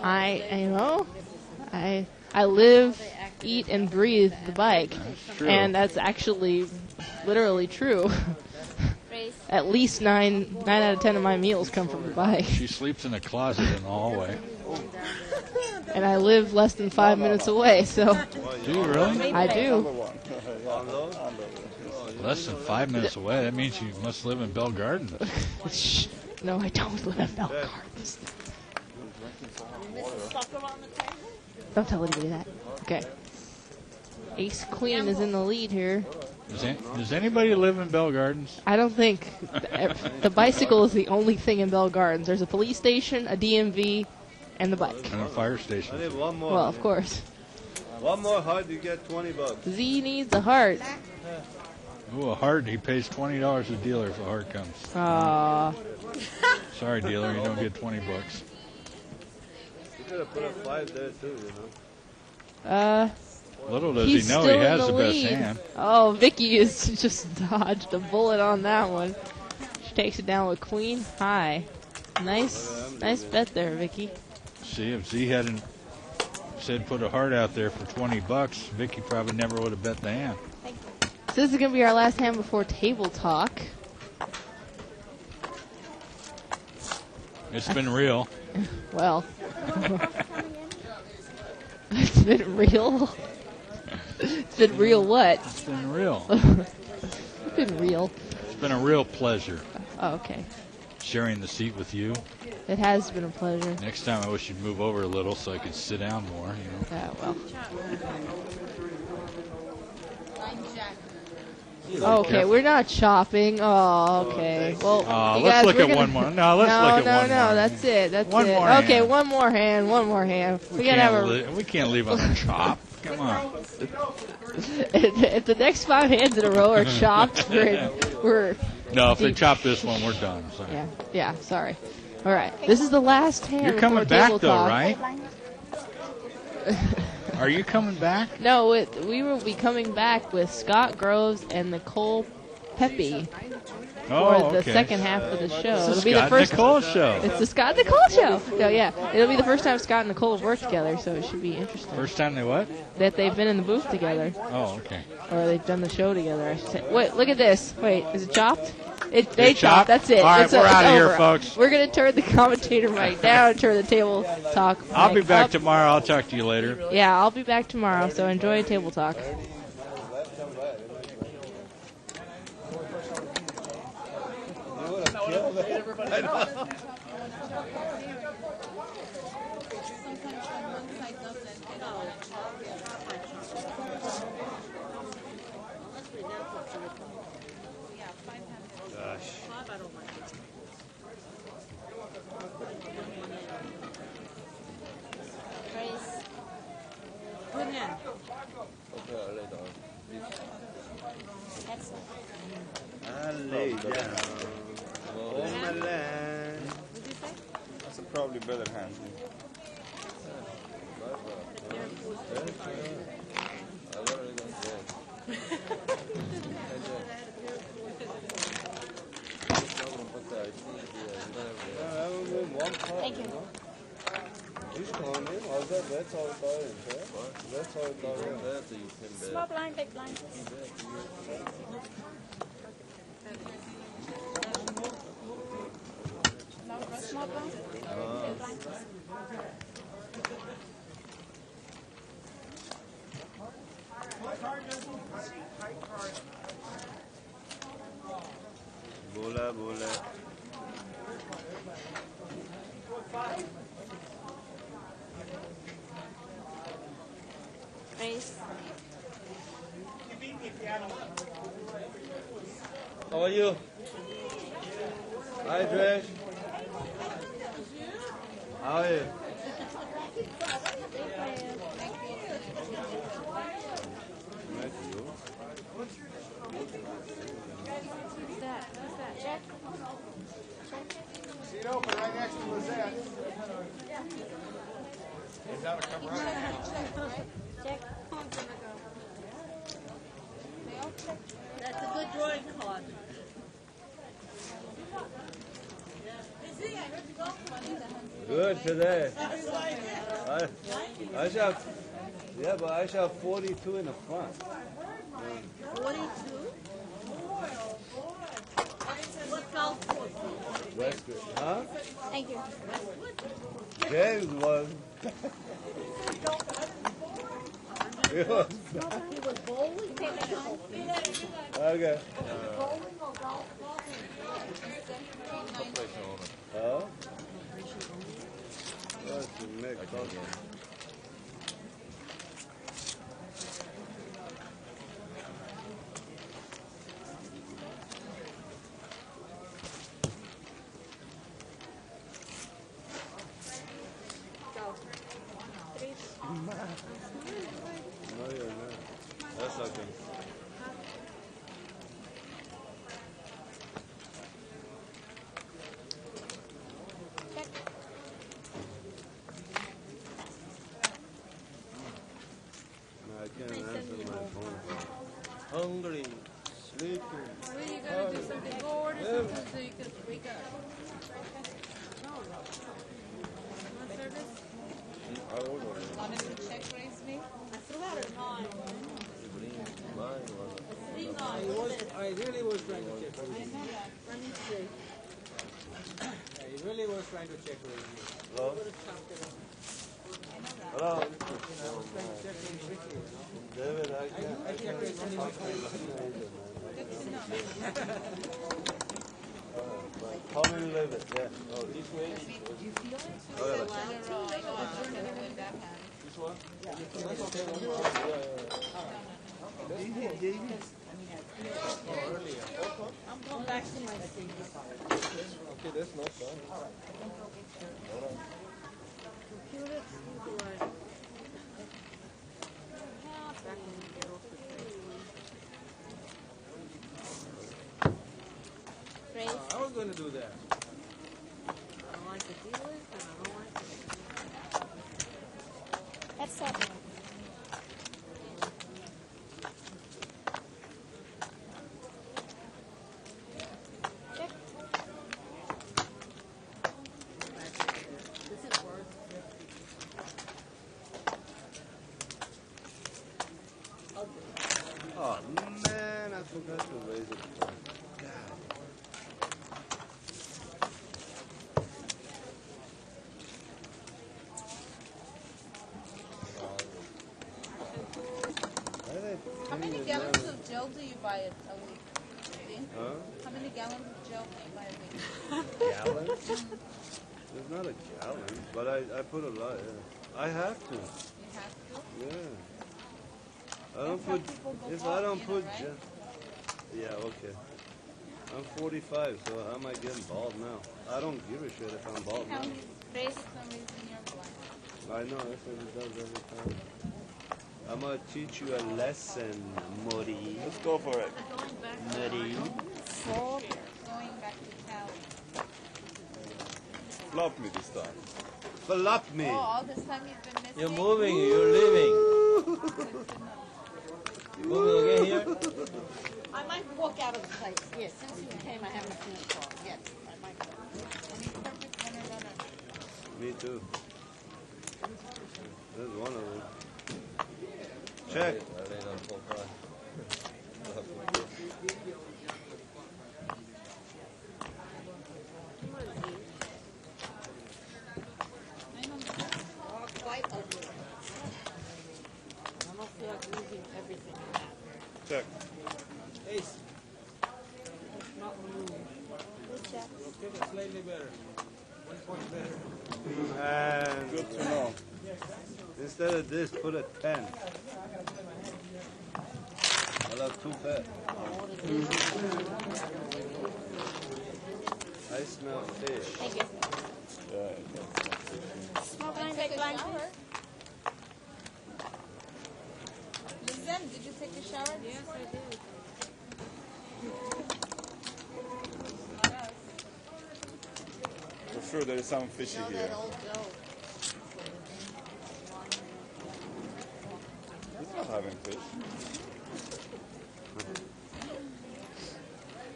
I live, eat, and breathe the bike. That's true. And that's actually literally true. At least 9 out of 10 of my meals come from the bike. She sleeps in a closet in the hallway. And I live less than 5 minutes away, so. Do you really? I do. Less than 5 minutes away? That means you must live in Bell Gardens. No, I don't live in Bell Gardens. Don't tell anybody that. Okay. Ace Queen is in the lead here. Does anybody live in Bell Gardens? I don't think. The bicycle is the only thing in Bell Gardens. There's a police station, a DMV, and the bike. And a fire station. I need one more. Well, of course. One more heart, you get $20. Z needs a heart. Ooh, a heart. He pays $20 a dealer if a heart comes. Aww. Sorry, dealer, you don't get $20. You could have put a 5 there too, you know. Little does He's he know still he has in the best lead. hand. Oh, Vicky has just dodged a bullet on that one. She takes it down with queen high. Nice bet there, Vicky. See, if Z hadn't said put a heart out there for $20, Vicky probably never would have bet the hand. So this is going to be our last hand before table talk. It's been real. Well, it's been real. It's been real what? It's been real. It's been real. It's been a real pleasure. Oh, okay. Sharing the seat with you. It has been a pleasure. Next time I wish you'd move over a little so I could sit down more, you know. Yeah, well. Okay, we're not shopping. Oh, okay. Well, you let's guys, look we're at gonna... one more. No, let's look at one more. No, that's it. That's One it. more Okay, hand. one more hand. We gotta have a... We can't leave on the chop. Come on. If the next 5 hands in a row are chopped, we're No, if they deep. chop this one, we're done. Sorry. Yeah, sorry. All right, this is the last hand. You're coming before back, table though, talk. right? Are you coming back? No, we will be coming back with Scott Groves and Nicole Pepe for the second half of the show. It's It'll the be the Scott first. Nicole show. It's the Scott Nicole show. So yeah, it'll be the first time Scott and Nicole have worked together, so it should be interesting. First time they what? That they've been in the booth together, Oh, okay. or they've done the show together. I should say. Wait, look at this. Wait, is it chopped? They It's chopped. chopped? That's it. All right, It's we're it's outta here, over. folks. We're gonna turn the commentator mic down and turn the table talk. I'll be mic back up. tomorrow. I'll talk to you later. Yeah, I'll be back tomorrow. So enjoy table talk. Gosh. can. Okay, I'll lay down. I lay down on my land. What'd you say? That's a probably better hand. Thank you. He's calling in. Oh, that's all about it, sir. That's all about it. Small blind, big blind. Small blind, big blind. Bola, bola. Race. How are you? Hi, Dresh. How are you? Who's that? Who's that? Check. Seat open right next to Lizette. Is that a come right? Check. That's a good drawing card. Good today. I shot, yeah, but I shot 42 in the front. 42? What golf course? Westgate, huh? Thank you. James was. He was. He was bowling? Okay. Huh? That's the mix. No, you're not. That's okay. No, I can't answer my phone. Hungry, sleeping. Well, you gotta do something. Go order something so you can wake up. No. Want service? I ordered it. Want to check raise me? I still had a 9. I really was trying to check. I know that. Let me see. I really was trying to check with you. Hello? I know that. Hello? Check with Ricky, you know. David, I can't. I check with only my friends. Good to know. How many live it? Yeah. Oh, this way. Oh, yeah. I know I'm going to win that hand. This one? That's okay. No problem. I'm going back to my seat. Okay, that's not fun. Computer, who do I? Back when we get off the train. Raise. I was going to do that. I don't like the dealers and I don't like the... That's 7. Check. This is worth Oh, man, I forgot to raise it. God. How many gallons of gel do you buy a week? Dean? Huh? How many gallons of gel do you buy a week? Gallon? There's not a gallon, but I put a lot, yeah. I have to. You have to? Yeah. I don't That's how put, people go if bald, I don't you put, know, right? yeah, okay. I'm 45, so how am I getting bald now? I don't give a shit if I'm bald How now. many raise for some reason you're blind? I know, that's what it does every time. I'm gonna teach you a lesson, Mori. Let's go for it. Mori. Going back to Cali. Flop me this time. Flop me. Oh, all this time you've been missing? You're moving, you're leaving. You moving again here? I might walk out of the place. Yes, since you came, I haven't seen it call. Yes, I might go. Me too. There's one of them. Check. Oh, quite ugly. I don't feel like losing everything in that. Check. Ace. Not moved. Good check. Okay, but slightly better. 1 point better. And Good to know. instead of this, put a 10. I love too fat. I smell fish. Thank you. Yeah, Small blind, big blind. Lizette, did you take a shower? Yes, I did. for sure there is some fishy No, that here. old Joe. He's not having fish.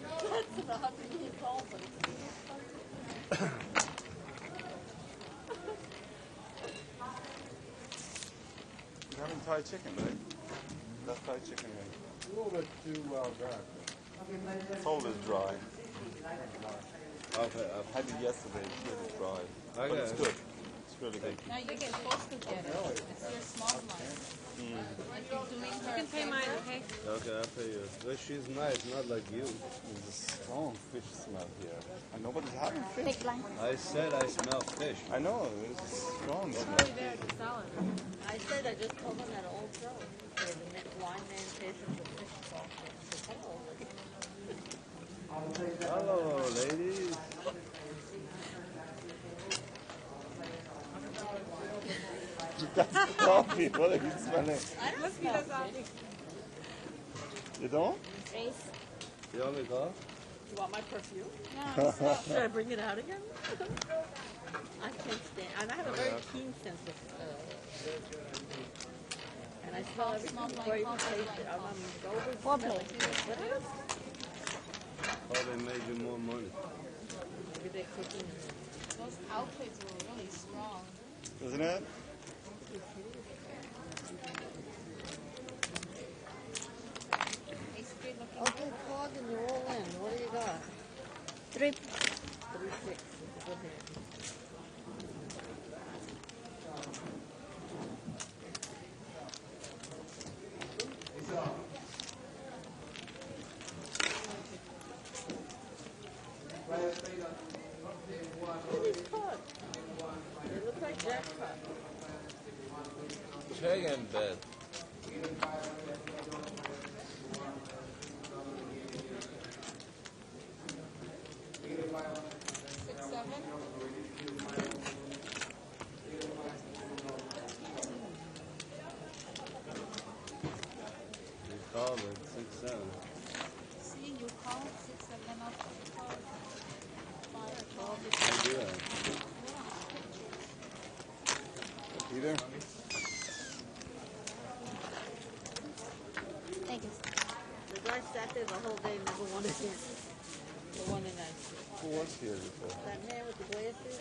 That's about to be called, but it's You're having Thai chicken, right? That's Thai chicken, right? A little bit too dry. It's always dry. Okay, I had it yesterday, it's really dry. But Okay. it's good. It's really good. Now you're supposed to get it. It's your small blind. Like you're doing her You can pay mine, okay? Okay, I'll pay you. But she's nice, not like you. There's a strong fish smell here. And nobody's having fish. big blind. I said I smell fish. I know, there's a strong It's smell. really there at the salad. I said I just told him that old Joe. So the blind man tasted the fish sauce. I said, hello. Hello, ladies. That's coffee. What are you smelling? I don't Must be smell the salad. fish. You don't? Ace, You want me to call? you want my perfume? No, Should I bring it out again? I can't stand. And I have a very keen sense of and I smell everything small before I even like taste it. I'm over. Four smelling. Oh, they made you more money. Maybe they're cooking. those outfits were really strong. Isn't it? It's good looking. Okay, Claude, and you're all in. What do you got? 3-6. It's a good hand. Look at these cards. They look like jackpot. Check and bet. Six, seven. You called it 6-7. See, you call 6, 7 up. Five, 12. I do that. Either? Thank you. The guy sat there the whole day, never wanted to answer. The one in that Who was here before? that man with the glasses.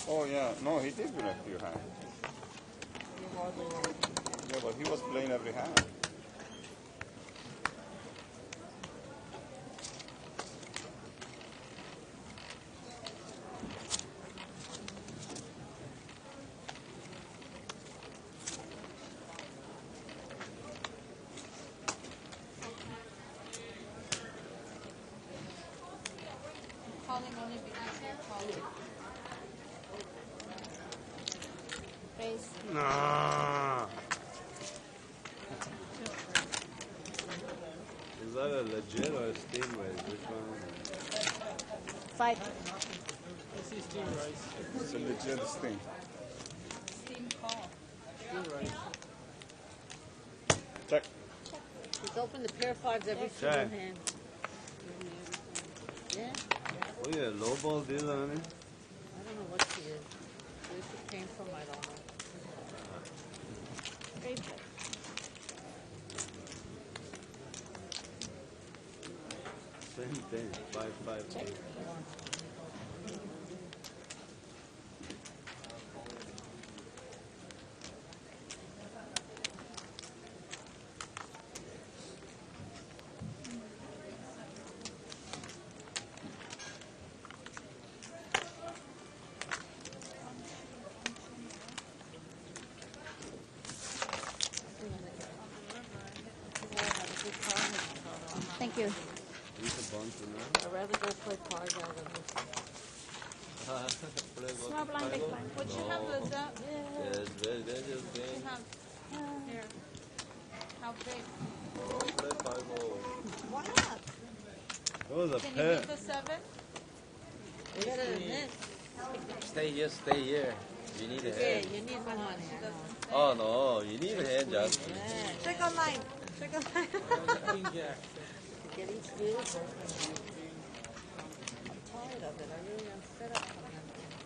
Oh yeah, no, he did win a few hands. He hardly knows. Yeah, but he was playing every hand. Calling only because you're calling. Face. Nah. Is that a legit or a steam race? Which one? 5. This is steam rice. It's a legit thing. Steam call. Steam rice. Check. He's opened the pair of fives every Check. single hand. Yeah? Oh yeah, low ball deal, honey. I don't know what she is. Where she came from, I don't know. Same thing. 5-5. Thank you. Use a bunch of them. I'd rather go play cards out of this. Small blind, big blind. What you have, Lisa? Yes, very dangerous You game. have here. How big? Play 5-0. Why not? That was a Can you pair. beat the 7? Better than this. Stay here. You need a Yeah, hand. you need one. Oh no, you need a hand, Justin. Check online. Check online. Get each beautiful. I'm tired of it. I really am fed up from him.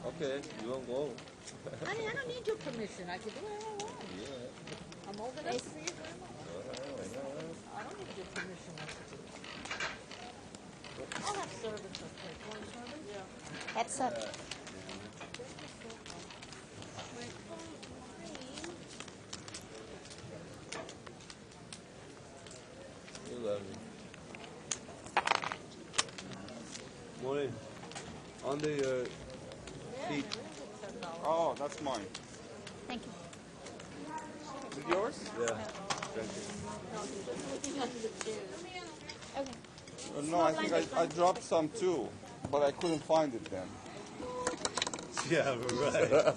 Okay, you won't go. Honey, I don't need your permission. I can do whatever I want. Yeah. I'm old enough for you, Grandma. I don't need your permission what to do. I'll have service up there. You want service? Yeah. That's up. You love me. Morning. Under your feet. Oh, that's mine. Thank you. Is it yours? Yeah. Thank you. Okay. No, I think I dropped some too, but I couldn't find it then. Yeah, right.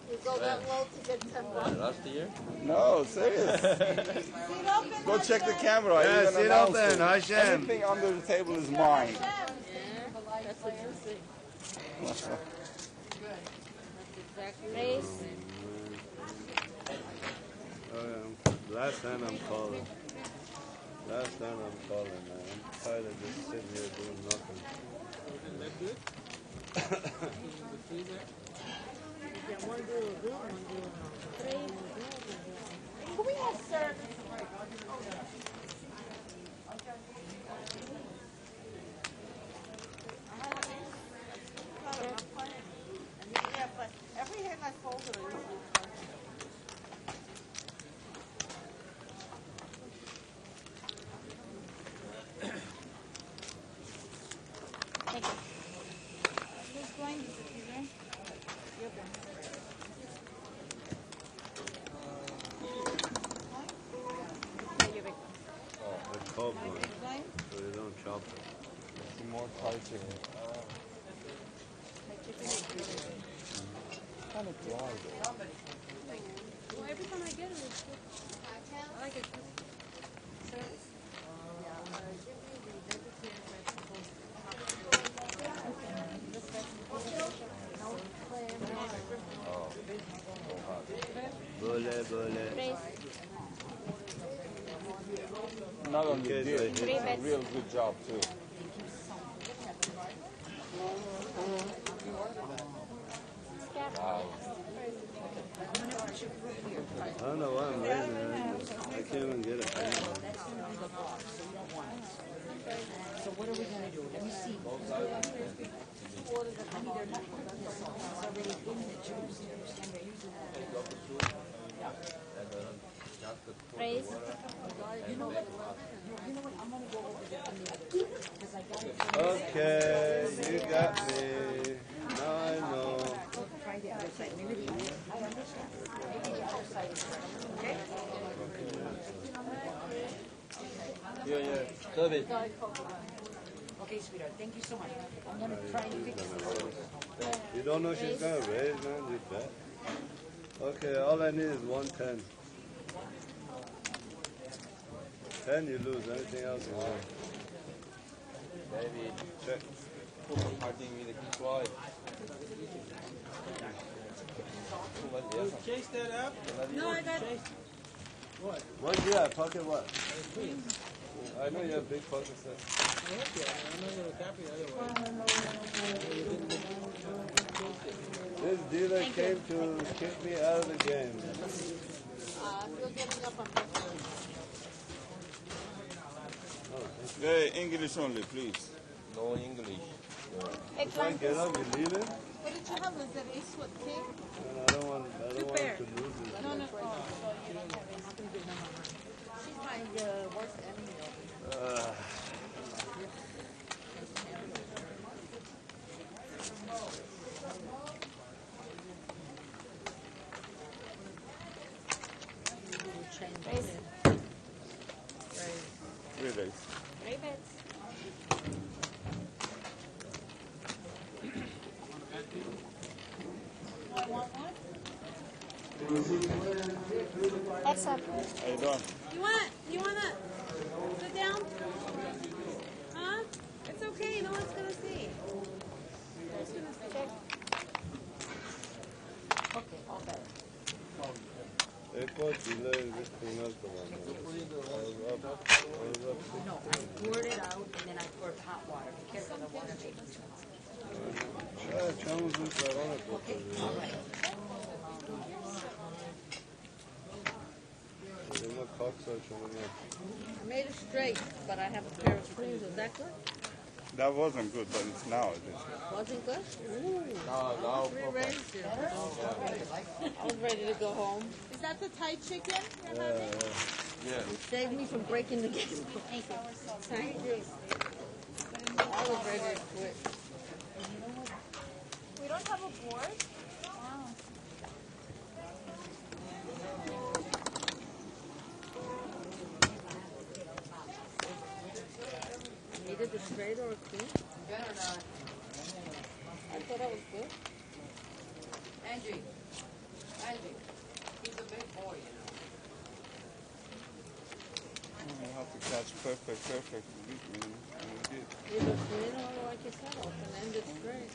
You go that low to get $10. Last year? No, serious. Go check the camera. I Yeah, even sit announced open, it. Hashem. Anything under the table is mine. That's what you think. That's exactly what you Raise. think. Oh, yeah. Last time I'm calling. Last time I'm calling, man. I'm tired of just sitting here doing nothing. Yeah, one deal is good, one deal is not. Can we have service? Yeah, but every hand I folded, I usually Thank you. Who's going? You there? You're going. Yeah, you're big. Oh, the cold one. So you don't chop it. Some more Thai chicken. Kind of dry though. Well, every time I get it, it's good. I like it. Bole, bole. Raise. Not only Okay, did, so he did Three a bets. real good job too. Wow. I don't know why I'm raising it. I can't even get it. So what are we gonna do? Let me see. Raise. You know what? I'm gonna go over there because I got it. Okay, you got me. Now I know. Try the other side. Maybe I understand. Maybe the other side is okay. Yeah. Serve it. Okay, sweetheart. Thank you so much. I'm gonna try and fix it. You don't know she's gonna raise, man. You bet. Okay, all I need is 110. 10 you lose. Anything else you win. Baby, Check. parting with a quick wide. Chase that up. No, I got. What? Yeah, pocket what? I know you have big pockets there. This dealer came to kick me out of the game. You're getting up on Hey, English only, please. No English. If I get up, you leave it? What did you have? Was it ace with king? I don't want to lose it. No. Oh, so you don't have ace. She's my worst enemy. Really? Except. How you doing? You wanna sit down? Huh? It's okay, no one's gonna see. Who's gonna see? Okay, all better. Airport dealer is clean up the one. No, I poured it out and then I poured hot water. Be careful, the water makes Echamos un trabajo. all right. Tengo cockroach on there. I made it straight, but I have a pair of screws. Is that good? That wasn't good, but it's now. It is. Wasn't good? Ooh. No, Rearranged it. I was ready to go home. Is that the Thai chicken you're having? Yeah. You saved me from breaking the game. Thank you. I was ready to quit. We don't have a board? Wow. Needed a straight or a clean? Good or not? I thought I was good. Angie, he's a big boy, you know. You have to catch perfect. And we did. Either clean or like you said, open-ended straight.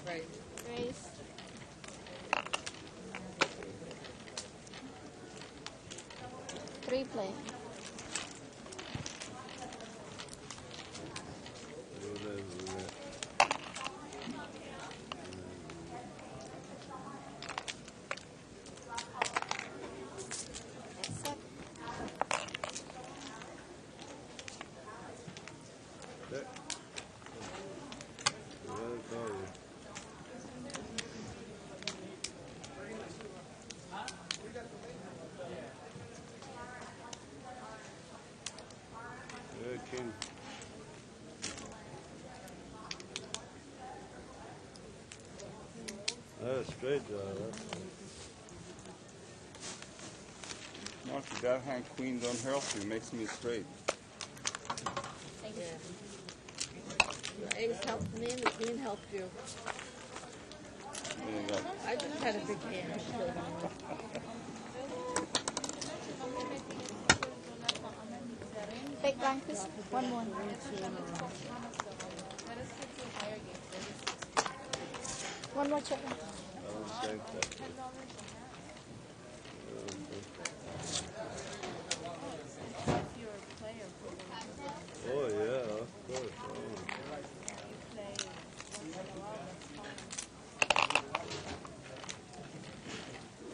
Right. Raise. Three play. Except. King. That's straight draw. No, if that hand queen don't help you, it makes me straight. Yeah. Your ace helped me and the queen helped you. There you go. I just had a big hand. Big blind, please. One more. One more chicken. I don't think that. Oh yeah, of course.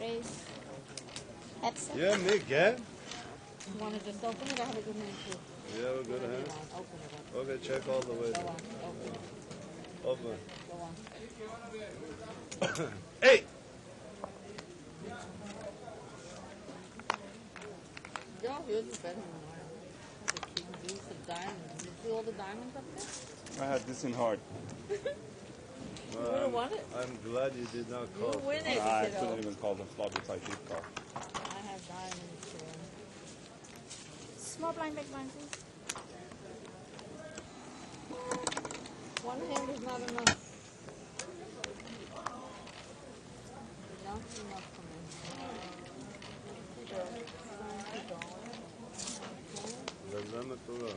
Raise. Heads. Yeah, me again? You want to just open it? I have a good hand too. You have a good hand? Open it up. Okay, check all the way. Go Then. on. Open. Go on. Hey! Yo, yours is better than mine. The king deuce of diamonds. You see all the diamonds up there? I had this in hard. You would have won it. I'm glad you did not call. You win it, I kiddo. couldn't even call the flop if I did call. I have diamonds too. Small blind, big blind, please. One hand is not enough. Not enough for me. Dame tu lado.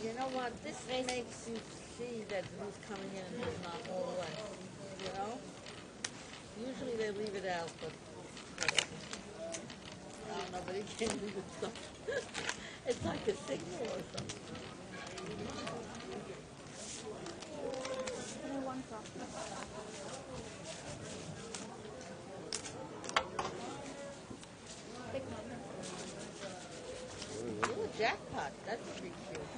You know what? This makes you see that who's coming in and who's not all the way. You know? Usually they leave it out, but whatever. I don't know, but he can't leave it stuck. It's like a signal or something. One drop. Big number. Ooh, jackpot. That's pretty cute.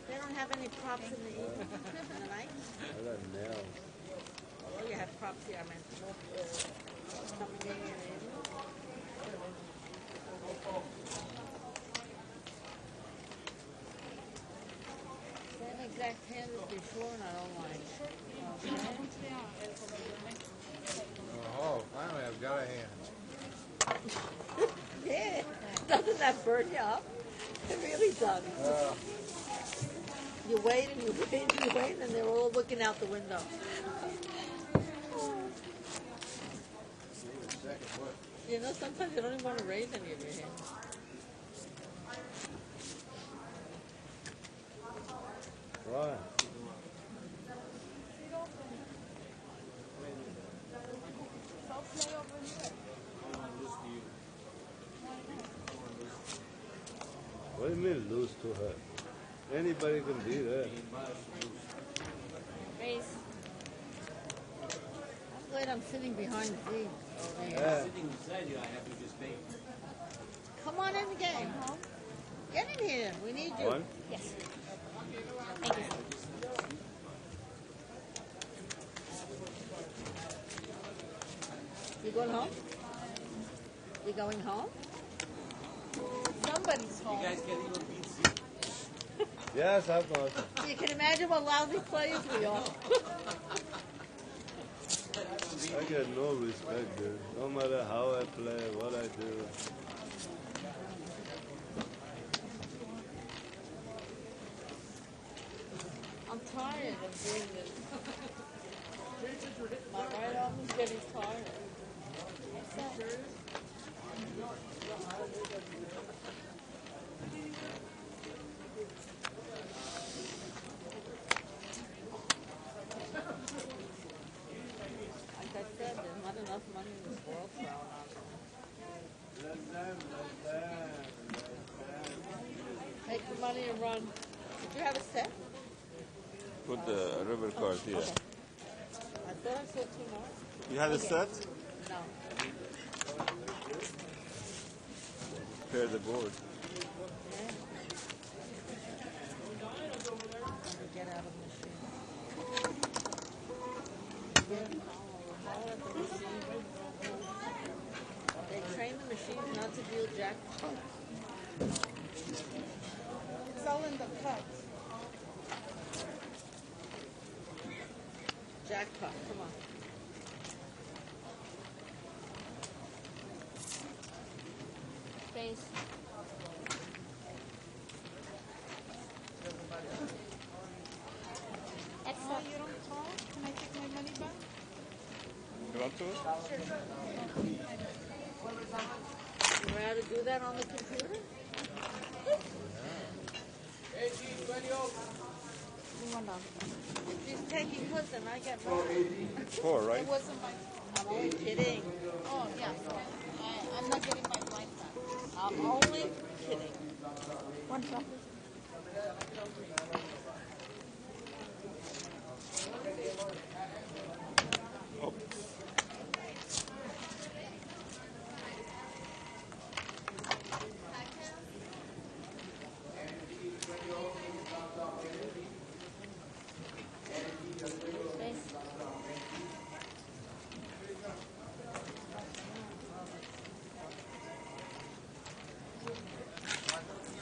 They don't have any props in the evening, in the night? I got nails. Oh, you have props here. I meant coming in and in. Same exact hand as before, and I don't like. Oh, finally I've got a hand. Yeah, doesn't that burn you up? It really does. You wait and you wait and you wait, and they're all looking out the window. You know, sometimes you don't even want to raise any of your hands. Right. What do you mean lose to her? Anybody can do that. Raise. I'm glad I'm sitting behind Z. Yeah. Sitting beside you, I have to just pay. Come on in the game. Get in here. We need you. One? Yes. Thank you. You going home? You going home? Somebody's home. You guys can't even beat Z. Yes, I've got it. You can imagine what lousy players we are. I get no respect, dude. No matter how I play, what I do. I'm tired of doing this. My right arm is getting tired. Like I said, there's not enough money in this world for our Take the money and run. Did you have a set? Put the river card here. Okay. I thought I saw two more. You had a Okay. set? No. Pair the board. Get out of the machine. At the machine. They train the machines not to deal jackpot. It's all in the cut. Jackpot, come on. Face. Oh, you don't call? Can I take my money back? You want to? You know how to do that on the computer? If she's taking hoods and I get more. 4, right? It wasn't my... I'm only kidding. Oh, yeah. I'm not getting my blind back. I'm only kidding. One drop. Face.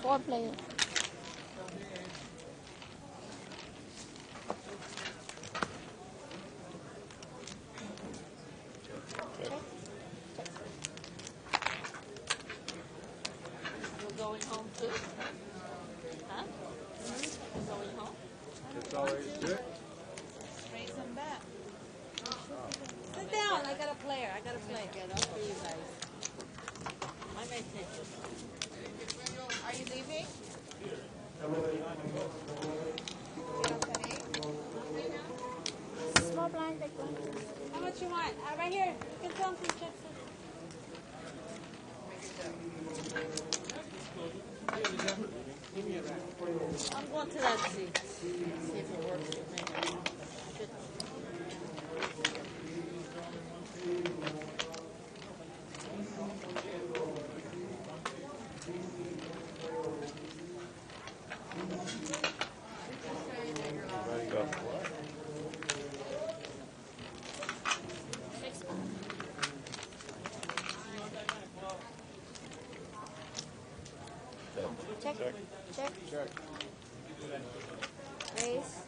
4 players. You're going home too? Huh? You're going home? It's always good. Raise them back. Sit down. I got a player. I got a player. Get up for you guys. I may take this. to that seat. See if it works with me. Should. Check. Check. Check. Raise.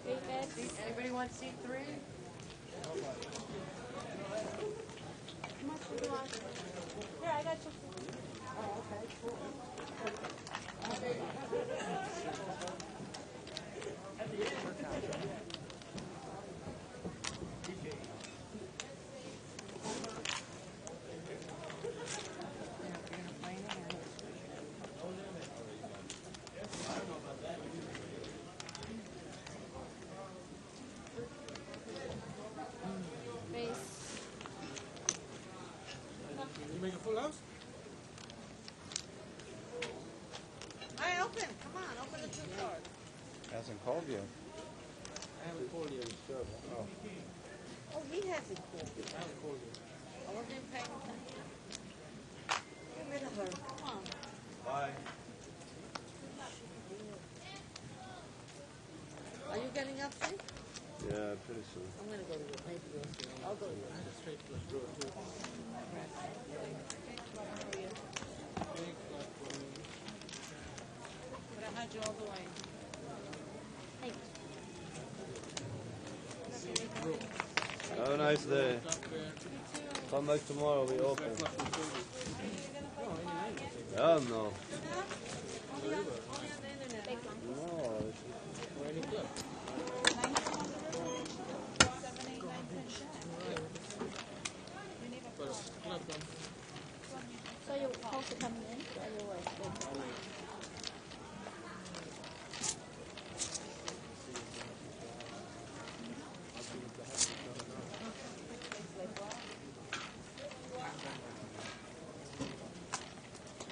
Three bets. Anybody want seat 3? How much do you want? Here, I got you. Oh, okay, cool. You make a full house? Hey, open. Come on, open the 2 cards. Hasn't called you. I haven't called you. Oh. Oh, he hasn't called you. I haven't called you. I wasn't even paying attention. Get rid of her. Come on. Bye. Are you getting up, Steve? Yeah, pretty soon. I'm going to go to the maybe you'll see. I'll go to the Straight flush draw too. But I had you all the way. Have a nice day. Come back tomorrow, we open. Hell no. No, So you're supposed to come in, or you were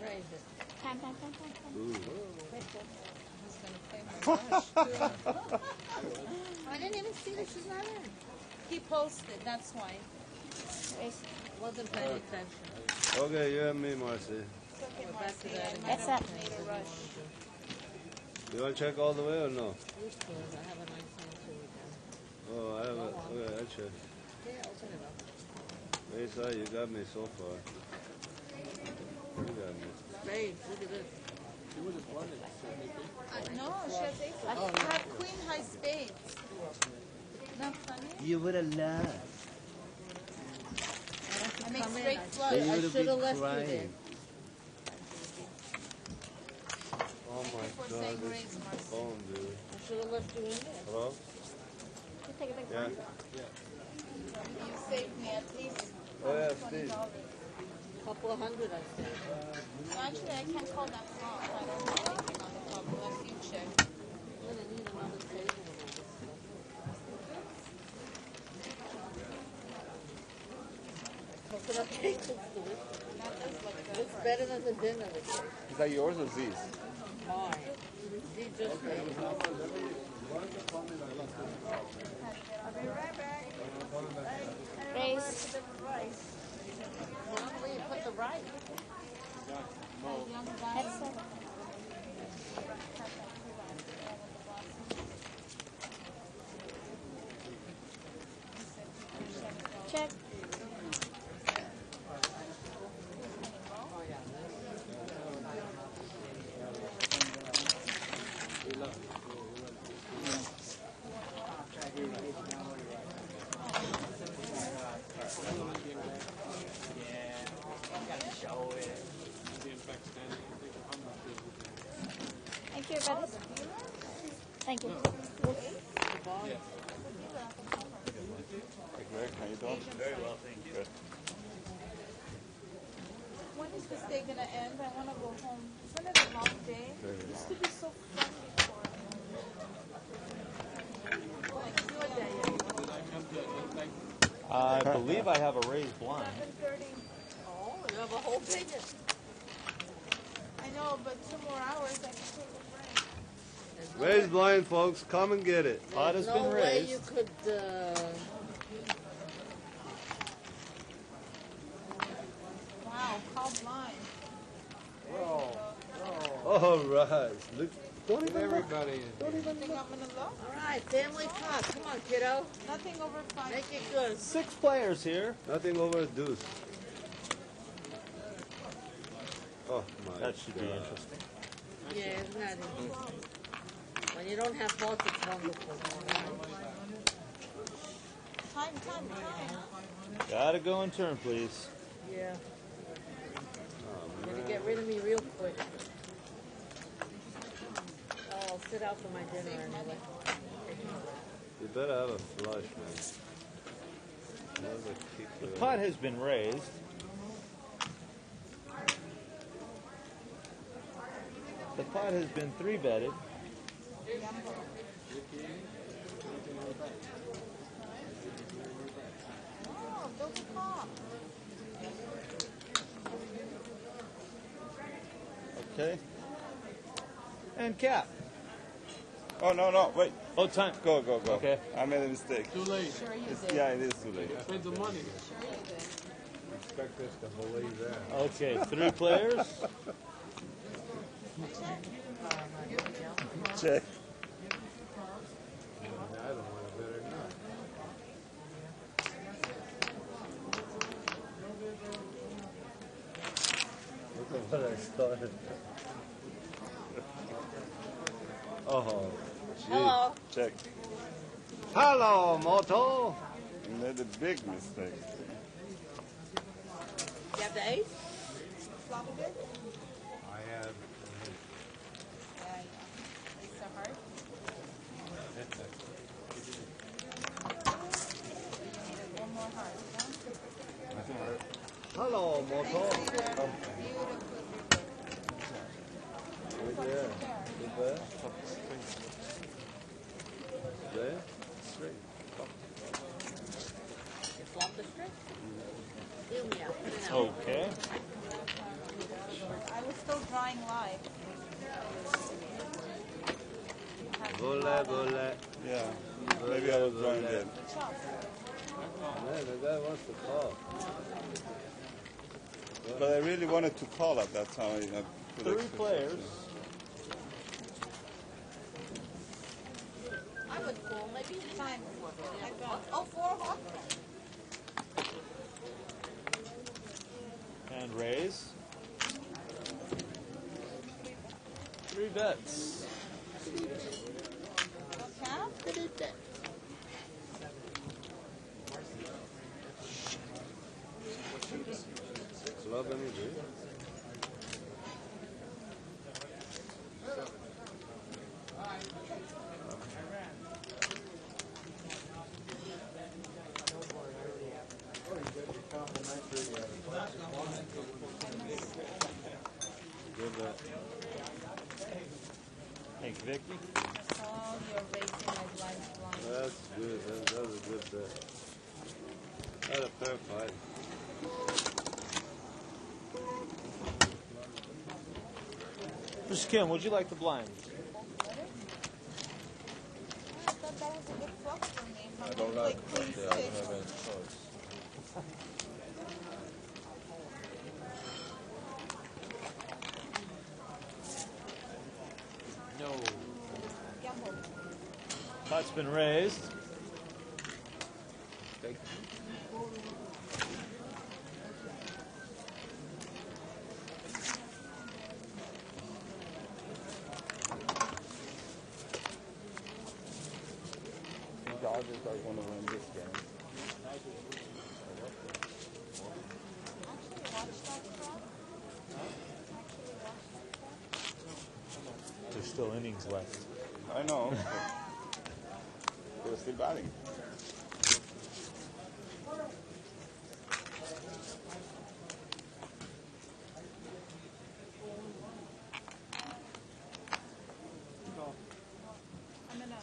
Raise it. Time. I didn't even see that she's not in. He posted, that's why. Wasn't paying attention. okay, you and me, Marcy. It's okay, We're back to Marcy. that I again. might have made a rush. You want to check all the way or no? You could. I have a nice hand too again. Oh, I have a. Okay, I'll check. Yeah, open it up. Mesa, you got me so far. You got me. Spades, look at this. She would have won it. No, she has ace. I have queen high spades. Not funny? You would have laughed. I make Come in. straight flush. I You would have should have been left you there. crying. Oh my Before god, saying this raise, Marcy. phone, dude. I should have left you in there. Hello? You take a big Yeah? one. You saved me at least Oh, yeah, $20. Steve. Couple of hundred, I think. Well, actually, I can't call that flop. I don't have anything on the flop unless you check. I'm gonna need another table with all this stuff. Open up tables to it. That does look good. Looks better than the dinner this day. Is that yours or Z's? Mine. He just made it. Raise. Normally you put the right. Headset. Check. Thank you, guys. Thank you. Hey Greg, how you doing? Very well, thank you. Good. When is this day gonna end? I wanna go home. Isn't it a long day? It used to be so fun before. I believe I have a raised blind. 7:30. Oh, You have a whole pigeon. I know, but 2 more hours I can take a break. Raise blind, folks. Come and get it. Pot has been No way raised. you could, Wow, call blind. All right. Look, don't even look. Everybody. Don't even Think look. I'm gonna look? all right, family pot. Come on, kiddo. Nothing over 5. Make it good. 6 players here. Nothing over a deuce. Oh my That should be God. interesting. Yeah, isn't that interesting? When you don't have faults, it's wonderful. Time. Gotta go in turn, please. Yeah. You're gonna get rid of me real quick. Oh, I'll sit out for my dinner anyway. You better have a flush, man. Another kick The to it. pot has been raised. The pot has been 3-betted. Oh, double call. Okay. And cap. Oh, no, wait. Oh, time. Go. Okay. I made a mistake. Too late. Sure you It's, did. yeah, it is too late. Spend the money. Sure you did. Expect us to believe that. Okay, 3 players. Check. I don't want to bet or not. Look at what I started. Oh, gee. Hello. Check. Hello, Moto. You made a big mistake. You have the ace? Flop a bit? I have. Yeah. It's so hard. One more heart, huh? Hello, Moto. Beautiful. Right there. Good bet. There. Straight. You flop the strip? Deal me out. Put it out. Okay. I was still drawing live. Bole. Yeah. Maybe I was drawing dead. Man, the guy wants to call. But I really wanted to call at that time. I put 3 extra players. I would call maybe Time. I got. Oh, 4 heart. And raise. 3 bets. Cap. Club any day. Good bet. Thanks, Vicky. Oh, you're raising my blind. That's good. That was a good bet. Had a fair fight. Mr. Kim, would you like the blind? I thought that was a good flop for me. I don't like it, queen but I don't six. have any choice. No. Gamble. Pot's been raised. Dodgers are going to win this game. There's still innings left. I know. They're still batting. I'm gonna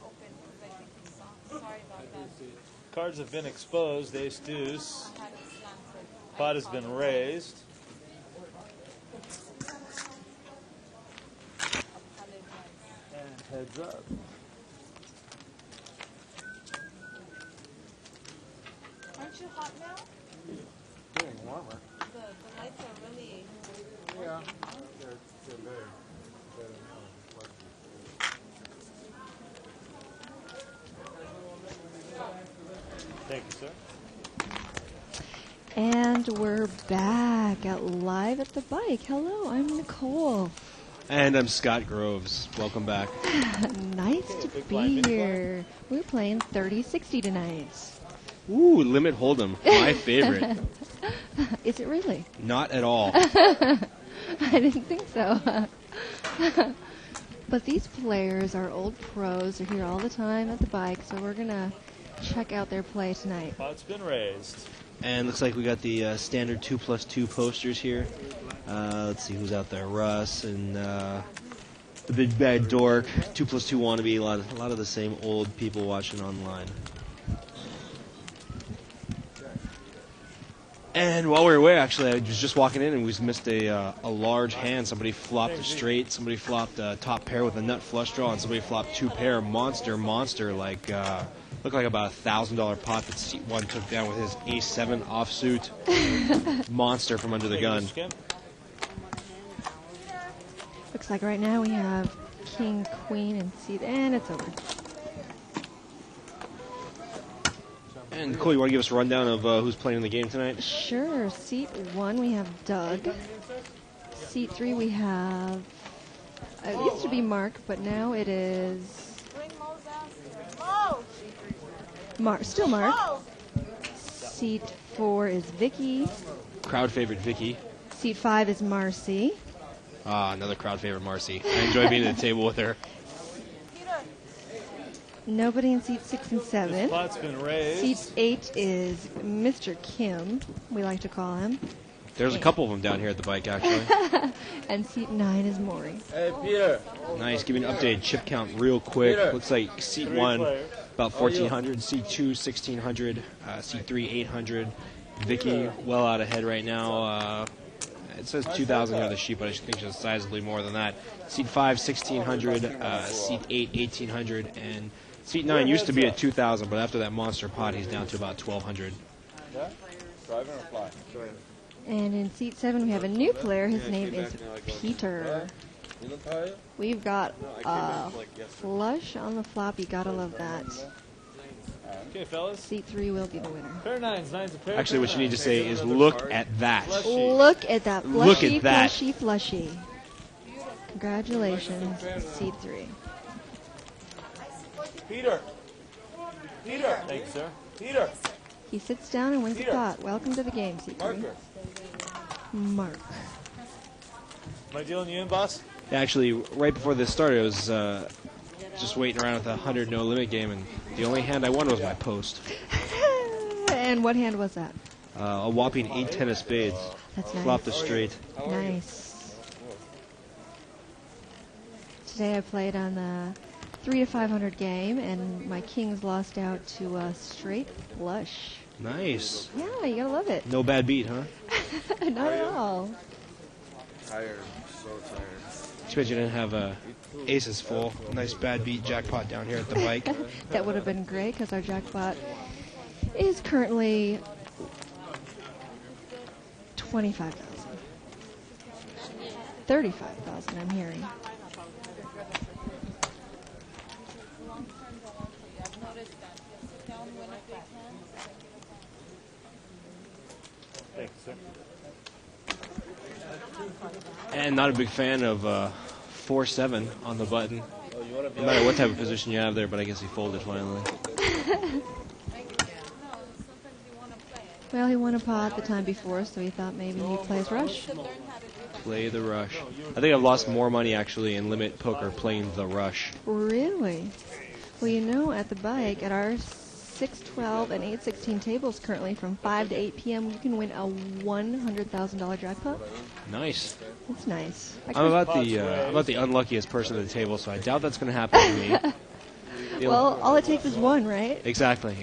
open because I think you saw. Sorry about that. Cards have been exposed. Ace deuce. I had it slanted. Pot has been raised. And heads up. Aren't you hot now? Getting warmer. The lights are really... Yeah, they're better now. Thank you, sir. And we're back live at the bike. Hello, I'm Nicole. And I'm Scott Groves. Welcome back. Nice to be here. We're playing 30-60 tonight. Ooh, Limit Hold'em. My favorite. Is it really? Not at all. I didn't think so. But these players are old pros. They're here all the time at the bike, so we're going to check out their play tonight. Pot's been raised. And looks like we got the standard 2+2 posters here. Let's see who's out there. Russ and the Big Bad Dork. 2+2 wannabe. A lot of the same old people watching online. And while we were away, actually, I was just walking in and we missed a large hand. Somebody flopped a straight, somebody flopped a top pair with a nut flush draw, and somebody flopped 2 pair. Monster, like, looked like about $1,000 pot that Seat 1 took down with his A7 offsuit. Monster from under the gun. Looks like right now we have King, Queen, and Seat, and it's over. And Nicole, you want to give us a rundown of who's playing in the game tonight? Sure. Seat 1, we have Doug. Seat 3, we have... it used to be Mark, but now it is... still Mark. Seat 4 is Vicky. Crowd favorite Vicky. Seat 5 is Marcy. Another crowd favorite Marcy. I enjoy being at the table with her. Nobody in seat 6 and 7. This pot's been raised. Seat 8 is Mr. Kim, we like to call him. There's a couple of them down here at the bike, actually. And seat 9 is Maury. Hey, Peter. Nice. Give me an updated chip count real quick. Peter. Looks like seat 1, about 1,400. Seat 2, 1,600. Seat 3, 800. Vicky, well out ahead right now. It says 2,000 on the sheet, but I think she's sizably more than that. Seat 5, 1,600. Seat 8, 1,800. And seat 9 used to be at 2,000, but after that monster pot, he's down to about 1,200. Yeah? Driving or flying? And in seat 7, we have a new player. His name is Peter. We've got flush on the flop. You gotta love that. Okay, fellas. Seat 3 will be the winner. Pair nines a pair. Actually, what you need to say is look at that. Look at that. Flushy, Look at that. Flushy, flushy. Congratulations, seat 3. Peter. Thank you, sir. Peter. He sits down and wins the pot. Welcome to the game, seat 3. Mark. Am I dealing you in, boss? Actually, right before this started, I was just waiting around with a 100 no limit game, and the only hand I won was my post. And what hand was that? A whopping 8-10 of spades. That's nice. Flopped a straight. Nice. Today I played on the 3 to 500 game, and my kings lost out to a straight flush. Nice. Yeah, you gotta love it. No bad beat, huh? Not at all. Tired. So tired. Too bad you didn't have aces full. Nice bad beat jackpot down here at the bike. That would have been great, because our jackpot is currently 25,000. 35,000, I'm hearing. Thank you, sir. And not a big fan of 4-7 on the button. No matter what type of position you have there, but I guess he folded finally. Well, he won a pot the time before, so he thought maybe he'd play his rush. Play the rush. I think I've lost more money, actually, in limit poker playing the rush. Really? Well, you know, at the bike, at our 6-12 and 8-16 tables currently from 5 to 8 p.m., you can win a $100,000 jackpot. Nice. That's nice. I'm about the unluckiest person at the table, so I doubt that's going to happen to me. Well, all it takes is one, right? Exactly.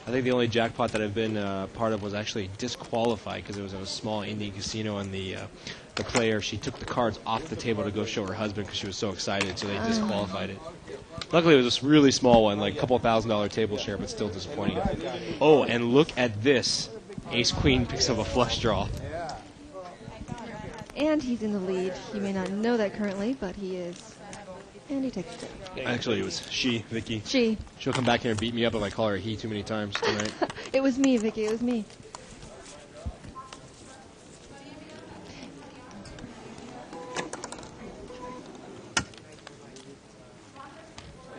I think the only jackpot that I've been part of was actually disqualified because it was at a small indie casino, and the player, she took the cards off the table to go show her husband because she was so excited, so they disqualified it. Luckily, it was a really small one, like a couple $1,000 table share, but still disappointing. Oh, and look at this. Ace-Queen picks up a flush draw. And he's in the lead. You may not know that currently, but he is. And he takes it. Actually, it was she, Vicky. She. She'll come back here and beat me up if I call her he too many times tonight. It was me, Vicky. It was me.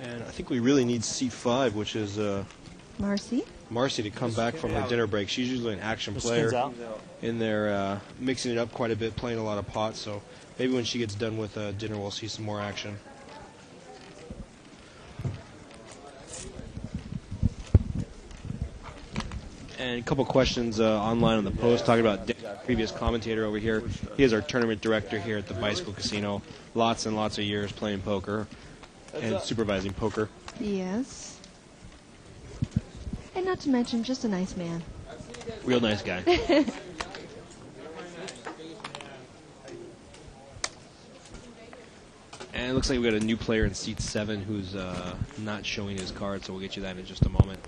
And I think we really need seat 5, which is Marcy. Marcy to come back from her dinner break. She's usually an action player in there, mixing it up quite a bit, playing a lot of pots. So maybe when she gets done with dinner, we'll see some more action. And a couple questions online on the post talking about previous commentator over here. He is our tournament director here at the Bicycle Casino. Lots and lots of years playing poker and supervising poker. Yes. And not to mention, just a nice man. Real nice guy. And it looks like we got a new player in seat 7 who's not showing his card, so we'll get you that in just a moment.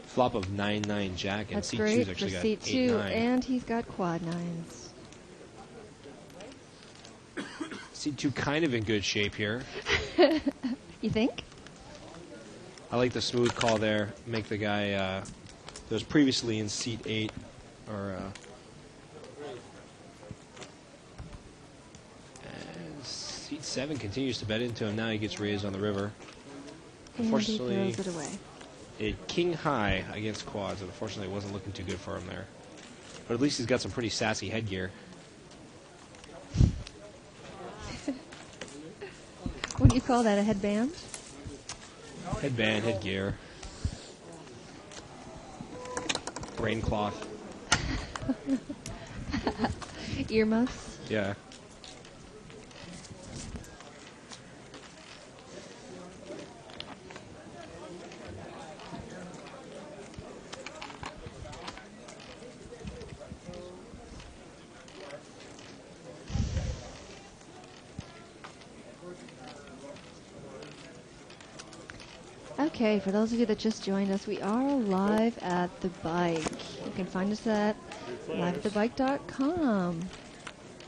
Flop of 9-9 Jack, and That's seat great 2's actually for got seat 8-9. 2, and he's got quad 9s. Seat 2 kind of in good shape here. You think? I like the smooth call there. Make the guy that was previously in seat 8 or and seat 7 continues to bet into him. Now he gets raised on the river. And Unfortunately, he throws it away. A king high against quads. Unfortunately, it wasn't looking too good for him there. But at least he's got some pretty sassy headgear. What do you call that, a headband? Headband, headgear. Brain cloth. Earmuffs? Yeah. Okay, for those of you that just joined us, we are live at the bike. You can find us at liveatthebike.com.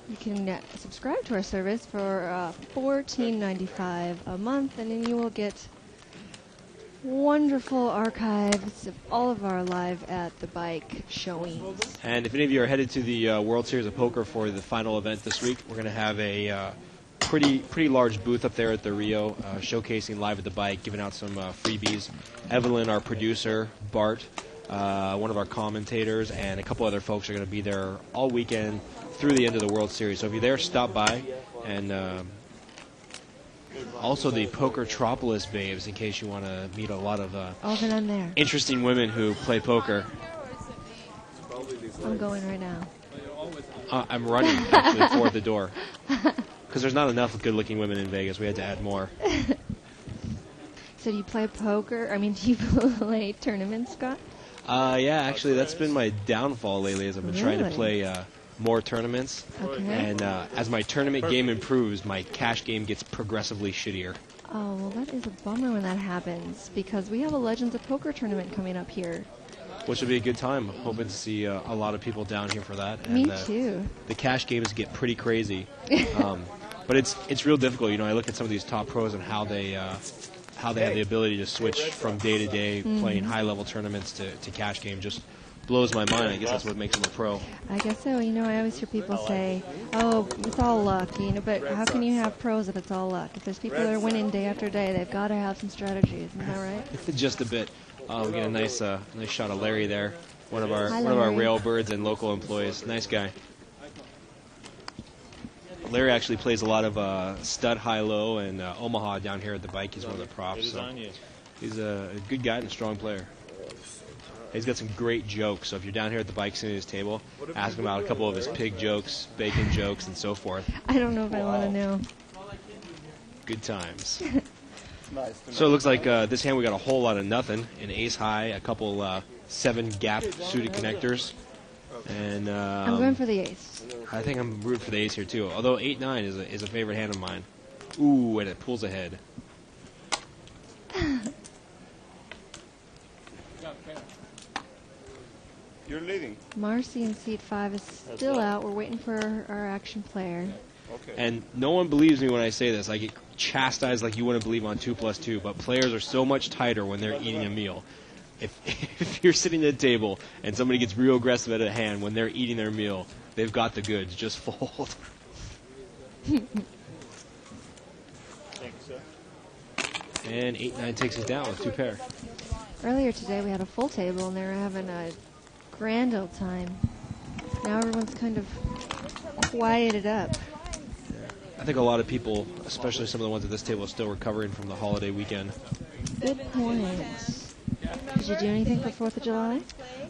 You can subscribe to our service for $14.95 a month, and then you will get wonderful archives of all of our live at the bike showings. And if any of you are headed to the World Series of Poker for the final event this week, we're going to have a pretty large booth up there at the Rio, showcasing live at the bike, giving out some freebies. Evelyn, our producer, Bart, one of our commentators, and a couple other folks are going to be there all weekend through the end of the World Series. So if you're there, stop by. And also the Pokertropolis babes, in case you want to meet a lot of Oh, then I'm there. interesting women who play poker. I'm going right now. I'm running, actually, for the door. Because there's not enough good-looking women in Vegas. We had to add more. So do you play poker? I mean, do you play tournaments, Scott? Yeah, actually, that's been my downfall lately, as I've been trying to Really? play more tournaments. Okay. And as my tournament game improves, my cash game gets progressively shittier. Oh, well, that is a bummer when that happens, because we have a Legends of Poker tournament coming up here. Which will be a good time. Hoping to see a lot of people down here for that. Me And, too. The cash games get pretty crazy. But it's real difficult. You know, I look at some of these top pros and how they have the ability to switch from day to day, playing high-level tournaments to cash game. Just blows my mind. I guess that's what makes them a pro. I guess so. You know, I always hear people say, oh, it's all luck, you know, but how can you have pros if it's all luck? If there's people that are winning day after day, they've got to have some strategies. Isn't that right? Just a bit. We get a nice shot of Larry there, one of our Hi, one of our Larry. railbirds and local employees. Nice guy. Larry actually plays a lot of stud high-low and Omaha down here at the bike. He's one of the props. So he's a good guy and a strong player. He's got some great jokes. So if you're down here at the bike sitting at his table, ask him about a couple of his pig jokes, bacon jokes, and so forth. I don't know if I want to know. Good times. So it looks like this hand we got a whole lot of nothing. An ace high, a couple 7 gap suited connectors. And I'm going for the ace. I think I'm rooting for the ace here too. Although 8-9 is a favorite hand of mine. Ooh, and it pulls ahead. You're leading. Marcy in seat 5 is still out. We're waiting for our action player. Okay. And no one believes me when I say this. I get chastised like you wouldn't believe on 2+2, but players are so much tighter when they're eating a meal. If you're sitting at a table and somebody gets real aggressive at a hand when they're eating their meal, they've got the goods. Just fold. Thank you, sir. And 8-9 takes it down with 2 pair. Earlier today we had a full table and they were having a grand old time. Now everyone's kind of quieted up. I think a lot of people, especially some of the ones at this table, are still recovering from the holiday weekend. Good point. Did you do anything for 4th of July?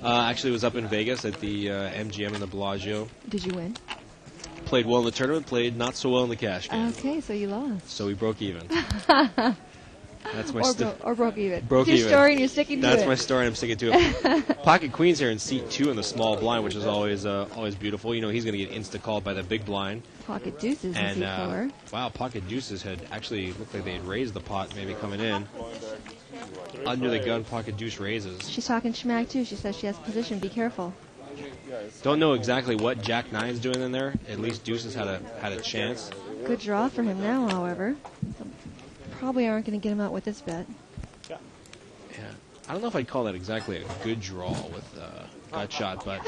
Actually, was up in Vegas at the MGM in the Bellagio. Did you win? Played well in the tournament, played not so well in the cash game. Okay, so you lost. So we broke even. That's my or broke even. Broke it's your even. story and you're sticking to it. That's my story and I'm sticking to it. Pocket Queen's here in seat 2 in the small blind, which is always beautiful. You know he's going to get insta-called by the big blind. Pocket Deuces in seat 4. Wow, Pocket Deuces had actually looked like they had raised the pot maybe coming in. Under the gun, Pocket Deuce raises. She's talking schmack too. She says she has position. Be careful. Don't know exactly what Jack 9's doing in there. At least Deuces had a chance. Good draw for him now, however. Probably aren't going to get him out with this bet. Yeah. I don't know if I'd call that exactly a good draw with gut shot, but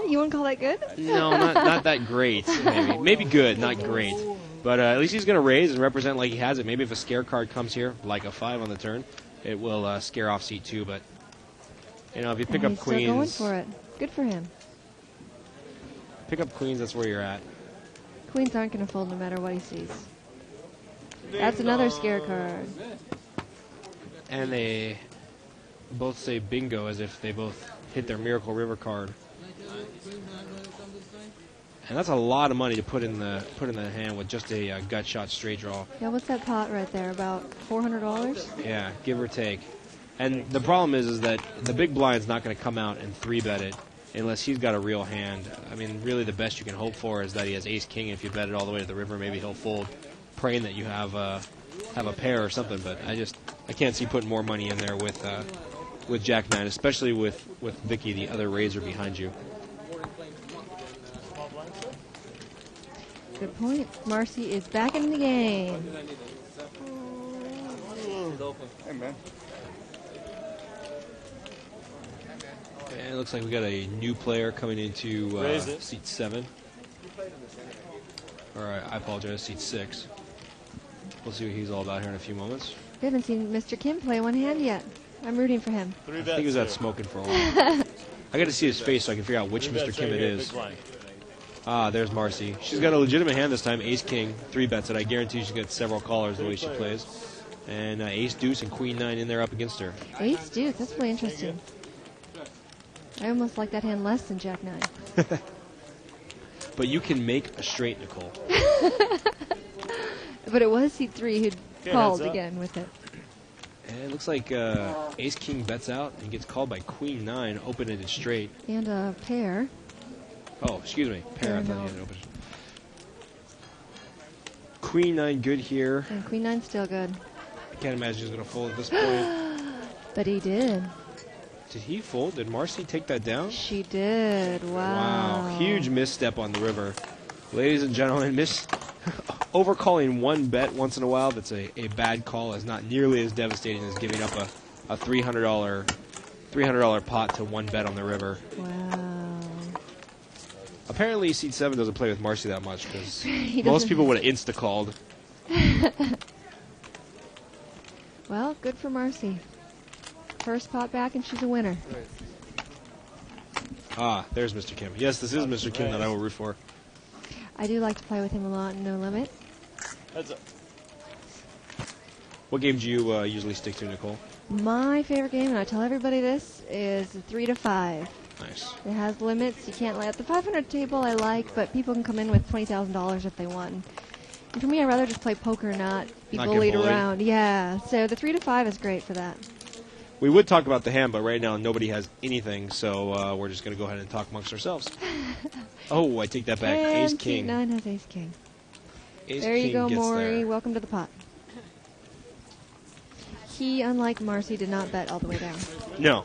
You wouldn't call that good? no, not that great. Maybe good, not great. But at least he's going to raise and represent like he has it. Maybe if a scare card comes here, like a 5 on the turn, it will scare off seat 2. But if you pick up he's queens, still going for it. Good for him. Pick up queens. That's where you're at. Queens aren't going to fold no matter what he sees. That's another scare card. And they both say bingo as if they both hit their Miracle River card. And that's a lot of money to put in the hand with just a gut shot straight draw. Yeah, what's that pot right there? About $400? Yeah, give or take. And the problem is that the big blind's not going to come out and 3-bet it unless he's got a real hand. I mean, really the best you can hope for is that he has ace-king. If you bet it all the way to the river, maybe he'll fold, praying that you have a pair or something. But I can't see putting more money in there with Jack 9, especially with Vicky, the other raiser behind you. Good point. Marcy is back in the game. Hey, man. And it looks like we got a new player coming into seat 7. Or I apologize, seat 6. We'll see what he's all about here in a few moments. We haven't seen Mr. Kim play one hand yet. I'm rooting for him. I think he was out smoking for a while. I got to see his face so I can figure out which Mr. Kim it is. Ah, there's Marcy. She's got a legitimate hand this time. Ace-King, 3-bets it. I guarantee she's got several callers the way she plays. And Ace-Deuce and Queen-9 in there up against her. Ace-Deuce, that's really interesting. I almost like that hand less than Jack 9. But you can make a straight, Nicole. But it was seat 3 who called again with it. And it looks like Ace-King bets out and gets called by Queen-9, open-ended straight. And a pair. Oh, excuse me. Pair. I thought he had it open. Queen-9 good here. And Queen-9 still good. I can't imagine he's going to fold at this point. But he did. Did he fold? Did Marcy take that down? She did. Wow. Wow. Huge misstep on the river. Ladies and gentlemen, overcalling one bet once in a while that's a bad call is not nearly as devastating as giving up a $300 pot to one bet on the river. Wow. Apparently, seat 7 doesn't play with Marcy that much because most people would have insta-called. Well, good for Marcy. First pot back, and she's a winner. Ah, there's Mr. Kim. Yes, this is Mr. Kim that I will root for. I do like to play with him a lot in No Limit. Heads up. What game do you usually stick to, Nicole? My favorite game, and I tell everybody this, is 3 to 5. Nice. It has limits. You can't lay at the 500 table. I like, but people can come in with $20,000 if they won. And for me, I'd rather just play poker, not be bullied around. Yeah. So the 3 to 5 is great for that. We would talk about the hand, but right now nobody has anything, so we're just going to go ahead and talk amongst ourselves. Oh, I take that back. And Ace seat king. 9 has ace king. Ace There you king go, gets Maury. there. Welcome to the pot. He, unlike Marcy, did not bet all the way down. No.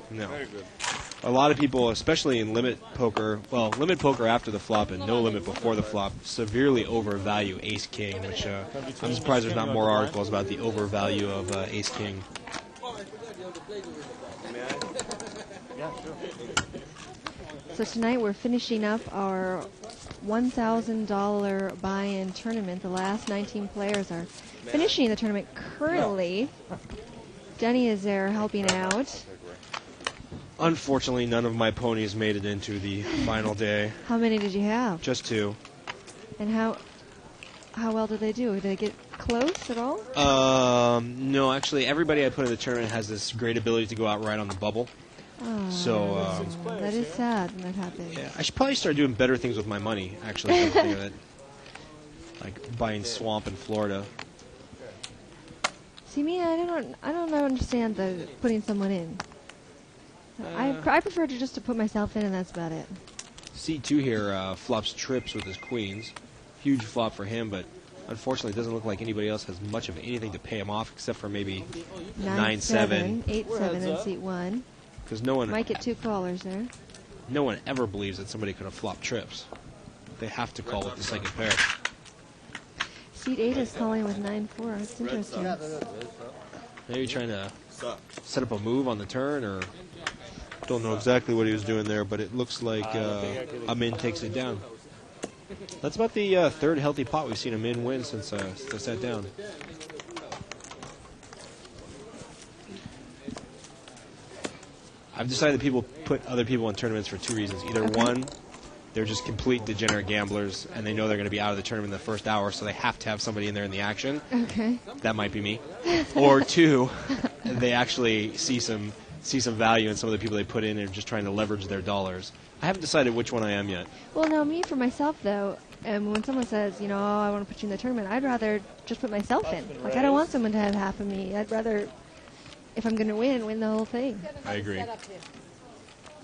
A lot of people, especially in limit poker, well, limit poker after the flop and no limit before the flop, severely overvalue ace king, which I'm surprised there's not more articles about the overvalue of ace king. So tonight we're finishing up our $1,000 buy-in tournament. The last 19 players are finishing the tournament currently. Denny is there helping out. Unfortunately, none of my ponies made it into the final day. How many did you have? Just 2. And how well did they do? Did they get close at all? No, actually, everybody I put in the tournament has this great ability to go out right on the bubble. Oh, So that is sad when that happens. yeah, I should probably start doing better things with my money. Actually, come to think of it. Like buying swamp in Florida. See, me, I don't understand the putting someone in. I prefer just to put myself in, and that's about it. C2 here flops trips with his queens. Huge flop for him, but unfortunately it doesn't look like anybody else has much of anything to pay him off except for maybe 9-7. 8-7 in seat 1. Because no one Might get 2 callers there. no one ever believes that somebody could have flopped trips. They have to call with the second pair. Seat 8 is calling with 9-4. That's interesting. Maybe trying to set up a move on the turn, or don't know exactly what he was doing there, but it looks like Amin takes it down. That's about the third healthy pot we've seen Amin win since they sat down. I've decided that people put other people in tournaments for 2 reasons. Either one, they're just complete degenerate gamblers, and they know they're going to be out of the tournament in the first hour, so they have to have somebody in there in the action. Okay. That might be me. Or 2, they actually see some value in some of the people they put in and are just trying to leverage their dollars. I haven't decided which one I am yet. Well, no, me for myself, though, when someone says, oh, I want to put you in the tournament, I'd rather just put myself in. Like, I don't want someone to have half of me. I'd rather, if I'm going to win the whole thing. I agree.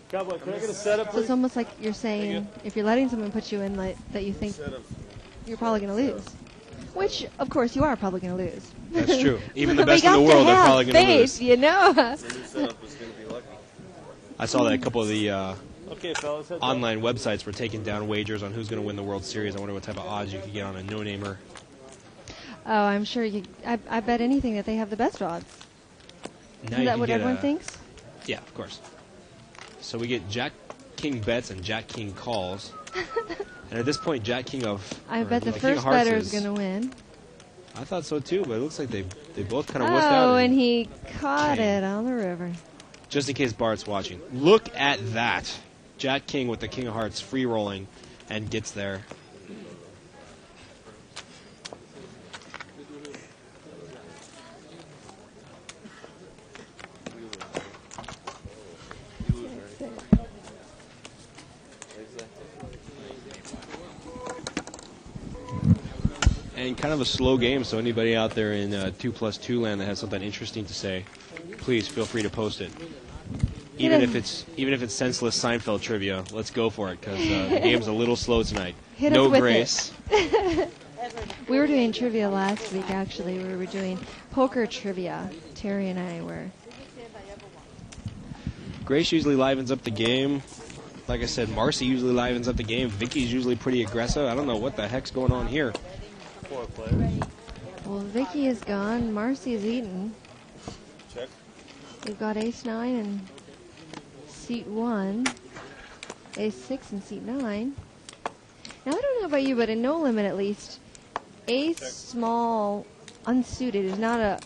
Cowboy, can I get a setup, So please? it's almost like you're saying, if you're letting someone put you in that you think you're probably going to lose. Which, of course, you are probably going to lose. That's true. Even the But best we in the got to world are have probably going to faith, lose. lucky. I saw that a couple of the Okay, fellas, heads up. online websites were taking down wagers on who's going to win the World Series. I wonder what type of odds you could get on a no-namer. Oh, I'm sure I bet anything that they have the best odds. Now Isn't you that can what get everyone thinks? Yeah, of course. So we get Jack King bets and Jack King calls. And at this point, Jack King of... I or bet the King of first Hearts better is going to win. I thought so too, but it looks like they both kind of wussed out. Oh, and he caught it on the river. Just in case Bart's watching. Look at that. Jack King with the King of Hearts free rolling and gets there. And kind of a slow game, so anybody out there in 2+2 land that has something interesting to say, please feel free to post it. Even if it's senseless Seinfeld trivia, let's go for it, because the game's a little slow tonight. Hit no us with grace. We were doing trivia last week, actually. We were doing poker trivia. Terry and I were. Grace usually livens up the game. Like I said, Marcy usually livens up the game. Vicky's usually pretty aggressive. I don't know what the heck's going on here. 4 players. Well, Vicky is gone. Marcy is eaten. Check. We've got ace-9 in seat 1. Ace-6 in seat 9. Now, I don't know about you, but in no limit at least, ace small unsuited is not a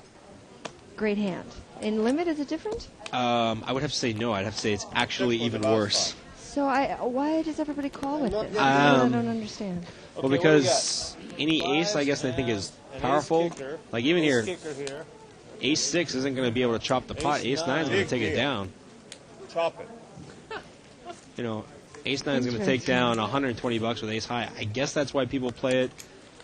great hand. In limit, is it different? I would have to say no. I'd have to say it's actually even worse. So why does everybody call it this? I don't understand. Well, because any ace, I guess, I think is powerful. Like even here, ace-6 isn't going to be able to chop the pot. Ace-9 is going to take it down. Chop it. You know, ace-9 is going to take down $120 with ace-high. I guess that's why people play it.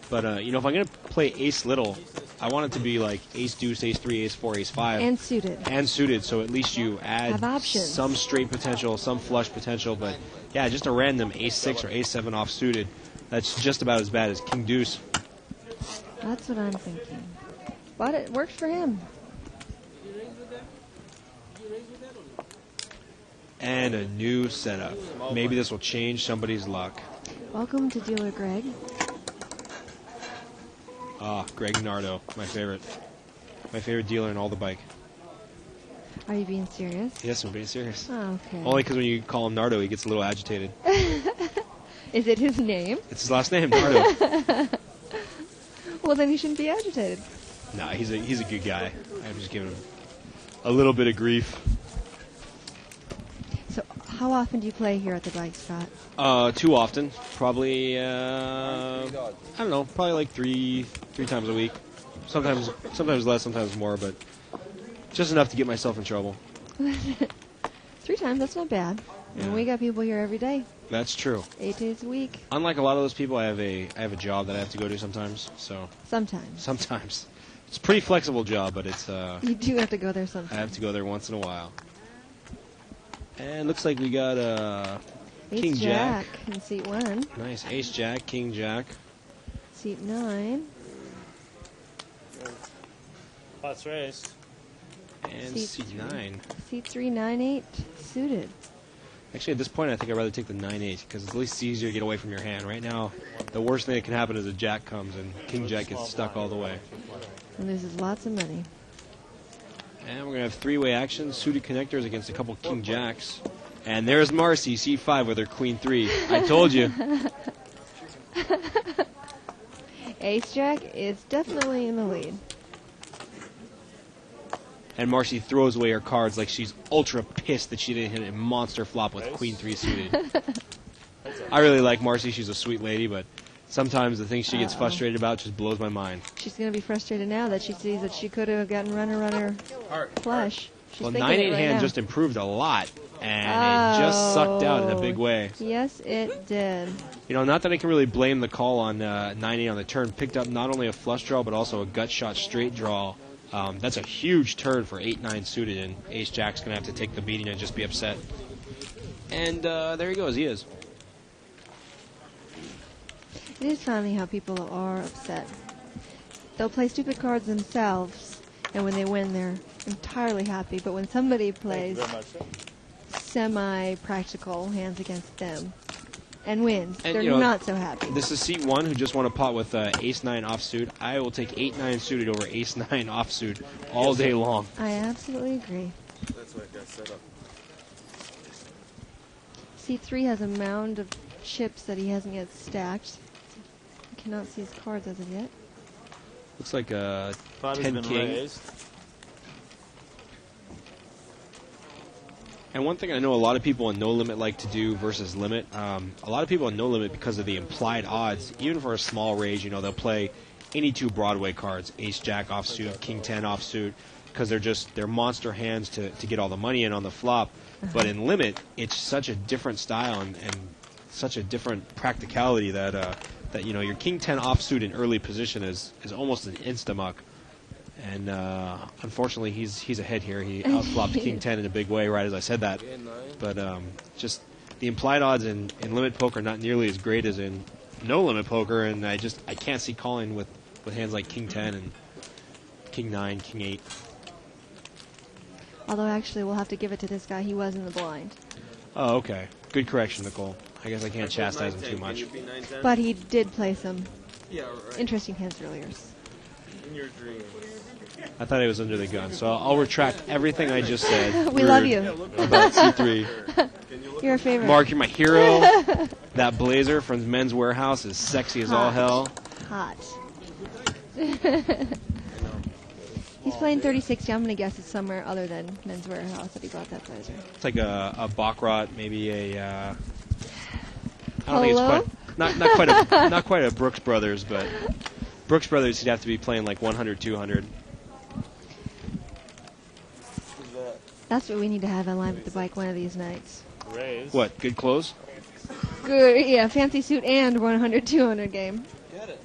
But, you know, if I'm going to play ace little, I want it to be like ace deuce, ace 3, ace 4, ace 5. And suited. And suited, so at least you add Have options. some straight potential, some flush potential. But, yeah, just a random ace 6 or ace 7 off suited, that's just about as bad as king deuce. That's what I'm thinking. But it works for him. And a new setup. Maybe this will change somebody's luck. Welcome to Dealer Greg. Ah, Greg Nardo, my favorite. My favorite dealer in all the bike. Are you being serious? Yes, I'm being serious. Oh, okay. Only because when you call him Nardo, he gets a little agitated. Is it his name? It's his last name, Nardo. Well, then he shouldn't be agitated. Nah, he's a good guy. I'm just giving him a little bit of grief. So, how often do you play here at the bike, Scott? Too often. Probably, I don't know, probably like three times a week. Sometimes less, sometimes more, but just enough to get myself in trouble. 3 times, that's not bad. Yeah. And we got people here every day. That's true. 8 days a week. Unlike a lot of those people, I have a job that I have to go to sometimes. So Sometimes. It's a pretty flexible job, but it's You do have to go there sometimes. I have to go there once in a while. And looks like we got King Ace Jack. in seat 1. Nice. Ace Jack, King Jack. Seat 9. Pots raised. And seat 9. Seat 3, 9-8, suited. Actually, at this point, I think I'd rather take the 9-8 because at least it's easier to get away from your hand. Right now, the worst thing that can happen is a Jack comes and King Jack gets stuck all the way. And loses lots of money. And we're going to have 3-way action, suited connectors against a couple King Jacks. And there's Marcy, C5 with her Queen 3. I told you. Ace Jack is definitely in the lead. And Marcy throws away her cards like she's ultra pissed that she didn't hit a monster flop with Queen 3 suited. I really like Marcy. She's a sweet lady, but sometimes the things she gets frustrated about just blows my mind. She's going to be frustrated now that she sees that she could have gotten runner flush. She's Well, thinking 9-8 it right hand now. just improved a lot, and it just sucked out in a big way. Yes, it did. You know, not that I can really blame the call on 9-8 on the turn. Picked up not only a flush draw, but also a gut shot straight draw. That's a huge turn for 8-9 suited, and Ace Jack's going to have to take the beating and just be upset. And there he goes. He is. It is funny how people are upset. They'll play stupid cards themselves, and when they win, they're entirely happy. But when somebody plays semi-practical hands against them and wins, And, they're you know, not so happy. This is seat 1 who just won a pot with Ace-9 offsuit. I will take 8-9 suited over Ace-9 offsuit all day long. I absolutely agree. That's why I got set up. C3 has a mound of chips that he hasn't yet stacked. I cannot see his cards as of yet. Looks like a Pot has 10 been king. raised. And one thing I know a lot of people in No Limit like to do versus Limit, a lot of people in No Limit, because of the implied odds, even for a small raise, you know, they'll play any 2 Broadway cards, Ace Jack offsuit, King 10 offsuit, because they're monster hands to get all the money in on the flop. But in Limit, it's such a different style and such a different practicality that you know, your King 10 offsuit in early position is almost an insta-muck. And unfortunately, he's ahead here. He outflopped King 10 in a big way right as I said that. But just the implied odds in limit poker not nearly as great as in no limit poker, and I can't see calling with hands like King 10 and King 9, King 8. Although actually, we'll have to give it to this guy. He was in the blind. Oh, okay. Good correction, Nicole. I guess I can't chastise him too much. But he did play some right. interesting hands earlier. In your dreams. I thought he was under the gun, so I'll retract everything I just said. We love you. About C3. You're a favorite. Mark, you're my hero. That blazer from Men's Warehouse is sexy as all hell. Hot. He's playing 3060. I'm going to guess it's somewhere other than Men's Warehouse that he bought that blazer. It's like a Baccarat, maybe a. I don't think it's quite not quite a Brooks Brothers, but Brooks Brothers he'd have to be playing like 100, 200. That's what we need to have in line with the bike one of these nights. Raise. What? Good close? Good, yeah, fancy suit and 100, 200 game. Get it.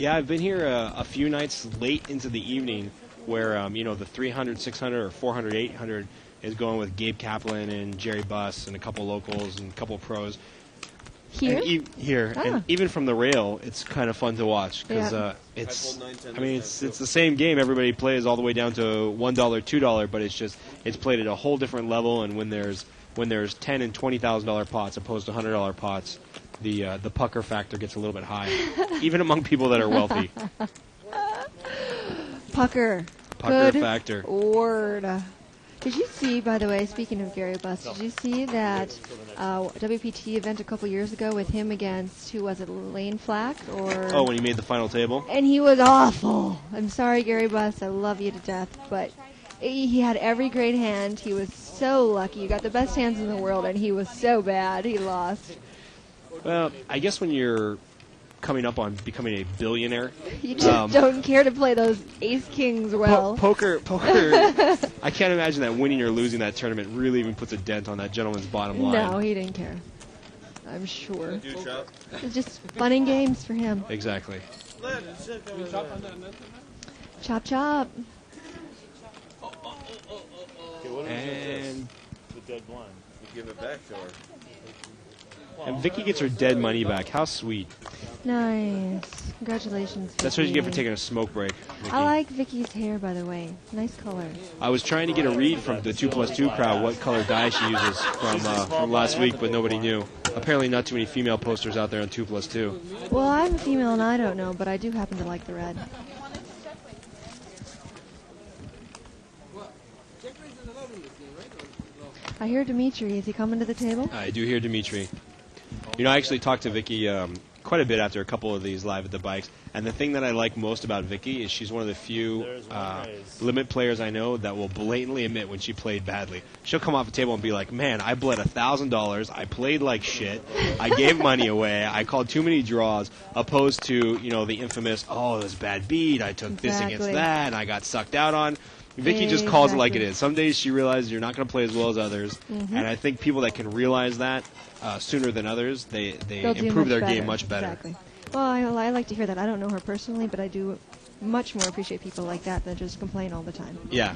Yeah, I've been here a few nights late into the evening where, the 300, 600, or 400, 800 is going with Gabe Kaplan and Jerry Buss and a couple locals and a couple pros. Here? And here. Ah. And even from the rail, it's kind of fun to watch because it's the same game everybody plays all the way down to $1, $2, but it's played at a whole different level. And when there's $10,000 and $20,000 pots opposed to $100 pots, the pucker factor gets a little bit high, even among people that are wealthy. Pucker. Pucker Good factor. word. Did you see, by the way, speaking of Gary Buss, did you see that WPT event a couple years ago with him against, who was it, Lane Flack? Oh, when he made the final table? And he was awful. I'm sorry, Gary Buss. I love you to death. But he had every great hand. He was so lucky. You got the best hands in the world, and he was so bad. He lost. Well, I guess when you're coming up on becoming a billionaire, You just don't care to play those ace-kings well. Poker. I can't imagine that winning or losing that tournament really even puts a dent on that gentleman's bottom line. No, he didn't care. I'm sure. It's just fun and games for him. Exactly. Chop, chop. And the dead blind. You give it back to her. And Vicky gets her dead money back. How sweet. Nice. Congratulations, That's what you get for Vicky. taking a smoke break, Vicky. I like Vicky's hair, by the way. Nice color. I was trying to get a read from the 2+2 crowd what color dye she uses from last week, but nobody knew. Apparently not too many female posters out there on 2+2. Well, I'm a female and I don't know, but I do happen to like the red. I hear Dimitri. Is he coming to the table? I do hear Dimitri. I actually talked to Vicky quite a bit after a couple of these live at the bikes, and the thing that I like most about Vicky is she's one of the few limit players I know that will blatantly admit when she played badly. She'll come off the table and be like, man, I bled $1,000, I played like shit, I gave money away, I called too many draws, opposed to, the infamous, oh, it was a bad beat, I took this against Exactly. that, and I got sucked out on. Vicky just calls it like it is. Some days she realizes you're not going to play as well as others, Mhm. and I think people that can realize that sooner than others, they They'll do improve much their better. game much better. Exactly. Well, I like to hear that. I don't know her personally, but I do much more appreciate people like that just complain all the time. Yeah.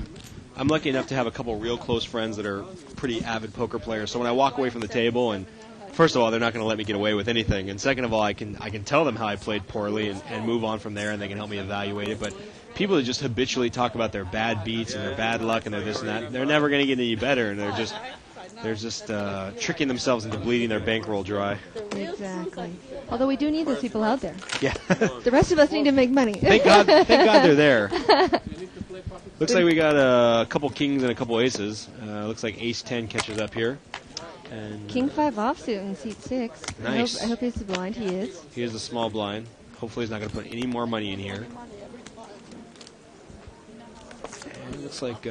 I'm lucky enough to have a couple real close friends that are pretty avid poker players, so when I walk away from the table, and first of all, they're not going to let me get away with anything, and second of all, I can tell them how I played poorly and move on from there, and they can help me evaluate it, but people that just habitually talk about their bad beats and their bad luck and their this and that, they're never going to get any better, and they're just tricking themselves into bleeding their bankroll dry. Exactly. Although we do need those people out there. Yeah. The rest of us need to make money. Thank God they're there. Looks like we got a couple kings and a couple aces. Looks like ace 10 catches up here. And King 5 offsuit in seat 6. Nice. I hope he's the blind. He is. he is a small blind. Hopefully he's not going to put any more money in here. And it looks like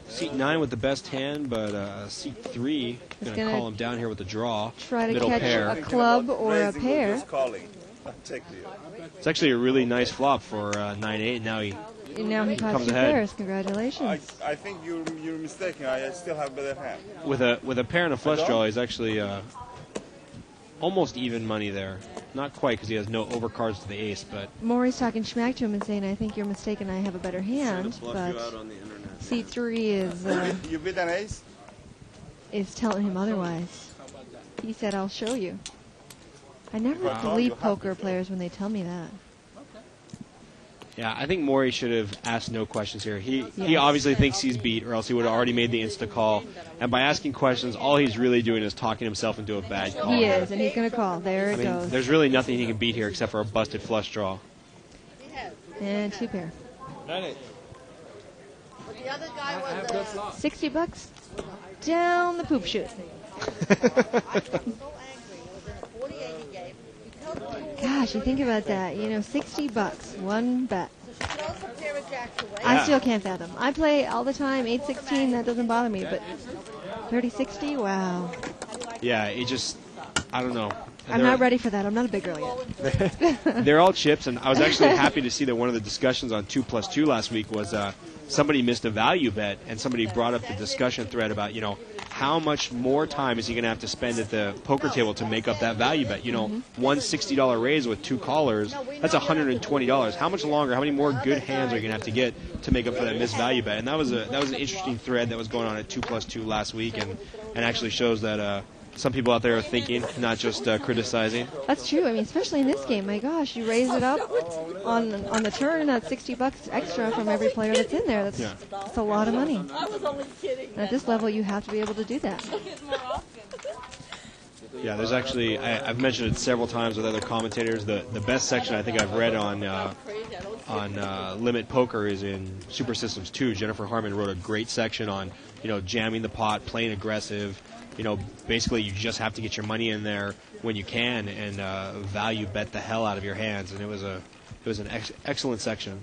seat 9 with the best hand, but seat 3 going to gonna call him down here with the draw. Try to Middle catch pair. a club or a pair. It's actually a really nice flop for 9-8. Now he And now he caught comes 2 ahead. pairs. Congratulations. I think you're mistaken. I still have better hand. with a pair and a flush draw. He's actually almost even money there. Not quite because he has no overcards to the ace, but Maury's talking schmack to him and saying, I think you're mistaken, I have a better hand. But seat 3 is You beat an ace? is telling him otherwise. He said, I'll show you. I never Wow. believe poker players when they tell me that. yeah, I think Maury should have asked no questions here. He Yes. obviously thinks he's beat, or else he would have already made the insta call. And by asking questions, all he's really doing is talking himself into a bad call. He is, and he's going to call. There I it mean, goes. there's really nothing he can beat here except for a busted flush draw. And 2 pair. But the other guy was $60 down the poop chute. Gosh, you think about that. $60, 1 bet. I still can't fathom. I play all the time, 8-16, that doesn't bother me, but 30-60, wow. Yeah, it just, I don't know. I'm not ready for that. I'm not a big girl yet. They're all chips, and I was actually happy to see that one of the discussions on 2+2 last week was somebody missed a value bet, and somebody brought up the discussion thread about, how much more time is he going to have to spend at the poker table to make up that value bet? You know, one $60 raise with 2 callers, that's $120. How much longer, how many more good hands are you going to have to get to make up for that missed value bet? And that was an interesting thread that was going on at 2+2 last week, and actually shows that some people out there are thinking, not just criticizing. That's true. I mean, especially in this game. My gosh, you raise it up on the turn. That's $60 extra from every player that's in there. That's a lot of money. I was only kidding. And at this level, you have to be able to do that. Yeah, there's actually, I've mentioned it several times with other commentators. The best section I think I've read on Limit Poker is in Super Systems 2. Jennifer Harmon wrote a great section on, you know, jamming the pot, playing aggressive. You know, basically you just have to get your money in there when you can and value bet the hell out of your hands. And it was an excellent section.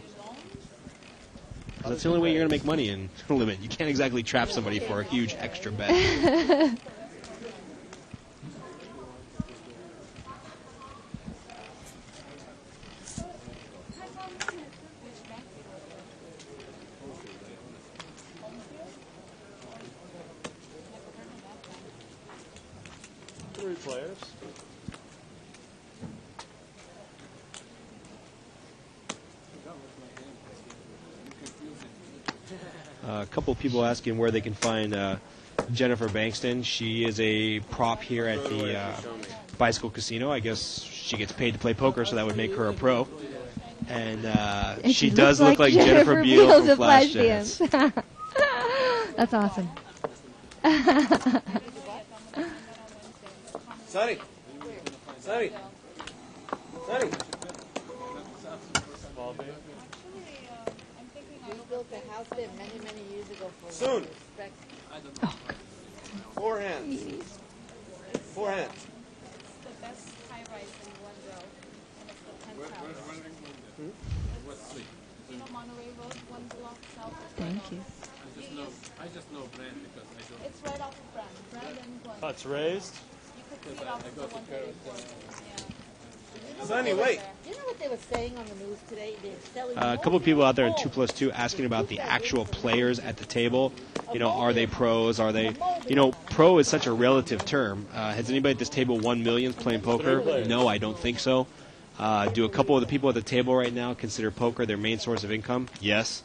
That's the only way you're going to make money in Limit. You can't exactly trap somebody for a huge extra bet. Players. A couple of people asking where they can find Jennifer Bankston. She is a prop here at the Bicycle Casino. I guess she gets paid to play poker, so that would make her a pro. And she does look like Jennifer Beal from Flashdance. That's awesome. Sonny. We built a house there many, many years ago for Soon. respect. Oh, 4 hands. 4 hands. It's the best high-rise in Glendale, and it's the penthouse. You know Monterey Road, one block south of thank you. I just know Brand because I don't. It's right off of Brand and Glendale. Oh, it's raised? You could see it off of the 134. Sonny, wait. You know what they were saying on the news today? They're selling A couple of people out there in 2+2 asking about the actual players at the table. You know, are they pros? Are they, you know, pro is such a relative term. Has anybody at this table won millions playing poker? No, I don't think so. Do a couple of the people at the table right now consider poker their main source of income? Yes.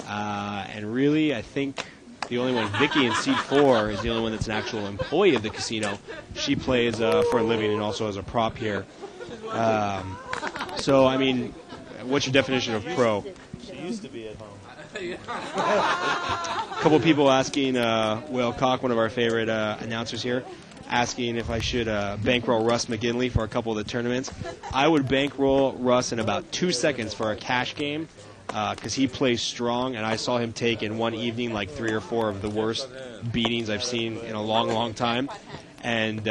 And really, I think the only one, Vicky in seat 4, is the only one that's an actual employee of the casino. She plays for a living and also as a prop here. So, I mean, what's your definition of pro? She used to be at home. A couple people asking, Will Cock, one of our favorite announcers here, asking if I should bankroll Russ McGinley for a couple of the tournaments. I would bankroll Russ in about 2 seconds for a cash game because he plays strong, and I saw him take in one evening like 3 or 4 of the worst beatings I've seen in a long, long time. And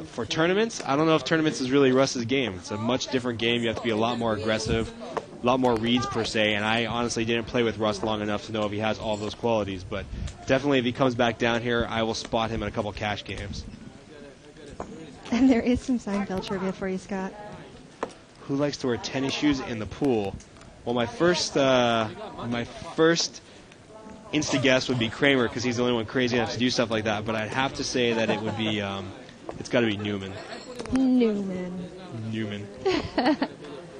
for tournaments, I don't know if tournaments is really Russ's game. It's a much different game. You have to be a lot more aggressive, a lot more reads per se, and I honestly didn't play with Russ long enough to know if he has all those qualities. But definitely if he comes back down here, I will spot him in a couple cash games. And there is some Seinfeld trivia for you, Scott. Who likes to wear tennis shoes in the pool? Well, my first instant guess would be Kramer because he's the only one crazy enough to do stuff like that. But I'd have to say that it would be, it's got to be Newman. Newman.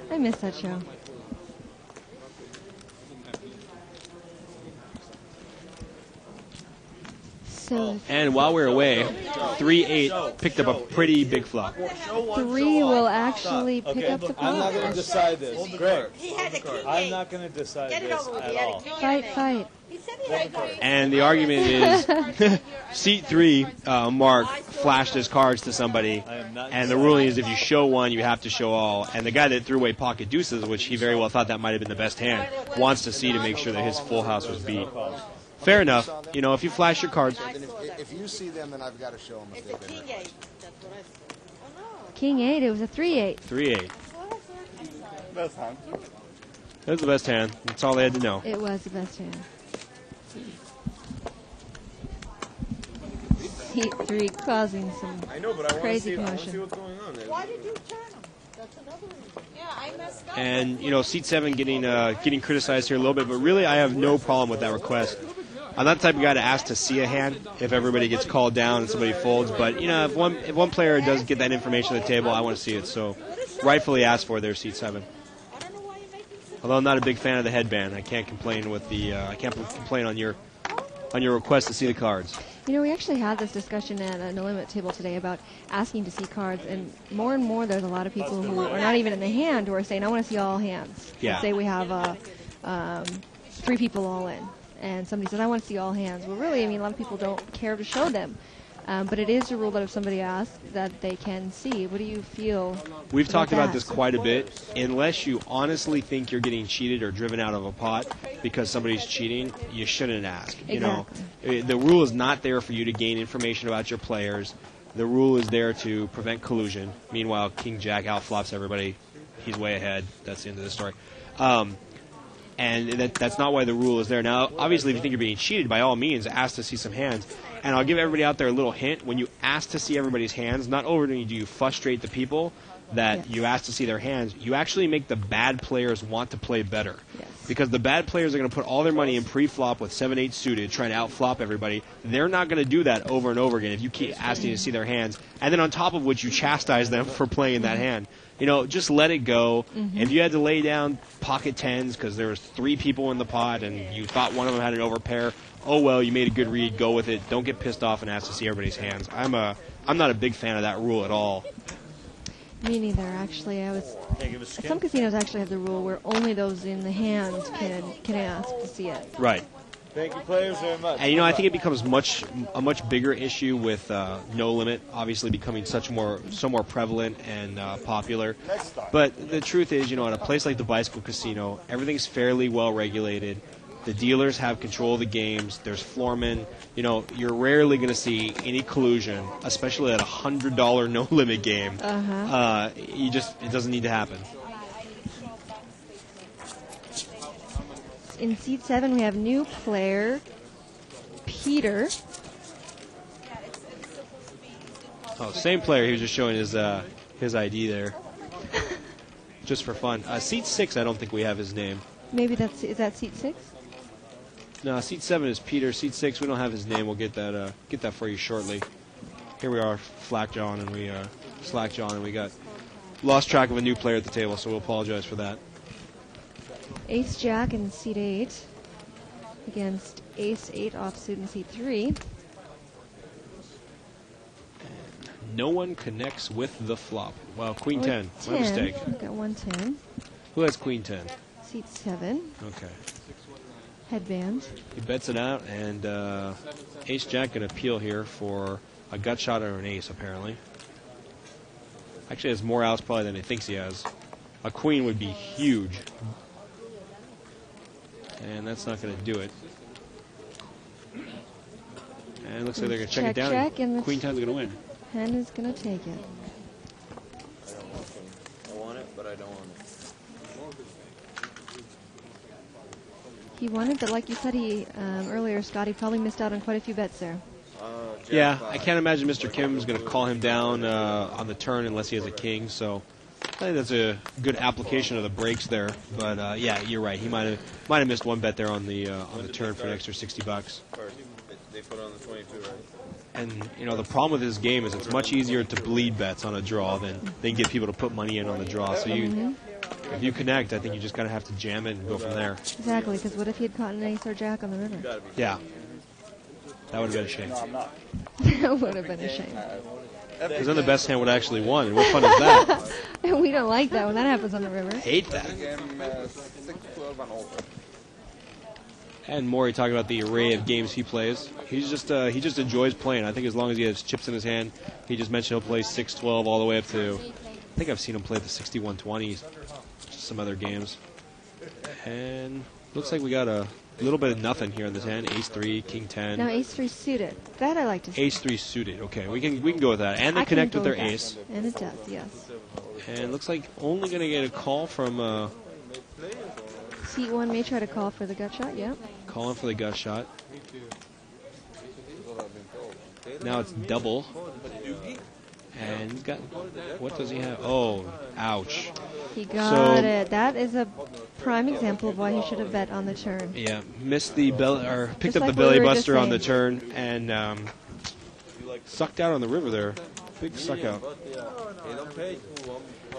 I miss that show. So and while we're away, 3-8 picked up a pretty big flop. 3 will actually pick up the I'm not pot. going to decide this. Greg, He had a king I'm eight. not going to decide Get it this over with. at He had a all. king Fight. He said he had a king. And the argument is, seat 3, Mark flashed his cards to somebody, and the ruling is if you show one, you have to show all. And the guy that threw away pocket deuces, which he very well thought that might have been the best hand, wants to see to make sure that his full house was beat. Fair enough. You know, if you flash your cards. If you see them, then I've got to show them. It's a king eight. That's what I said. Oh no. King 8, it was a 3-8. 3-8. Best hand. That was the best hand. That's all they had to know. It was the best hand. Seat 3 causing some I know, but I want to crazy see commotion. what's going on there. Why did you turn him? That's another reason. Yeah, I messed up. And, you know, seat 7 getting criticized here a little bit, but really I have no problem with that request. I'm not the type of guy to ask to see a hand if everybody gets called down and somebody folds. But if one player does get that information at the table, I want to see it. So rightfully asked for there, seat 7. Although I'm not a big fan of the headband, I can't complain with the I can't complain on your request to see the cards. We actually had this discussion at a No Limit table today about asking to see cards, and more there's a lot of people who are not even in the hand who are saying, I want to see all hands. Yeah. Say we have 3 people all in, and somebody says, I want to see all hands. Well, really, a lot of people don't care to show them. But it is a rule that if somebody asks, that they can see. What do you feel? We've talked about this quite a bit. Unless you honestly think you're getting cheated or driven out of a pot because somebody's cheating, you shouldn't ask. Exactly. The rule is not there for you to gain information about your players. The rule is there to prevent collusion. Meanwhile, King Jack outflops everybody. He's way ahead. That's the end of the story. And that's not why the rule is there. Now, obviously, if you think you're being cheated, by all means, ask to see some hands. And I'll give everybody out there a little hint. When you ask to see everybody's hands, not only do you frustrate the people that you ask to see their hands, you actually make the bad players want to play better. Yes. Because the bad players are going to put all their money in pre-flop with 7-8 suited, trying to outflop everybody. They're not going to do that over and over again if you keep asking to see their hands. And then on top of which, you chastise them for playing that hand. Just let it go. If you had to lay down pocket 10s because there was 3 people in the pot and you thought one of them had an overpair, oh well, you made a good read, go with it. Don't get pissed off and ask to see everybody's hands. I'm not a big fan of that rule at all. Me neither, actually. Some casinos actually have the rule where only those in the hand can ask to see it. Right. Thank you, players, very much. And I think it becomes a much bigger issue with No Limit obviously becoming so more prevalent and popular. But the truth is, at a place like the Bicycle Casino, everything's fairly well regulated. The dealers have control of the games. There's floormen. You're rarely going to see any collusion, especially at a $100 No Limit game. It doesn't need to happen. In seat 7, we have new player Peter. Oh, same player. He was just showing his ID there, just for fun. Seat 6, I don't think we have his name. Maybe is that seat 6? No, seat 7 is Peter. Seat 6, we don't have his name. We'll get that for you shortly. Here we are, Slackjaw, and we got lost track of a new player at the table, so we'll apologize for that. Ace Jack in seat 8 against Ace 8 offsuit in seat 3. No one connects with the flop. Well, Queen 10. My mistake. We've got 110. Who has Queen 10? Seat 7. Okay. Headband. He bets it out, and Ace Jack can appeal here for a gut shot or an ace, apparently. Actually has more outs probably than he thinks he has. A queen would be huge. And that's not going to do it. And it looks like they're going to check it down. And Queen 10 is going to win. Hen is going to take it. I want it, but I don't want it. He won it, but like you said earlier, Scott, he probably missed out on quite a few bets there. Yeah, I can't imagine Mr. Kim is going to call him down on the turn unless he has a king. So I think that's a good application of the breaks there. But yeah, you're right. He might have missed one bet there on the turn for an extra $60. They put on the 22, right? And the problem with this game is it's much easier to bleed bets on a draw than get people to put money in on the draw. So if you connect, I think you just gotta have to jam it and go from there. Exactly, because what if he had caught an ace or jack on the river? Yeah. That would have been a shame. That would have been a shame. Because then the best hand would have actually won. And what fun is that? We don't like that when that happens on the river. Hate that. And Maury talking about the array of games he plays. He just enjoys playing. I think as long as he has chips in his hand, he just mentioned he'll play 6-12 all the way up to. I think I've seen him play the 61-20s, some other games. And looks like we got a little bit of nothing here in this hand. Ace 3, King 10. Now Ace 3 suited. That I like to see. Ace 3 suited. Okay, we can go with that. And they connect with their ace. And it does, yes. And it looks like only going to get a call from. Seat 1 may try to call for the gut shot. Yep. Calling for the gut shot. Now it's double. And he's got, what does he have? Oh, ouch. He got it. That is a prime example of why he should have bet on the turn. Yeah, missed the picked Just up like the belly we were just buster on the saying. turn and sucked out on the river there. Big suck out.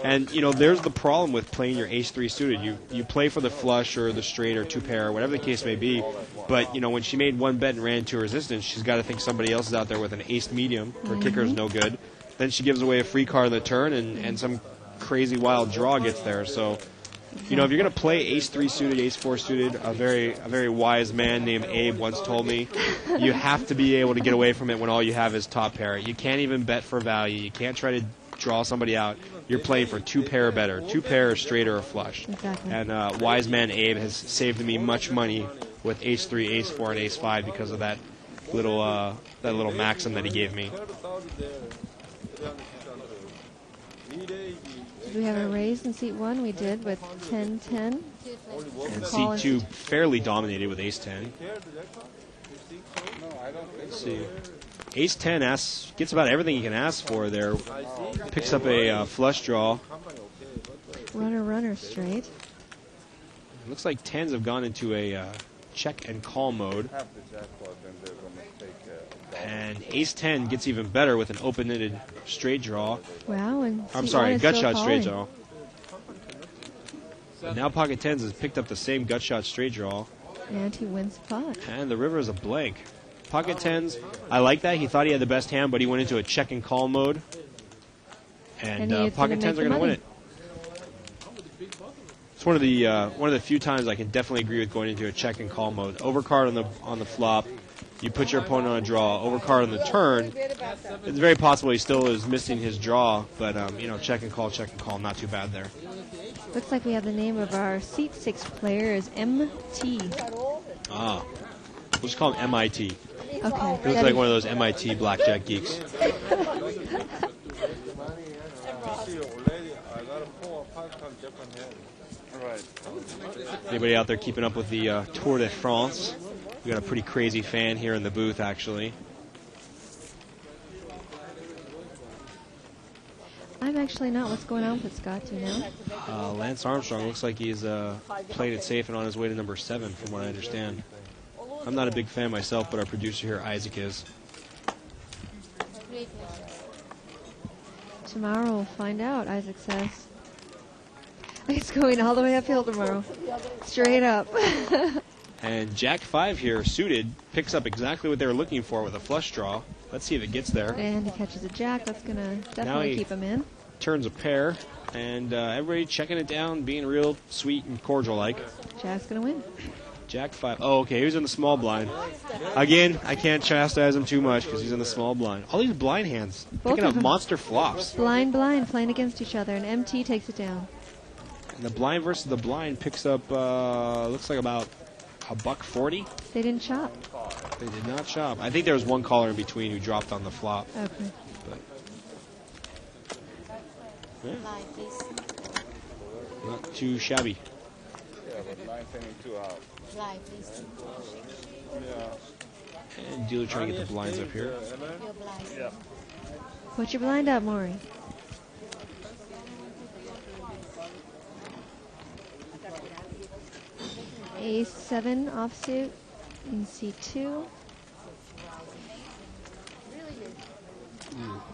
And, you know, there's the problem with playing your ace-3 suited. You play for the flush or the straight or 2-pair, whatever the case may be. But, you know, when she made one bet and ran into resistance, she's got to think somebody else is out there with an ace medium. Her kicker is no good. Then she gives away a free card on the turn, and some crazy wild draw gets there. So, you know, if you're going to play ace-3 suited, ace-4 suited, a very wise man named Abe once told me, you have to be able to get away from it when all you have is top pair. You can't even bet for value. You can't try to draw somebody out. You're playing for 2-pair or better. 2-pair or straight or a flush. Exactly. And wise man Abe has saved me much money with ace-3, ace-4, and ace-5 because of that little maxim that he gave me. Did we have a raise in seat 1? We did with 10-10. And seat 2 fairly dominated with ace-10. Let's see. Ace-10 gets about everything he can ask for there. Picks up a flush draw. Runner straight. Looks like 10s have gone into a check and call mode. And ace-10 gets even better with an open-ended straight draw. Wow, and I'm seat sorry, 1 is gut still shot straight calling. draw. And now pocket 10s has picked up the same gut shot straight draw. And he wins the pot. And the river is a blank. Pocket 10s, I like that. He thought he had the best hand, but he went into a check and call mode. And he's pocket gonna 10s make are the going to win money. it. It's one of the few times I can definitely agree with going into a check and call mode. Overcard on the flop, you put your opponent on a draw. Overcard on the turn, it's very possible he still is missing his draw, but you know, check and call, not too bad there. Looks like we have the name of our seat 6 player is MT. Ah, we'll just call him MIT. Okay. He looks like one of those MIT blackjack geeks. Anybody out there keeping up with the Tour de France? We got a pretty crazy fan here in the booth, actually. I'm actually not. What's going on with Scott? Do you know? Lance Armstrong looks like he's played it safe and on his way to number 7, from what I understand. I'm not a big fan myself, but our producer here, Isaac, is. Tomorrow we'll find out, Isaac says. It's going all the way uphill tomorrow. Straight up. And Jack 5 here, suited, picks up exactly what they were looking for with a flush draw. Let's see if it gets there. And he catches a jack. That's going to definitely keep him in. Turns a pair, and everybody checking it down, being real sweet and cordial-like. Jack's going to win. Jack 5. Oh, okay, he was in the small blind. Again, I can't chastise him too much because he's in the small blind. All these blind hands, picking up monster flops. Blind, playing against each other, and MT takes it down. And the blind versus the blind picks up, looks like about $140. They didn't chop. They did not chop. I think there was one caller in between who dropped on the flop. Okay. But, yeah, not too shabby. Yeah, but 972 out. And dealer trying to get the blinds up here. Yeah. Put your blind up, Maury. A7 offsuit in C2.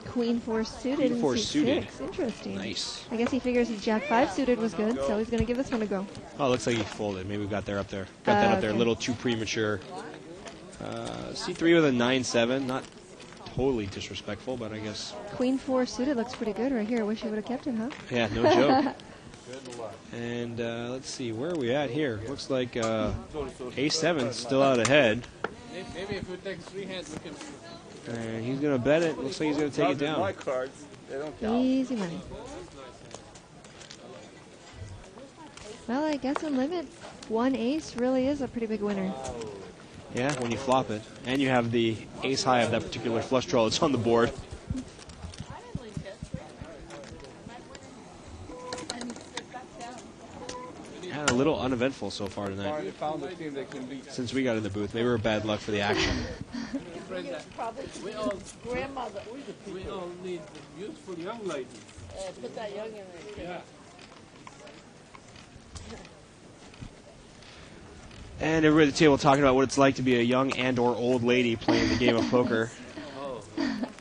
Queen 4 suited Queen 4 in C6. suited. Interesting. Nice. I guess he figures his Jack 5 suited was good, so he's going to give this one a go. Oh, it looks like he folded. Maybe we got there up there. Got that up there. A Okay. little too premature. C3 with a 9-7. Not totally disrespectful, but I guess. Queen 4 suited looks pretty good right here. I wish he would have kept it, huh? Yeah, no joke. And let's see, where are we at here? Looks like A7 still out ahead. Maybe if we take 3 hands, we can. And he's going to bet it. Looks like he's going to take it down. My cards, they don't count. Easy money. Well, I guess on limit, 1 ace really is a pretty big winner. Yeah, when you flop it. And you have the ace high of that particular flush draw that's on the board. And a little uneventful so far tonight. Finally found a team that can beat. Since we got in the booth, maybe we're bad luck for the action. We all grandmother. We all need beautiful young ladies. Put that young in there. Yeah. And everybody at the table talking about what it's like to be a young and/or old lady playing the game of poker.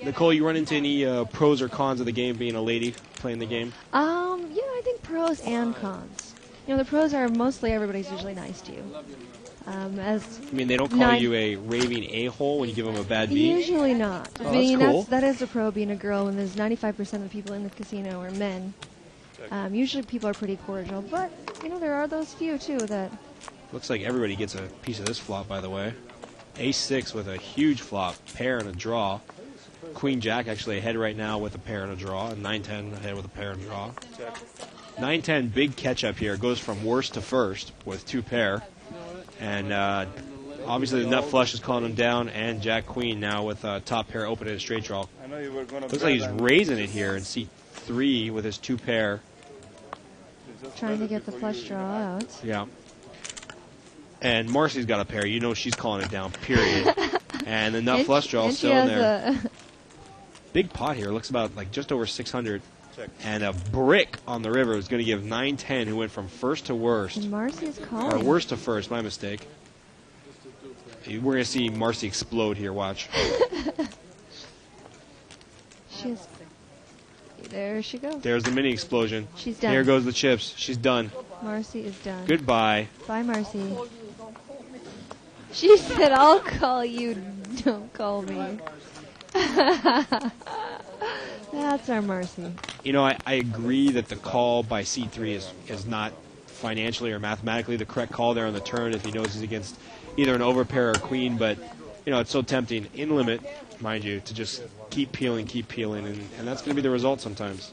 Nicole, you run into any pros or cons of the game being a lady playing the game? I think pros and cons. The pros are mostly everybody's usually nice to you. I mean, they don't call you a raving a-hole when you give them a bad beat? Usually not. Oh, that's cool. That is a pro being a girl when there's 95% of the people in the casino are men. Usually people are pretty cordial, but, there are those few, too, that... Looks like everybody gets a piece of this flop, by the way. Ace-6 with a huge flop, pair and a draw. Queen-Jack actually ahead right now with a pair and a draw, and 9-10 ahead with a pair and a draw. 9-10, big catch-up here. Goes from worst to first with two pair. And obviously the nut flush is calling him down, and Jack-Queen now with top pair open at a straight draw. Looks like he's raising it here in C3 with his two pair. Trying to get the flush draw out. Yeah. And Marcy's got a pair. She's calling it down, period. And the nut flush draw still in there. Big pot here. Looks about just over 600. And a brick on the river is going to give 9-10, who went from first to worst. And Marcy's calling. Or worst to first, my mistake. We're going to see Marcy explode here, watch. There she goes. There's the mini explosion. She's done. Here goes the chips. She's done. Marcy is done. Goodbye. Bye, Marcy. She said, I'll call you, don't call me. That's our Marcy. I agree that the call by C3 is not financially or mathematically the correct call there on the turn if he knows he's against either an overpair or queen, but, it's so tempting, in limit, mind you, to just keep peeling, and that's going to be the result sometimes.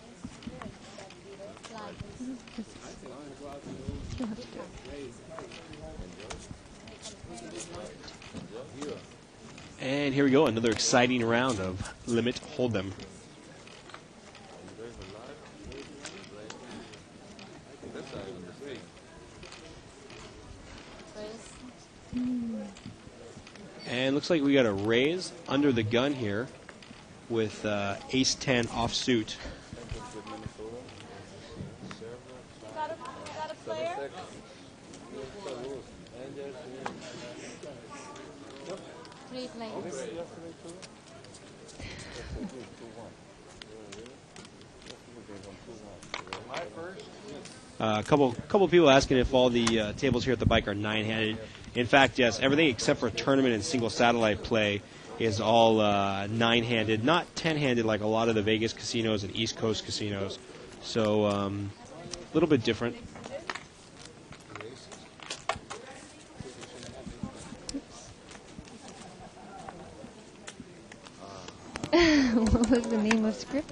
And here we go, another exciting round of Limit Hold'em. And looks like we got a raise under the gun here with Ace-10 offsuit. Got a player? Three players. A couple people asking if all the tables here at the bike are 9-handed. In fact, yes, everything except for tournament and single satellite play is all 9-handed, not 10-handed like a lot of the Vegas casinos and East Coast casinos. So a little bit different. What was the name of script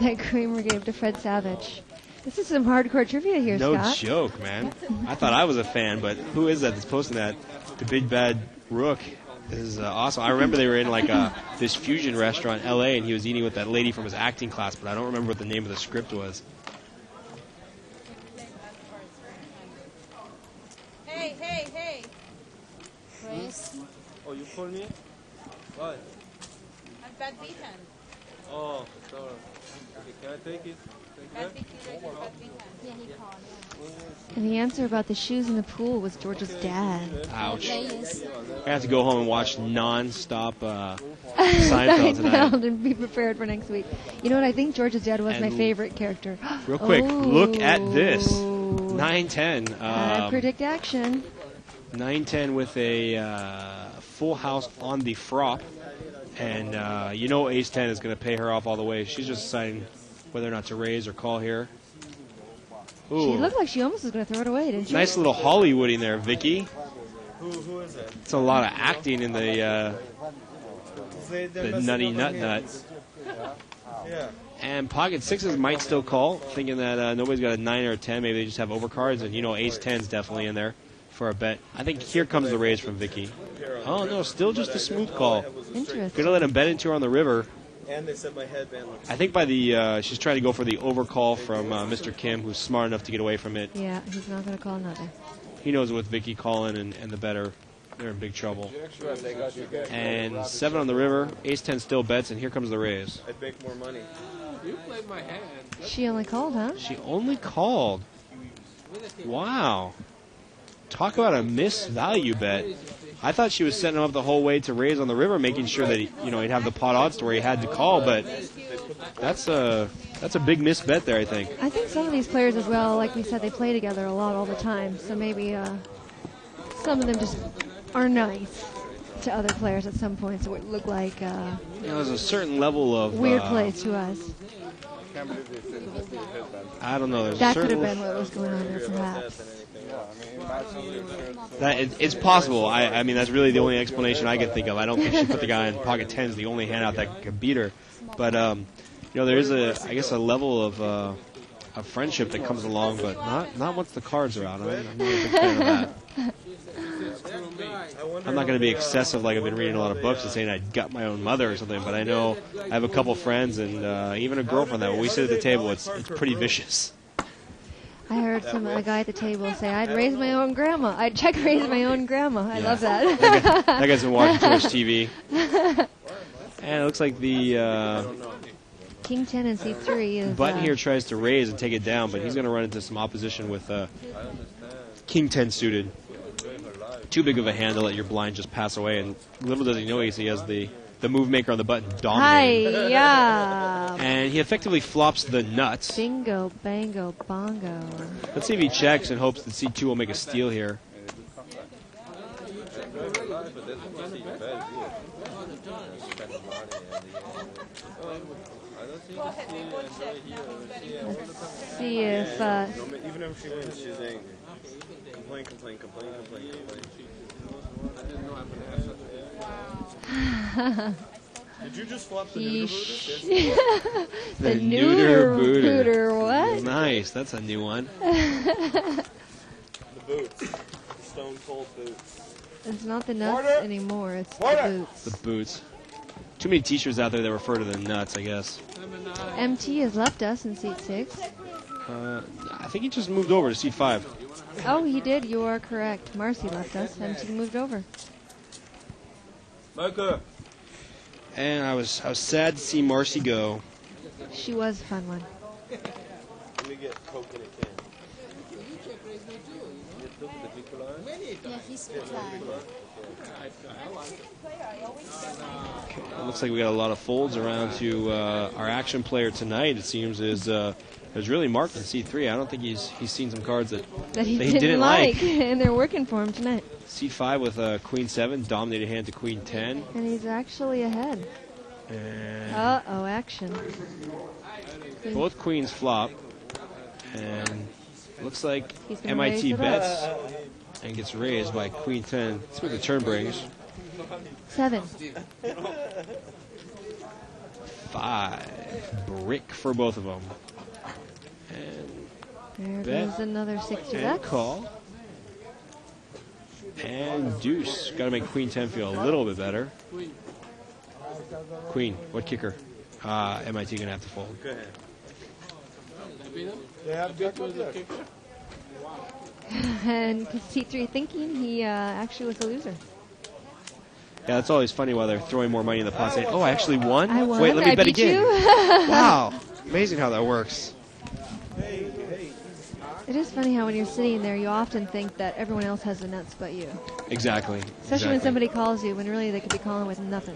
that Kramer gave to Fred Savage? This is some hardcore trivia here, No Scott. joke, man. I thought I was a fan, but who is that that's posting that? The Big Bad Rook is awesome. I remember they were in this fusion restaurant in L.A., and he was eating with that lady from his acting class, but I don't remember what the name of the script was. Hey. Chris? Oh, you called me? Why? I'm bad beaten. Oh, sorry. Okay, can I take it? Bad beaten, bad beaten. Yeah, he called. And the answer about the shoes in the pool was George's dad. Ouch. I have to go home and watch non-stop Seinfeld tonight. And be prepared for next week. You know what? I think George's dad was my favorite character. Real quick, look at this. 9-10. I predict action. 9-10 with a full house on the frop. And Ace-10 is going to pay her off all the way. She's just deciding whether or not to raise or call here. Ooh. She looked like she almost was going to throw it away, didn't she? Nice little Hollywooding there, Vicky. Who is that? It's a lot of acting in the nutty nut. Yeah. And pocket sixes might still call, thinking that nobody's got a 9 or a 10. Maybe they just have overcards, and Ace-10's definitely in there for a bet. I think here comes the raise from Vicky. Oh, no, still just a smooth call. Interesting. Going to let him bet into her on the river. And they said my headband looks. I think by the she's trying to go for the overcall from Mr. Kim, who's smart enough to get away from it. Yeah, he's not going to call nothing. He knows with Vicky calling and the better, they're in big trouble. And 7 on the river, ace-10 still bets, and here comes the raise. I'd make more money. You played my hand. She only called, huh? She only called. Wow. Talk about a misvalue bet. I thought she was setting him up the whole way to raise on the river, making sure that he'd have the pot odds to where he had to call. But that's a big misbet there, I think. I think some of these players as well, like we said, they play together a lot all the time. So maybe some of them just are nice to other players at some points. It would look like there's a certain level of weird plays to us. I don't know. There's That a could certain have been what was going on there, perhaps. It's possible. I mean, that's really the only explanation I can think of. I don't think she put the guy in pocket 10s, the only handout that could beat her. But there is I guess a level of friendship that comes along, but not once the cards are out. I'm not a big fan of that. I'm not going to be excessive like I've been reading a lot of books and saying I got my own mother or something, but I know I have a couple friends and even a girlfriend that when we sit at the table, it's pretty vicious. I heard a guy at the table say, I'd raise my own grandma. I'd check raise my own grandma. I love that. That guy's been watching too much TV. And it looks like the King 10 and C3 is... Button here tries to raise and take it down, but he's going to run into some opposition with King 10 suited. Too big of a hand to let your blind just pass away, and little does he know he has the move maker on the button dominating. Hi-ya. And he effectively flops the nuts. Bingo, bango, bongo. Let's see if he checks and hopes that C2 will make a steal here. Let's see if... even if she wins, she's angry. Complain. Did you just flop the neuter booter? The neuter booter, what? Nice, that's a new one. The boots. Stone cold boots. It's not the nuts anymore, it's the boots. The boots. Too many t-shirts out there that refer to the nuts, I guess. MT has left us in seat 6. I think he just moved over to seat 5. Oh, he did. You are correct. Marcy left us. MT moved over. Micah. And I was sad to see Marcy go. She was a fun one. Let me get Coke in a can. Yeah, he's fine. It looks like we got a lot of folds around to our action player tonight. It seems is really marked in C3. I don't think he's seen some cards that he he didn't like. And they're working for him tonight. C5 with Queen 7, dominated hand to Queen 10. And he's actually ahead. And uh-oh, action. Both queens flop. And looks like He's gonna MIT raise it bets up. and gets raised by Queen 10. Let's see what the turn brings. 7. 5. Brick for both of them. And There bet. goes another 60 And bucks. call. And deuce. Got to make Queen 10 feel a little bit better. Queen, what kicker? MIT going to have to fold. Go ahead. And C3 thinking he actually was a loser. Yeah, that's always funny while they're throwing more money in the pot saying, oh, I actually won? I won. Wait, let me I bet beat again. you. Wow. Amazing how that works. It is funny how when you're sitting there, you often think that everyone else has the nuts but you. Exactly. Especially when somebody calls you, when really they could be calling with nothing.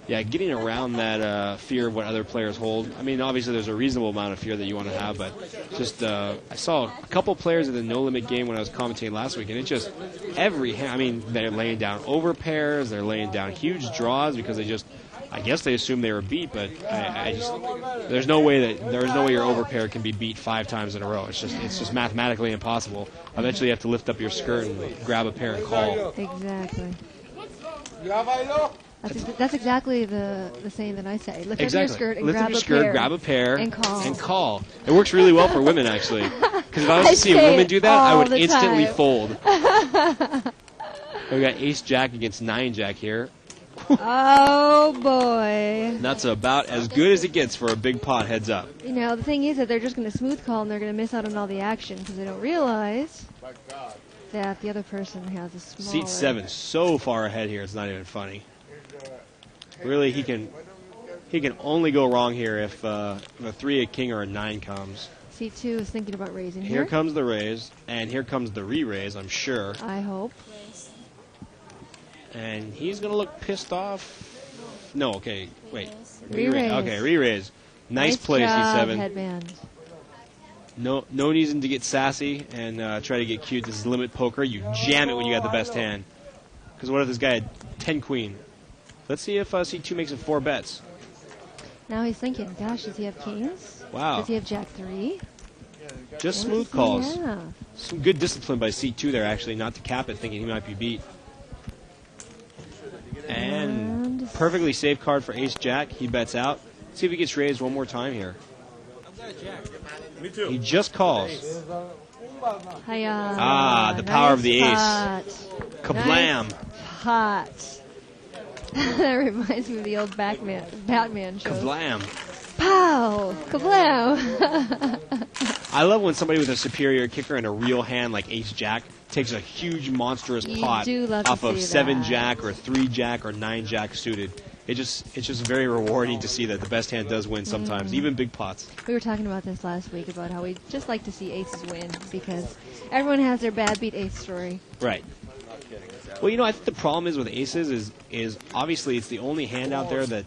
Yeah, getting around that fear of what other players hold. I mean, obviously there's a reasonable amount of fear that you want to have, but just I saw a couple players in the No Limit game when I was commentating last week, and it just every hand. I mean, they're laying down over pairs, they're laying down huge draws because they just. I guess they assume they were beat, but I just there's no way your overpair can be beat 5 times in a row. It's just mathematically impossible. Eventually, you have to lift up your skirt and grab a pair and call. Exactly. That's exactly the saying that I say. Lift up your skirt and lift up your skirt, grab a pair, and call. It works really well for women, actually. Because if I was to see a woman do that, I would instantly fold. We got Ace Jack against 9 Jack here. Oh, boy. That's about as good as it gets for a big pot heads up. You know, the thing is that they're just going to smooth call and they're going to miss out on all the action because they don't realize that the other person has a smaller... Seat 7 so far ahead here, it's not even funny. Really, he can only go wrong here if a 3, a king, or a 9 comes. Seat 2 is thinking about raising Here comes the raise, and here comes the re-raise, I'm sure. I hope. And he's going to look pissed off. No, okay, wait. Re-raise. Okay, re-raise. Nice play, job, Seat 7. Headband. No reason to get sassy and try to get cute. This is limit poker. You jam it when you got the best hand. Because what if this guy had 10 queen? Let's see if Seat 2 makes it 4 bets. Now he's thinking, gosh, does he have kings? Wow. Does he have Jack 3? Just What smooth does he calls. have? Some good discipline by Seat 2 there, actually, not to cap it, thinking he might be beat. And perfectly safe card for Ace Jack. He bets out. See if he gets raised one more time here. Me too. He just calls. Hiya. Ah, the power of the ace. Pot. Kablam. Nice pot. That reminds me of the old Batman show. Kablam. Pow! Kablam! I love when somebody with a superior kicker and a real hand like Ace Jack takes a huge monstrous You pot do love to off of see 7 that. Jack or 3 Jack or 9 Jack suited. It's just very rewarding to see that the best hand does win sometimes, even big pots. We were talking about this last week about how we just like to see aces win because everyone has their bad beat ace story. Right. Well, you know, I think the problem is with aces is obviously it's the only hand out there that,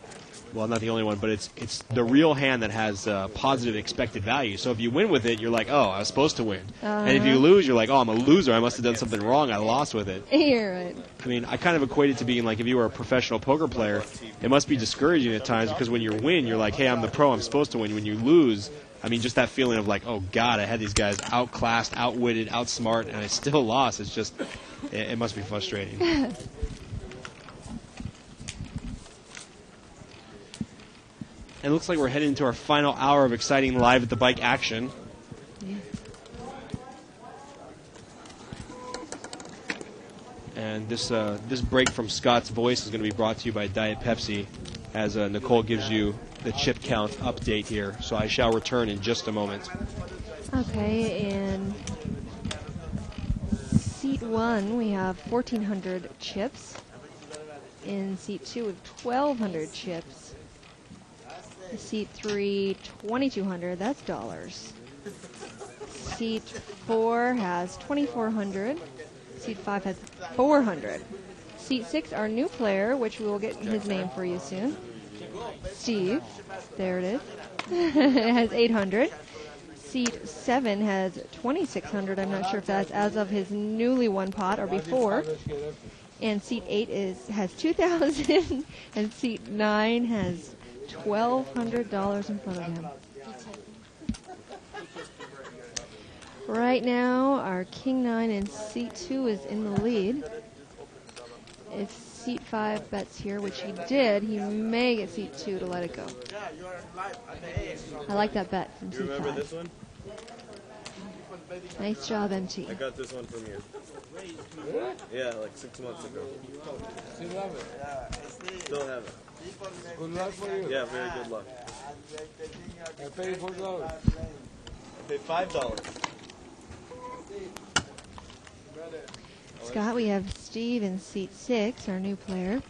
well, not the only one, but it's the real hand that has positive expected value. So if you win with it, you're like, oh, I was supposed to win. And if you lose, you're like, oh, I'm a loser. I must have done something wrong. I lost with it. You're right. I mean, I kind of equate it to being like if you were a professional poker player, it must be discouraging at times because when you win, you're like, hey, I'm the pro. I'm supposed to win. When you lose, I mean, just that feeling of like, oh, God, I had these guys outclassed, outwitted, outsmart, and I still lost. It's just, it must be frustrating. And it looks like we're heading into our final hour of exciting live at the bike action. And this break from Scott's voice is going to be brought to you by Diet Pepsi as Nicole gives you the chip count update here. So I shall return in just a moment. Okay, in seat 1, we have 1,400 chips. In seat 2, we have 1,200 chips. Seat 3, 2,200. That's dollars. Seat 4 has 2,400. Seat 5 has 400. Seat 6, our new player, which we will get his name for you soon. Steve. There it is. It has 800. Seat 7 has 2,600. I'm not sure if that's as of his newly won pot or before. And seat 8 has 2,000. And seat 9 has $1,200 in front of him. Right now, our King 9 in seat 2 is in the lead. If seat 5 bets here, which he did, he may get seat 2 to let it go. I like that bet from You seat remember 5. this one? Nice job, MT. I got this one from you. Yeah, like 6 months ago. Still have it. Still have it. Good luck for you. Yeah, very good luck. I paid $4. I paid $5. Scott, we have Steve in seat 6, our new player.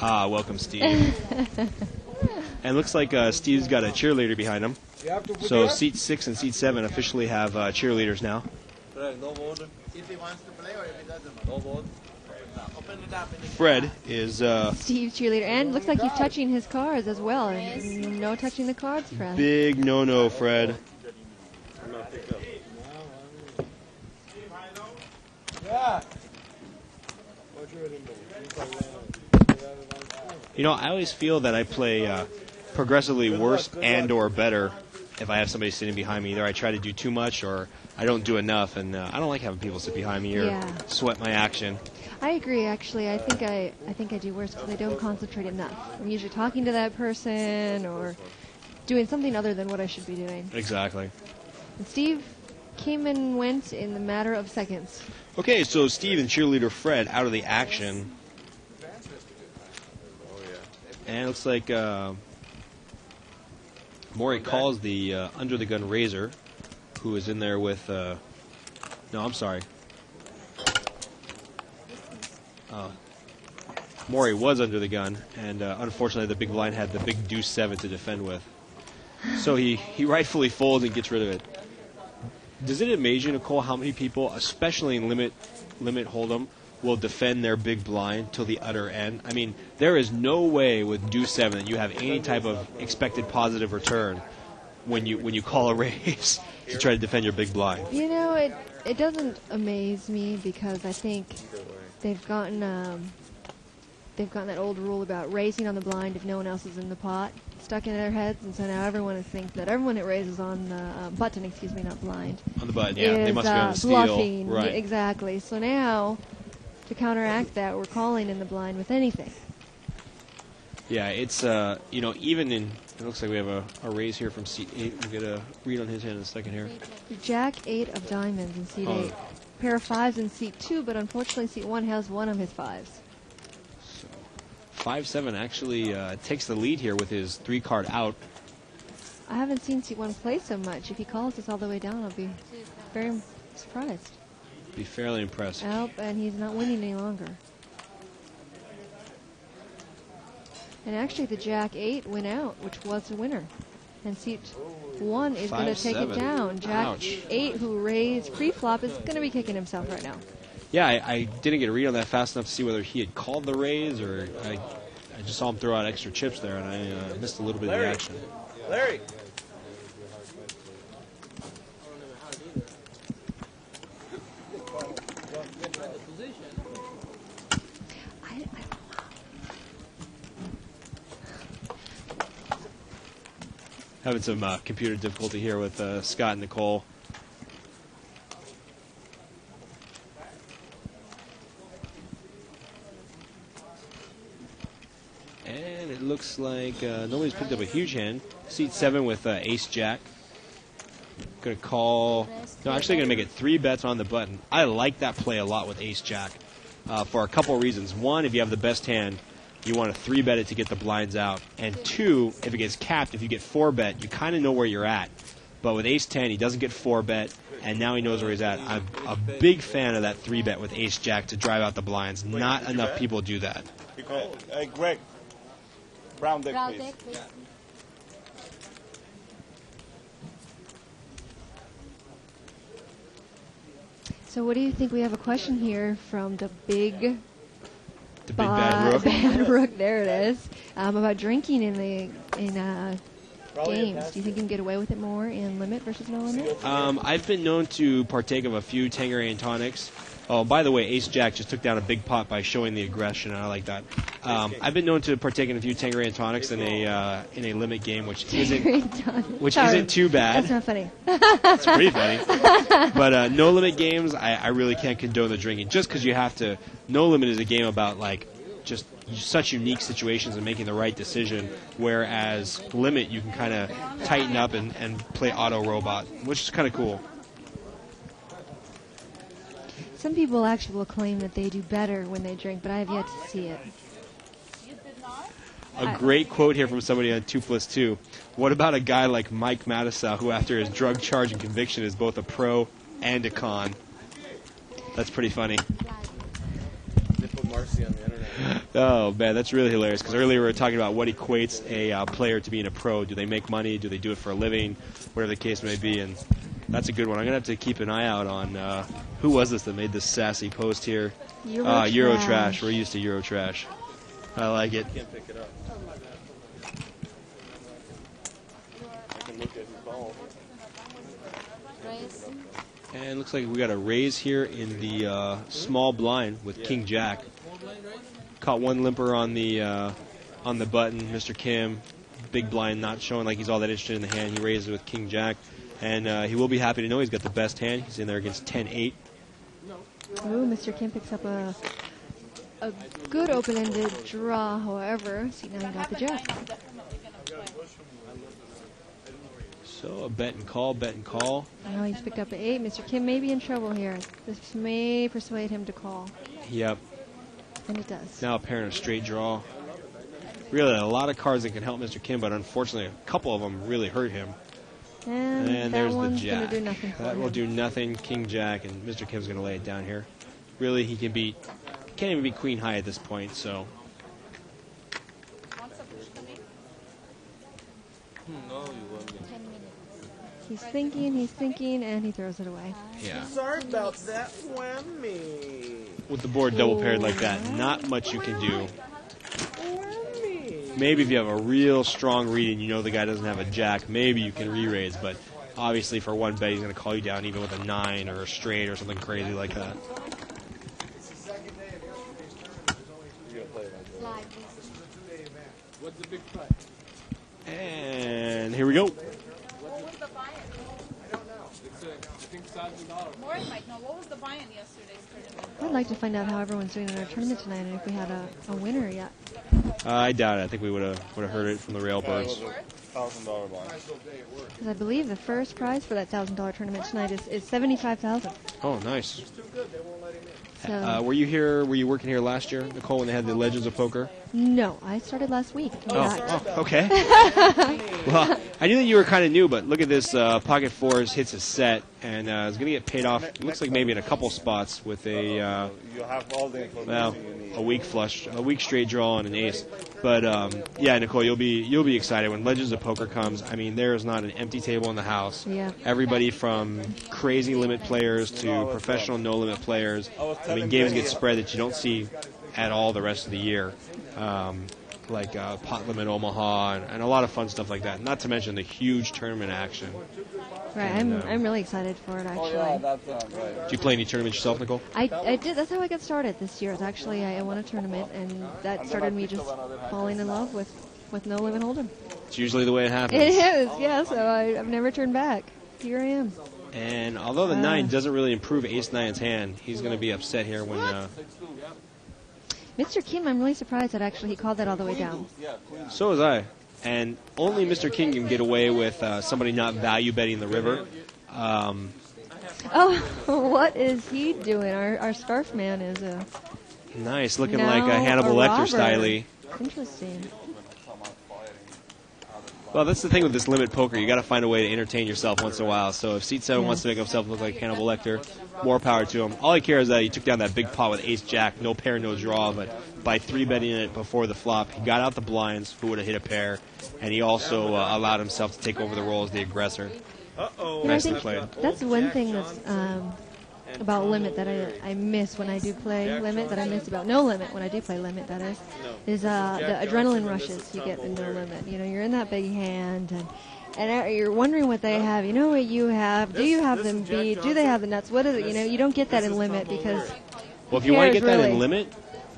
Ah, welcome, Steve. And looks like Steve's got a cheerleader behind him. So seat 6 and seat 7 officially have cheerleaders now. No vote. If he wants to play or if he doesn't. No vote. Open it up. Fred is Steve's cheerleader. And looks like he's touching his cards as well. And no touching the cards, Fred. big no-no, Fred. I'm not picked up. Yeah. You know, I always feel that I play progressively worse and or better if I have somebody sitting behind me. Either I try to do too much or I don't do enough, and I don't like having people sit behind me or sweat my action. I agree, actually. I think I do worse because I don't concentrate enough. I'm usually talking to that person or doing something other than what I should be doing. Exactly. And Steve came and went in the matter of seconds. Okay, so Steve and cheerleader Fred out of the action. And it looks like Maury calls the under the gun Razor, who is in there with. No, I'm sorry. Maury was under the gun, and unfortunately the big blind had the big deuce 7 to defend with. So he rightfully folds and gets rid of it. Does it amaze you, Nicole, how many people, especially in limit hold'em, will defend their big blind till the utter end? I mean, there is no way with deuce 7 that you have any type of expected positive return when you call a raise to try to defend your big blind. You know, it doesn't amaze me because I think they've gotten that old rule about raising on the blind if no one else is in the pot stuck in their heads, and so now everyone thinks that everyone that raises on the button, not blind. On the button, yeah, they must be on the steal. Bluffing, right? Exactly. So now, to counteract that, we're calling in the blind with anything. Yeah, it's even in. It looks like we have a raise here from seat 8. We'll get a read on his hand in a second here. Jack 8 of diamonds in seat 8. Pair of 5s in seat 2, but unfortunately seat 1 has one of his 5s. 5-7 actually takes the lead here with his 3-card out. I haven't seen seat 1 play so much. If he calls this all the way down, I'll be very surprised. Be fairly impressed. Nope, and he's not winning any longer. And actually the Jack 8 went out, which was the winner. And seat 1 is going to take it down. Jack 8, who raised pre-flop, is going to be kicking himself right now. Yeah, I didn't get a read on that fast enough to see whether he had called the raise or I just saw him throw out extra chips there, and I missed a little bit of the action. Larry. Having some computer difficulty here with Scott and Nicole. And it looks like nobody's picked up a huge hand. Seat 7 with Ace-Jack. Going to call. No, actually going to make it 3 bets on the button. I like that play a lot with Ace-Jack for a couple of reasons. One, if you have the best hand, you want to 3-bet it to get the blinds out. And 2, if it gets capped, if you get 4-bet, you kind of know where you're at. But with Ace-10, he doesn't get 4-bet, and now he knows where he's at. I'm a big fan of that 3-bet with Ace-Jack to drive out the blinds. Not enough people do that. Hey, Greg. Brown deck, please. So what do you think? We have a question here from the big bad rook. Bad rook, there it is. About drinking in games. Do you think you can get away with it more in limit versus no limit? I've been known to partake of a few Tanqueray and tonics. Oh, by the way, Ace-Jack just took down a big pot by showing the aggression, and I like that. I've been known to partake in a few Tanqueray and tonics in a limit game, which isn't too bad. That's not funny. It's pretty funny. But no limit games, I really can't condone the drinking, just because you have to. No limit is a game about just such unique situations and making the right decision, whereas limit you can kind of tighten up and play auto robot, which is kind of cool. Some people actually will claim that they do better when they drink, but I have yet to see it. A great quote here from somebody on 2+2. What about a guy like Mike Mattisau, who after his drug charge and conviction is both a pro and a con? That's pretty funny. They put Marcy on the internet. Oh, man, that's really hilarious, because earlier we were talking about what equates a player to being a pro. Do they make money? Do they do it for a living? Whatever the case may be, and that's a good one. I'm going to have to keep an eye out on who was this that made this sassy post here? Eurotrash. We're used to Eurotrash. I like it. Can't pick it up. I can look at who called. And it looks like we got a raise here in the small blind with King Jack. Caught one limper on the button. Mr. Kim, big blind, not showing like he's all that interested in the hand. He raises with King Jack, and he will be happy to know he's got the best hand. He's in there against 10-8. Ooh, Mr. Kim picks up a good open-ended draw. However, seat 9 got the Jack. So a bet and call, bet and call. Now he's picked up an 8. Mr. Kim may be in trouble here. This may persuade him to call. Yep. And it does. Now apparent a straight draw. Really, a lot of cards that can help Mr. Kim, but unfortunately, a couple of them really hurt him. And that there's the one's jack. gonna do nothing for That will him. do nothing. King Jack, and Mr. Kim's going to lay it down here. Really, he can beat. Can't even beat Queen High at this point. So No, you won't. He's thinking, and he throws it away. yeah, Sorry about that, Whammy. with the board double paired like that, not much you can do. Maybe if you have a real strong read and you know the guy doesn't have a jack, maybe you can re-raise. But obviously, for one bet, he's going to call you down even with a 9 or a straight or something crazy like that. What's the big price? And here we go. What was the buy-in? I don't know. It's I think $1,000. Maury might know. What was the buy-in yesterday's tournament? I'd like to find out how everyone's doing in our tournament tonight and if we had a winner yet. I doubt it. I think we would have heard it from the Railbirds. $1,000 buy. Because I believe the first prize for that $1,000 tournament tonight is $75,000. Oh, nice. So Were you here? Were you working here last year, Nicole, when they had the Legends of Poker? no, I started last week. Okay. Well, I knew that you were kind of new, but look at this. Pocket Fours hits a set, and is going to get paid off. It looks like maybe in a couple spots with a You have all the information you need. a weak flush, a weak straight draw, and an ace. But yeah, Nicole, you'll be excited when Legends of Poker comes. I mean, there is not an empty table in the house. Yeah. Everybody from crazy limit players to professional no limit players. I mean, games get spread that you don't see at all the rest of the year. Like Pot Limit Omaha and a lot of fun stuff like that. Not to mention the huge tournament action. Right, And, I'm really excited for it, actually. Do you play any tournaments yourself, Nicole? I did. That's how I got started this year. It's actually I won a tournament, and that started me just falling in love with No Limit Hold'em. It's usually the way it happens. It is, yeah. So I've never turned back. Here I am. And although the 9 doesn't really improve Ace-9's hand, he's going to be upset here when... Mr. Kim, I'm really surprised that actually he called that all the way down. So was I. And only Mr. King can get away with somebody not value betting the river. Oh, what is he doing? Our scarf man is a... Nice, looking No, like a Hannibal a Lecter robber. style. Interesting. Well, that's the thing with this limit poker. You got to find a way to entertain yourself once in a while. So if Seat 7 wants to make himself look like Hannibal Lecter, more power to him. All I care is that he took down that big pot with Ace-Jack, no pair, no draw, but by 3-betting it before the flop, he got out the blinds, who would have hit a pair, and he also allowed himself to take over the role as the aggressor. I Nicely think played. that's one thing that's about limit that I miss when I do play limit, that I miss about no limit when I do play limit, that is the adrenaline rushes you get in no limit. You know, you're in that big hand, and you're wondering what they have. You know what you have. Do you have them beat? Do they have the nuts? What is it? You know, you don't get that in limit because... Well, if you want to get that really? in limit,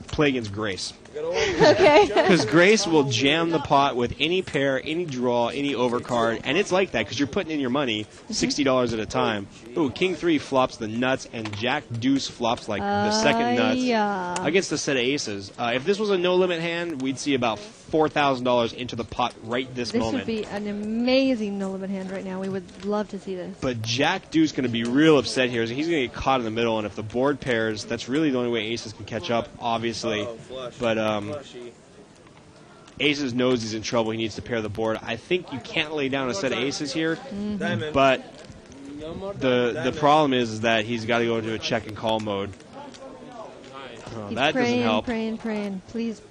play against Grace. Okay. Because Grace will jam the pot with any pair, any draw, any overcard, and it's like that because you're putting in your money $60 at a time. Ooh, King 3 flops the nuts, and Jack Deuce flops like the second nuts yeah. against a set of aces. If this was a no-limit hand, we'd see about $4,000 into the pot right this moment. This would be an amazing no limit hand right now. We would love to see this. But Jack Deuce going to be real upset here. He's going to get caught in the middle, and if the board pairs, that's really the only way aces can catch up, obviously. But aces knows he's in trouble. He needs to pair the board. I think you can't lay down a set of aces here, but the problem is that he's got to go into a check and call mode. He's That praying, doesn't help. praying. Please,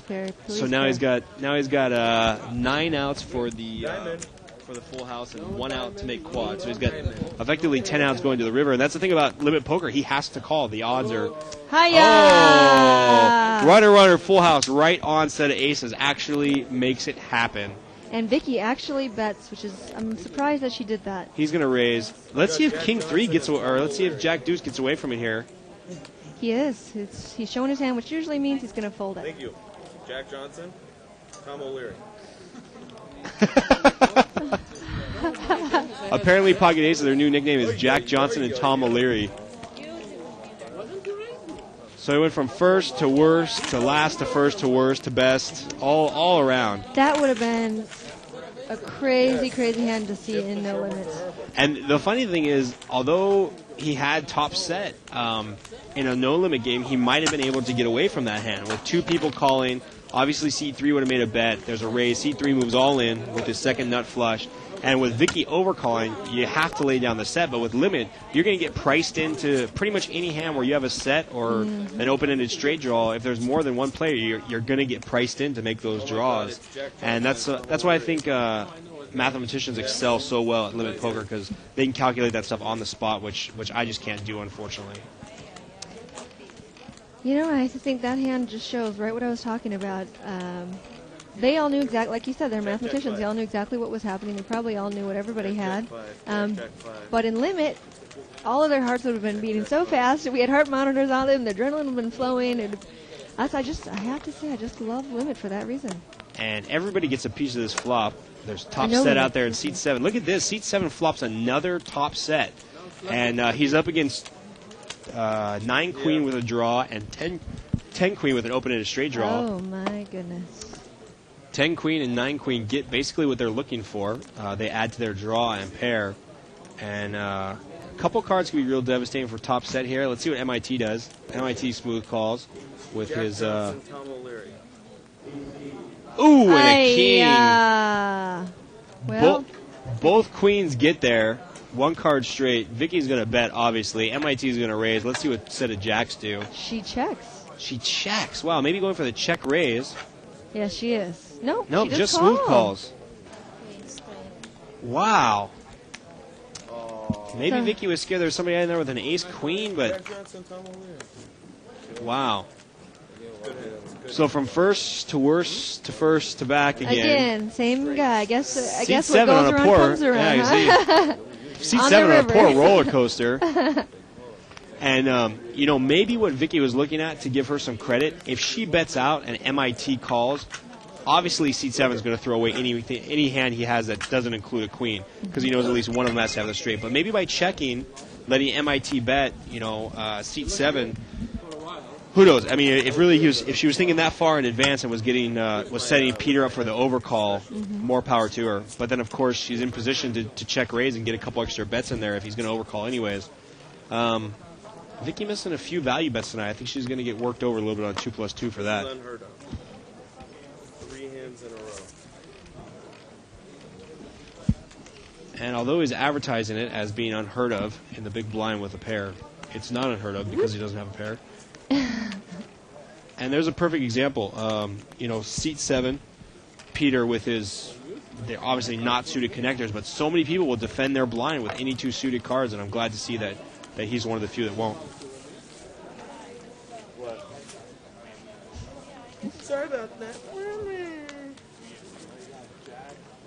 Perry. Please, So now Perry. he's got 9 outs for the full house and 1 out to make quad. So he's got effectively 10 outs going to the river. And that's the thing about limit poker. He has to call. The odds are... Hiya! Oh! Runner, full house, right on set of aces. Actually makes it happen. And Vicky actually bets, which is, I'm surprised that she did that. He's going to raise. Let's see if King 3 gets away, or let's see if Jack Deuce gets away from it here. He is. He's showing his hand, which usually means he's going to fold it. Thank you. Jack Johnson, Tom O'Leary. Apparently, Pocket Aces, their new nickname is Jack Johnson and Tom O'Leary. So he went from first to worst to last to first to worst to best, all around. That would have been a crazy, crazy hand to see in No Limits. And the funny thing is, although he had top set in a no-limit game, he might have been able to get away from that hand. With two people calling, obviously Seat 3 would have made a bet. There's a raise. Seat 3 moves all in with his second nut flush. And with Vicky overcalling, you have to lay down the set. But with limit, you're going to get priced into pretty much any hand where you have a set or an open-ended straight draw. If there's more than one player, you're going to get priced in to make those draws. And that's why I think mathematicians excel so well at limit poker, because they can calculate that stuff on the spot, which I just can't do, unfortunately. You know, I think that hand just shows right what I was talking about. They all knew exactly, like you said, they're mathematicians. They all knew exactly what was happening. They probably all knew what everybody had. But in limit, all of their hearts would have been beating so fast. We had heart monitors on them. The adrenaline would have been flowing. And I have to say, I just love limit for that reason. And everybody gets a piece of this flop. There's top set out there in Seat 7. Look at this. Seat 7 flops another top set. And he's up against 9 queen with a draw and 10 queen with an open-ended straight draw. Oh, my goodness. 10 queen and 9 queen get basically what they're looking for. They add to their draw and pair. And a couple cards can be real devastating for top set here. Let's see what MIT does. MIT smooth calls with his... Ooh, and a king. Well, both queens get there. One card straight. Vicky's going to bet, obviously. MIT's going to raise. Let's see what set of jacks do. She checks. She checks. Wow, maybe going for the check raise. Yeah, she is. Nope, Nope, she just called. smooth calls. Wow. Maybe Vicky was scared there was somebody in there with an ace-queen, but... Wow. So from first to worst to first to back again. Again, same guy. I guess Seat what 7 goes on a around poor, comes around. yeah, Seat 7 on a poor roller coaster. And, maybe what Vicky was looking at, to give her some credit, if she bets out and MIT calls, obviously Seat 7 is going to throw away any hand he has that doesn't include a queen, because he knows at least one of them has to have the straight. But maybe by checking, letting MIT bet, Seat 7, who knows? I mean, if she was thinking that far in advance and was setting Peter up for the overcall, more power to her. But then, of course, she's in position to check raise and get a couple extra bets in there if he's going to overcall anyways. Vicky missing a few value bets tonight. I think she's going to get worked over a little bit on 2+2 for that. Unheard of. 3 hands in a row. And although he's advertising it as being unheard of in the big blind with a pair, it's not unheard of because he doesn't have a pair. And there's a perfect example. Seat 7, Peter with they're obviously not suited connectors, but so many people will defend their blind with any 2 suited cards, and I'm glad to see that he's one of the few that won't. What? Sorry about that.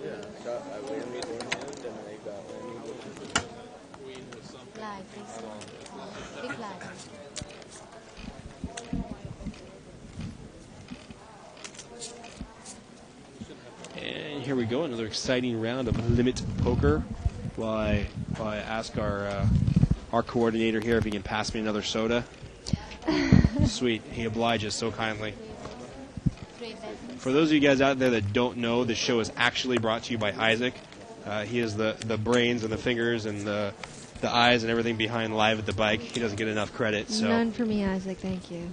Yeah, I win me 1 hand and I got Lie, please. Big lie. And here we go, another exciting round of limit poker. While I ask our coordinator here if he can pass me another soda. Sweet, he obliges so kindly. For those of you guys out there that don't know, the show is actually brought to you by Isaac. He is the brains and the fingers and the eyes and everything behind Live at the Bike. He doesn't get enough credit. So. None for me, Isaac. Thank you.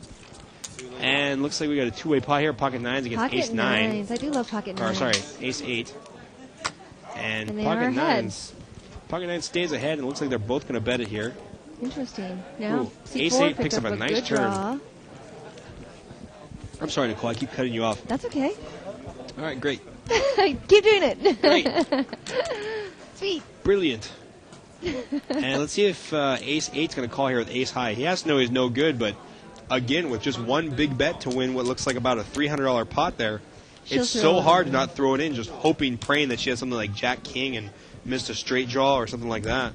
And looks like we got a 2-way pot here. Pocket 9s against Pocket Ace 9. nines. I do love pocket nines. Or sorry, Ace 8. And they Pocket are ahead. 9s. Pocket 9 stays ahead, and it looks like they're both going to bet it here. Interesting. Now, Ooh, C4 Ace 8 picked picks up a nice good turn. draw. I'm sorry, Nicole. I keep cutting you off. That's okay. All right, great. Keep doing it. Great. Sweet. Brilliant. And let's see if Ace 8's going to call here with Ace High. He has to know he's no good, but again, with just one big bet to win what looks like about a $300 pot there, it's so hard to not throw it in, just hoping, praying that she has something like Jack King and missed a straight draw or something like that.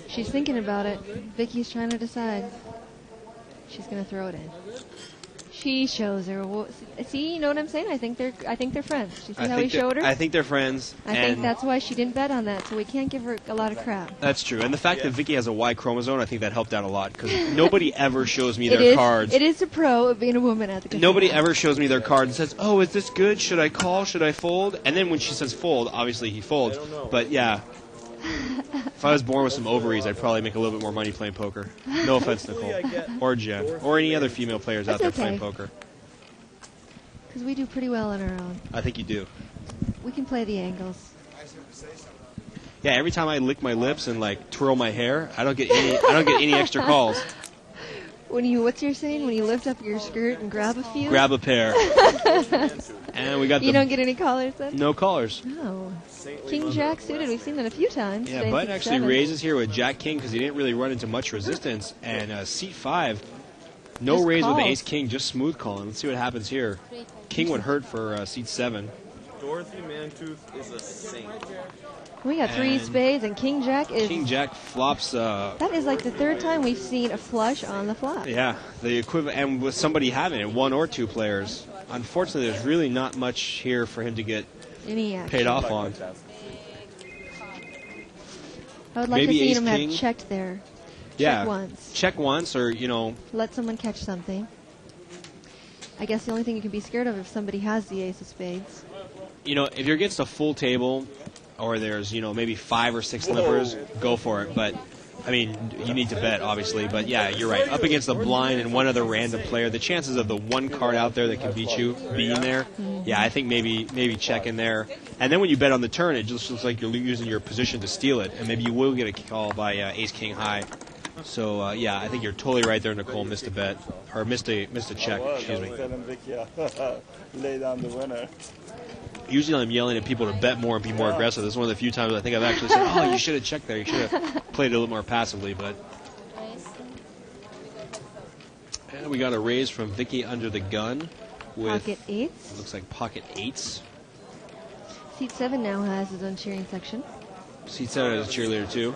She's thinking about it. Vicky's trying to decide. She's going to throw it in. She shows her. See, you know what I'm saying? I think they're friends. You see how he showed her? I think they're friends. I think that's why she didn't bet on that, so we can't give her a lot of crap. That's true. And the fact that Vicky has a Y chromosome, I think that helped out a lot, because nobody ever shows me their cards. It is a pro of being a woman at the casino. Nobody ever shows me their card and says, oh, is this good? Should I call? Should I fold? And then when she says fold, obviously he folds. But yeah, if I was born with some ovaries, I'd probably make a little bit more money playing poker. No offense, Nicole. Or Jen. Or any other female players out there playing poker. Because we do pretty well on our own. I think you do. We can play the angles. Yeah, every time I lick my lips and like twirl my hair, I don't get any extra calls. What's your saying? When you lift up your skirt and grab a few? Grab a pair. And we got You don't get any callers then? No callers. No. King Jack suited. We've seen that a few times. Yeah, Button actually raises here with Jack King because he didn't really run into much resistance. And seat 5, no Just raise calls. with Ace King, just smooth calling. Let's see what happens here. King would hurt for seat 7. Dorothy Mantooth is a saint. We got 3 spades, and King Jack is... King Jack flops... that is like the 3rd time we've seen a flush on the flop. Yeah, the equivalent, and with somebody having it, 1 or 2 players. Unfortunately, there's really not much here for him to get paid off on. I would like Maybe to see Ace him King. have checked there. Yeah, Check once. Check once, or, Let someone catch something. I guess the only thing you can be scared of if somebody has the ace of spades. If you're against a full table, or there's, maybe 5 or 6 slippers, go for it. But, I mean, you need to bet, obviously. But, yeah, you're right. Up against the blind and one other random player, the chances of the one card out there that can beat you being there, yeah, I think maybe check in there. And then when you bet on the turn, it just looks like you're using your position to steal it. And maybe you will get a call by Ace-King high. So, yeah, I think you're totally right there, Nicole. Missed a bet. Or missed a check, excuse me. Lay down the winner. Usually I'm yelling at people to bet more and be more aggressive. This is one of the few times I think I've actually said, oh, you should have checked there. You should have played it a little more passively. But and we got a raise from Vicky under the gun with Pocket 8s. Looks like pocket 8s. Seat 7 now has his own cheering section. Seat 7 has a cheerleader too.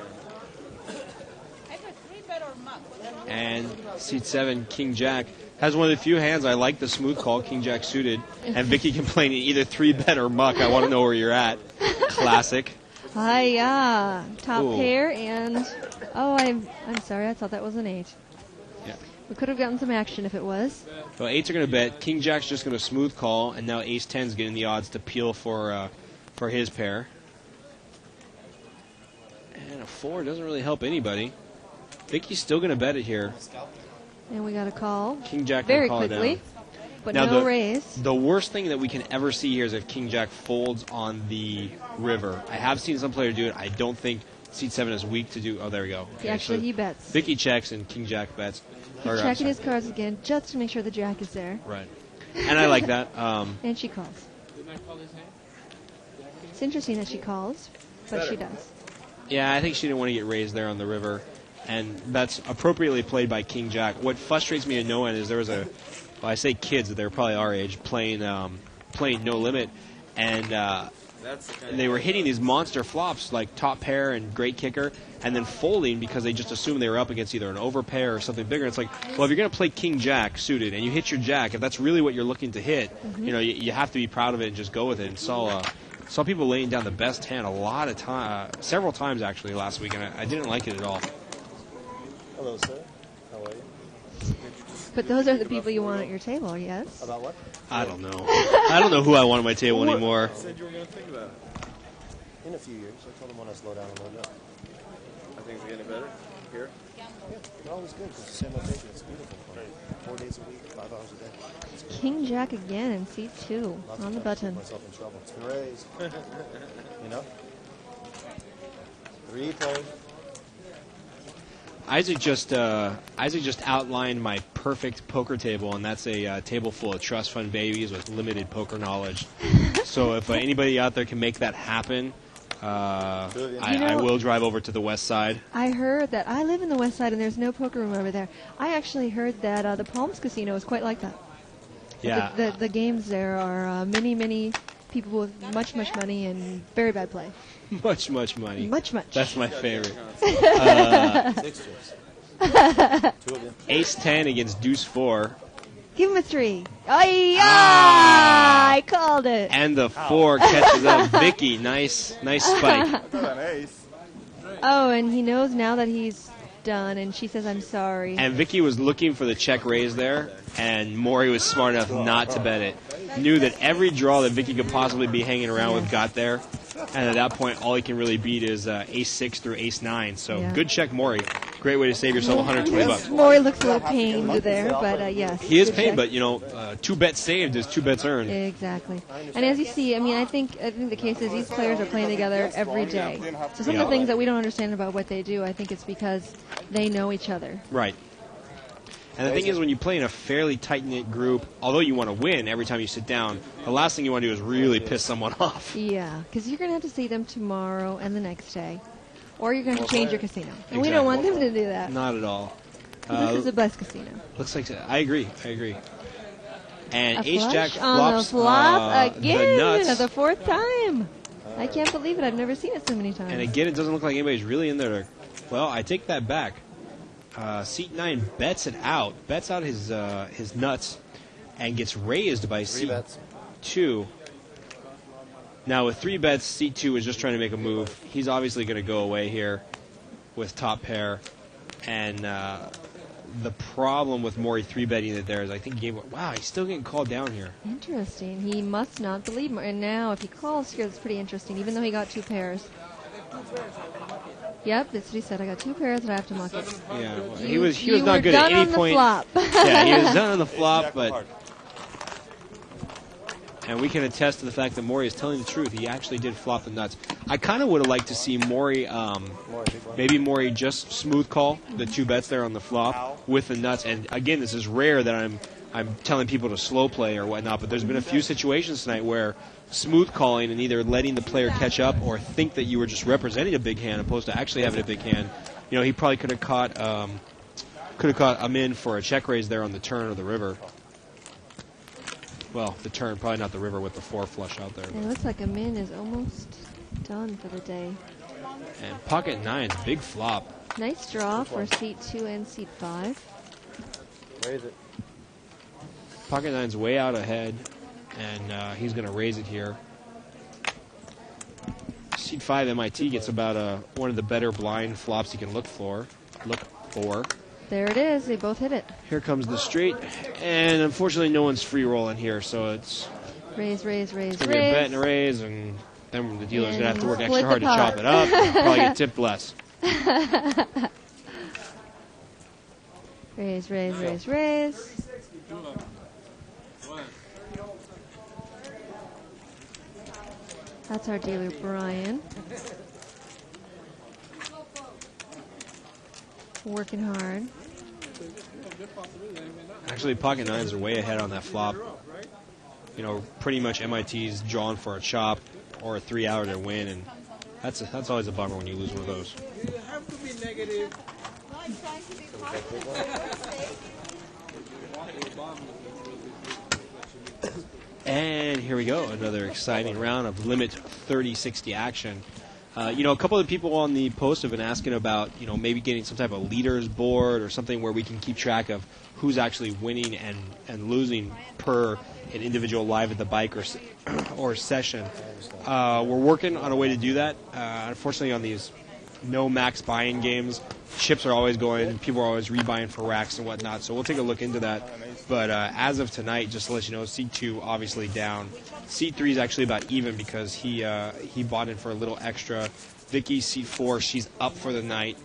And seat 7, King Jack, has one of the few hands I like the smooth call, King Jack suited. And Vicky complaining either 3-bet or muck. I want to know where you're at. Classic. Hi-ya. Top Ooh. pair and... Oh, I'm sorry. I thought that was an 8. Yeah. We could have gotten some action if it was. Well, 8s are going to bet. King Jack's just going to smooth call. And now Ace 10's getting the odds to peel for his pair. And a 4 doesn't really help anybody. Vicky's still going to bet it here. And we got a call. King Jack very call quickly, it down. but now no raise. The worst thing that we can ever see here is if King Jack folds on the river. I have seen some player do it. I don't think seat 7 is weak to do. Oh, there we go. Okay, Actually, so he bets. Vicky checks and King Jack bets. He's checking his cards again just to make sure the Jack is there. Right. And I like that. And she calls. It's interesting that she calls, but she does. Yeah, I think she didn't want to get raised there on the river. And that's appropriately played by King Jack. What frustrates me at no end is there was I say kids, they're probably our age, playing No Limit, and they were hitting these monster flops like top pair and great kicker, and then folding because they just assumed they were up against either an overpair or something bigger. It's like, well, if you're going to play King Jack suited and you hit your Jack, if that's really what you're looking to hit, you have to be proud of it and just go with it. And saw people laying down the best hand a lot of time, several times actually last week, and I didn't like it at all. Hello, sir. How are you? But those are the people you want at your table, yes? About what? I don't know. I don't know who I want at my table anymore. You said you were going to think about it. In a few years. I told him when I slow down a little bit. I think it's getting better here. Yeah, it's always good because it's the same location. It's beautiful. 4 days a week, 5 hours a day. King Jack again in seat 2 on the button. Myself in trouble. It's been raised. You know? 3 playing. Isaac just outlined my perfect poker table, and that's a table full of trust fund babies with limited poker knowledge. So if anybody out there can make that happen, I will drive over to the west side. I heard that. I live in the west side, and there's no poker room over there. I actually heard that the Palms Casino is quite like that. Yeah. The games there are many people with much money and very bad play. Much money. Much. That's my favorite. Ace 10 against Deuce 4. Give him a 3. I called it. And the 4 catches up. Vicky, nice spike. Oh, and he knows now that he's done, and she says, I'm sorry. And Vicky was looking for the check raise there, and Maury was smart enough not to bet it. Knew that every draw that Vicky could possibly be hanging around with got there, and at that point, all he can really beat is ace-6 through ace-9. So good check, Maury. Great way to save yourself $120. Maury looks a little pained there, but yes. He is good pained, check. but 2 bets saved is 2 bets earned. Exactly. And as you see, I mean, I think the case is these players are playing together every day. So some of the things that we don't understand about what they do, I think it's because they know each other. Right. And the thing is, when you play in a fairly tight-knit group, although you want to win every time you sit down, the last thing you want to do is really piss someone off. Yeah, because you're going to have to see them tomorrow and the next day. Or you're going to change your casino. And we don't want them to do that. Not at all. This is the best casino. Looks like I agree. And A ace-jack flush on the flops flop the again, nuts. the 4th time. I can't believe it. I've never seen it so many times. And again, it doesn't look like anybody's really in there. Well, I take that back. Seat 9 bets it out. Bets out his nuts and gets raised by seat 2. Now, with 3 bets, seat 2 is just trying to make a move. He's obviously going to go away here with top pair. And the problem with Maury 3-betting it there is I think he gave... Wow, he's still getting called down here. Interesting. He must not believe. And now, if he calls here, that's pretty interesting, even though he got 2 pairs. Yep, that's what he said. I got 2 pairs and I have to muck it. Yeah, well, he was not good at any point. Flop. Yeah, he was done on the flop, but... And we can attest to the fact that Maury is telling the truth. He actually did flop the nuts. I kind of would have liked to see Maury, maybe Maury just smooth call the 2 bets there on the flop with the nuts. And again, this is rare that I'm telling people to slow play or whatnot, but there's been a few situations tonight where smooth calling and either letting the player catch up or think that you were just representing a big hand opposed to actually having a big hand. You know, he probably could have caught him in for a check raise there on the turn or the river. Well, the turn, probably not the river with the 4 flush out there. It looks like Amin is almost done for the day. And pocket 9's big flop. Nice draw for seat 2 and seat 5. Raise it. Pocket 9's way out ahead, and he's going to raise it here. Seat 5 MIT gets about one of the better blind flops he can look for. There it is. They both hit it. Here comes the straight, and unfortunately no one's free rolling here, so it's raise, it's going to be a bet and a raise, and then the dealer's going to have to work extra hard to pot. chop it up. Probably get tipped less. Raise. That's our dealer, Brian. Working hard. Actually, pocket 9s are way ahead on that flop. You know, pretty much MIT's drawn for a chop or a 3-hour to win, and that's always a bummer when you lose one of those. You have to be negative. And here we go, another exciting round of Limit 30-60 action. You know, a couple of people on the post have been asking about, you know, maybe getting some type of leaders board or something where we can keep track of who's actually winning and losing per an individual live at the bike or session. We're working on a way to do that. Unfortunately, on these no max buy-in games, chips are always going, people are always rebuying for racks and whatnot, so we'll take a look into that. But as of tonight, just to let you know, seat 2 obviously down. Seat 3 is actually about even because he bought in for a little extra. Vicky, seat 4, she's up for the night.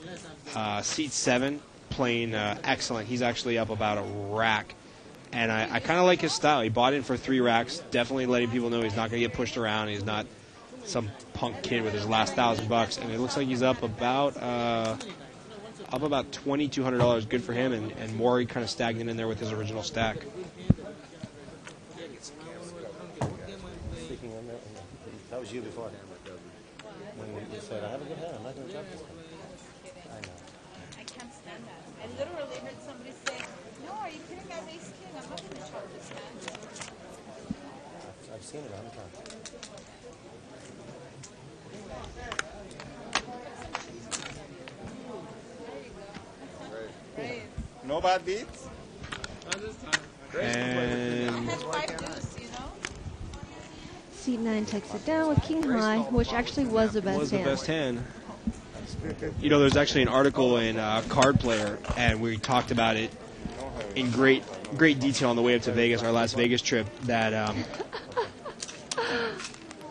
Seat 7, playing excellent. He's actually up about a rack. And I kind of like his style. He bought in for 3 racks, definitely letting people know he's not going to get pushed around. He's not some punk kid with his last $1,000. And it looks like he's up about $2,200. Good for him. And Maury kind of stagnant in there with his original stack. That was you before. When you said, I have a good hand, I'm not going to drop this one. I know. I can't stand that. I literally heard somebody say, no, are you kidding? I have ace king. I'm not going to chop this hand. I've seen it 100 times. No bad beats? Not this time. And Seat 9 takes it down with king high, which actually was the best hand. best hand. You know, there's actually an article in Card Player, and we talked about it in great detail on the way up to Vegas, our last Vegas trip, that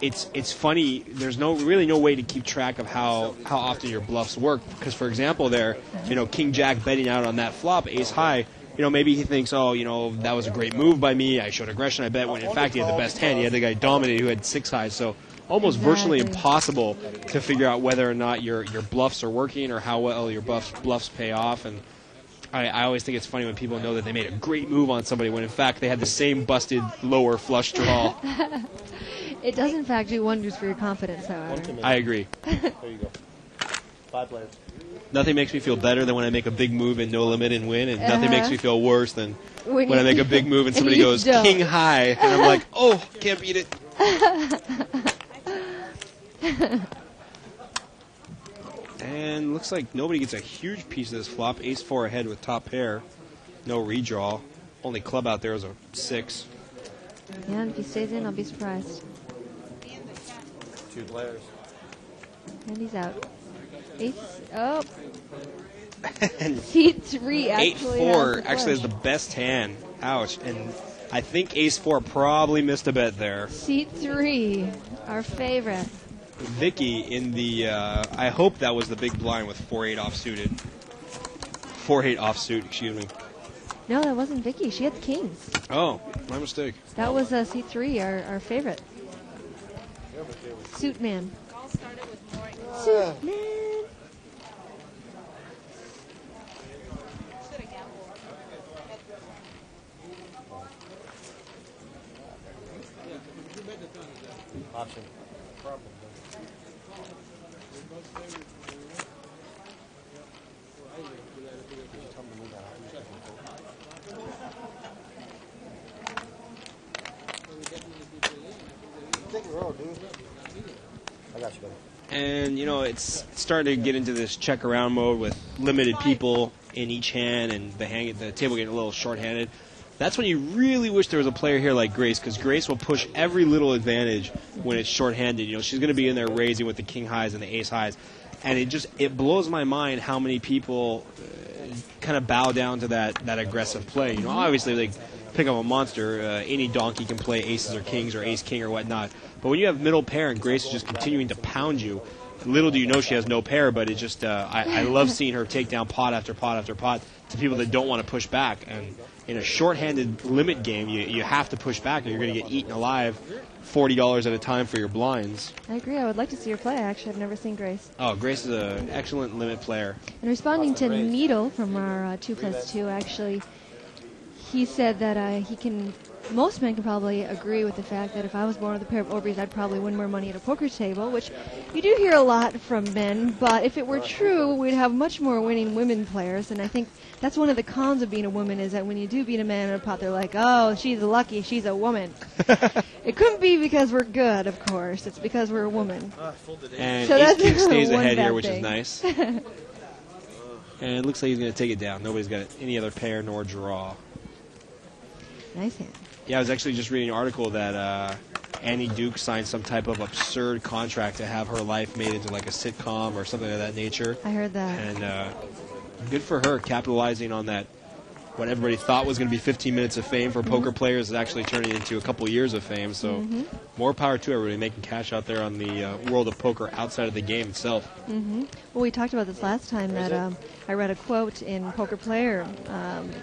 it's funny. There's really no way to keep track of how often your bluffs work. Because, for example, there, you know, King Jack betting out on that flop, ace high. You know, maybe he thinks, oh, you know, that was a great move by me. I showed aggression, I bet. When in fact he had the best hand. He had the guy dominated who had 6 highs. So almost virtually impossible to figure out whether or not your bluffs are working or how well your bluffs pay off. And I always think it's funny when people know that they made a great move on somebody when in fact they had the same busted lower flush draw. It does in fact do wonders for your confidence, however. I agree. There you go. 5 players. Nothing makes me feel better than when I make a big move in no limit and win, and nothing makes me feel worse than when I make a big move and somebody goes king high, and I'm like, oh, can't beat it. And looks like nobody gets a huge piece of this flop. Ace 4 ahead with top pair. No redraw. Only club out there is a 6. Yeah, and if he stays in, I'll be surprised. 2 players. And he's out. Ace, oh. Seat 3 actually. 8-4 actually has the best hand. Ouch. And I think ace 4 probably missed a bet there. Seat 3, our favorite. Vicky in the, I hope that was the big blind with 4-8 offsuited. 4-8 offsuit, excuse me. No, that wasn't Vicky. She had the kings. Oh, my mistake. That was Seat 3, our favorite. Suit man. Suit man. Option. Take a roll, dude. I got you, buddy. And, you know, it's starting to get into this check around mode with limited people in each hand and the table getting a little short-handed. That's when you really wish there was a player here like Grace, because Grace will push every little advantage when it's short-handed. You know, she's going to be in there raising with the king highs and the ace highs. And it blows my mind how many people kind of bow down to that aggressive play. You know, obviously, like, pick up a monster. Any donkey can play aces or kings or ace-king or whatnot. But when you have middle pair and Grace is just continuing to pound you, little do you know she has no pair, but it just, I love seeing her take down pot after pot after pot to people that don't want to push back. And in a short-handed limit game, you have to push back or you're going to get eaten alive $40 at a time for your blinds. I agree. I would like to see her play. Actually, I've never seen Grace. Oh, Grace is an excellent limit player. And responding to Needle from our 2+2, actually, he said that most men can probably agree with the fact that if I was born with a pair of Orbeez, I'd probably win more money at a poker table, which you do hear a lot from men, but if it were true, we'd have much more winning women players, and I think that's one of the cons of being a woman, is that when you do beat a man in a pot, they're like, oh, she's lucky, she's a woman. It couldn't be because we're good, of course. It's because we're a woman. And so Ace King stays ahead here, which thing. is nice. And it looks like he's going to take it down. Nobody's got any other pair nor draw. Nice hand. Yeah, I was actually just reading an article that Annie Duke signed some type of absurd contract to have her life made into like a sitcom or something of that nature. I heard that. And good for her, capitalizing on that. What everybody thought was going to be 15 minutes of fame for poker players is actually turning into a couple years of fame. So more power to everybody making cash out there on the world of poker outside of the game itself. Well, we talked about this last time that I read a quote in Poker Player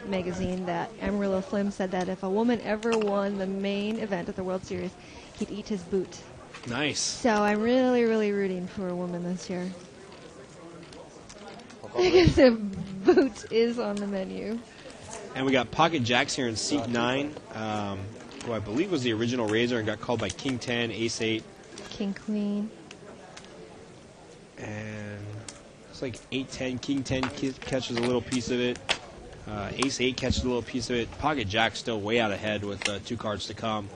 magazine that Amarillo Slim said that if a woman ever won the main event at the World Series, he'd eat his boot. Nice. So I'm really, really rooting for a woman this year. Because the boot is on the menu. And we got Pocket Jacks here in seat 9, who I believe was the original raiser and got called by King 10, Ace 8. King Queen. And it's like 8-10, King 10 catches a little piece of it. Ace 8 catches a little piece of it. Pocket Jack's still way out ahead with 2 cards to come.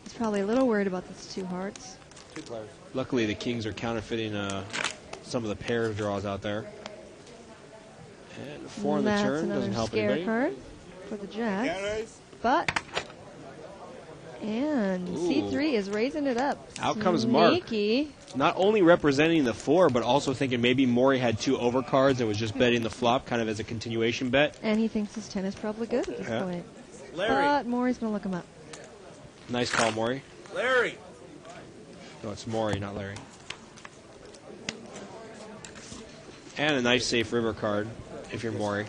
He's probably a little worried about those 2 hearts. 2 players. Luckily, the Kings are counterfeiting some of the pair draws out there. And 4 on the turn doesn't help anybody. Card for the Jacks. spot. And Ooh. C3 is raising it up. Out comes Mark. Sneaky. Not only representing the 4, but also thinking maybe Maury had 2 overcards and was just betting the flop kind of as a continuation bet. And he thinks his 10 is probably good at this point. Larry. But Maury's going to look him up. Nice call, Maury. Larry. No, it's Maury, not Larry. And a nice safe river card if you're Maury.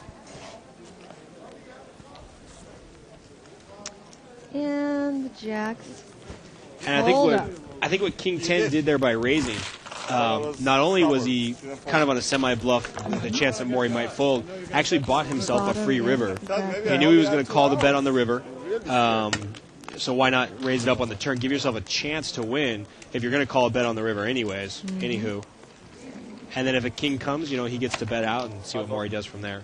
And the jacks. And I think what King 10 did there by raising, not only was he kind of on a semi-bluff with a chance that Maury might fold, actually bought himself a free river. He knew he was going to call the bet on the river, so why not raise it up on the turn? Give yourself a chance to win if you're going to call a bet on the river anyways. Anywho. And then if a king comes, he gets to bet out and see what Maury does from there.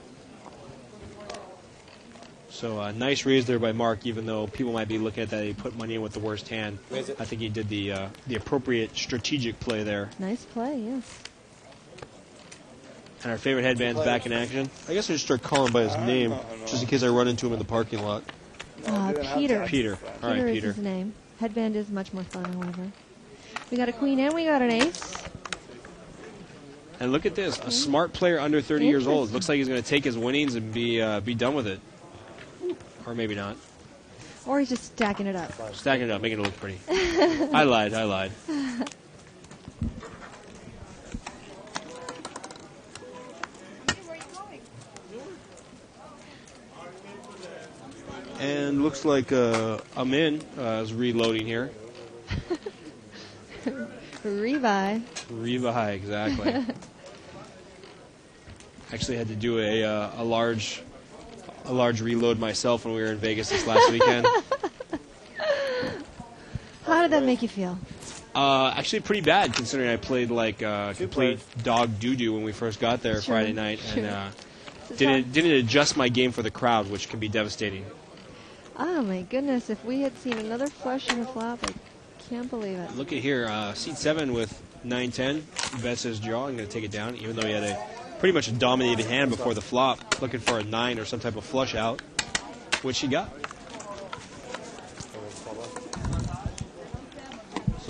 So nice raise there by Mark, even though people might be looking at that he put money in with the worst hand. I think he did the appropriate strategic play there. Nice play, yes. And our favorite headband's back in action. I guess I just start calling by his name, just in case I run into him in the parking lot. Peter. Peter. All right, Peter Peter. is his name. Headband is much more fun, however. We got a queen and we got an ace. And look at this, a smart player under 30 years old. Looks like he's going to take his winnings and be done with it. Or maybe not. Or he's just stacking it up. Stacking it up, making it look pretty. I lied. And looks like Amin is reloading here. Rebuy, exactly. Actually had to do a large reload myself when we were in Vegas this last weekend. How did that make you feel? Actually pretty bad, considering I played like complete dog doo-doo when we first got there Friday night, and didn't adjust my game for the crowd, which can be devastating. Oh my goodness, if we had seen another flush in the flop, I can't believe it. Look at here, seat 7 with 9-10, bets his draw. I'm going to take it down, even though he had a pretty much a dominated hand before the flop, looking for a 9 or some type of flush out, which he got.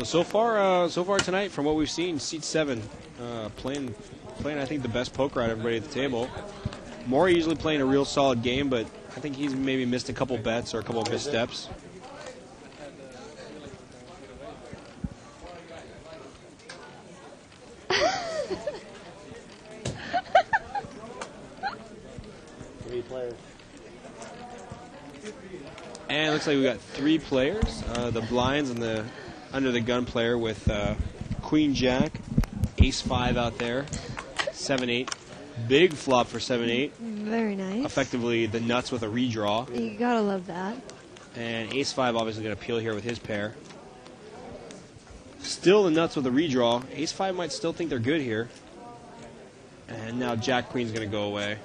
So far tonight, from what we've seen, seat 7 playing I think the best poker out of everybody at the table. Maury usually playing a real solid game, but I think he's maybe missed a couple bets or a couple of missteps. And it looks like we got 3 players. The blinds and the under the gun player with Queen Jack, Ace 5 out there, 7-8. Big flop for 7-8. Very nice. Effectively the nuts with a redraw. You gotta love that. And Ace 5 obviously going to peel here with his pair. Still the nuts with a redraw. Ace 5 might still think they're good here. And now Jack Queen's going to go away.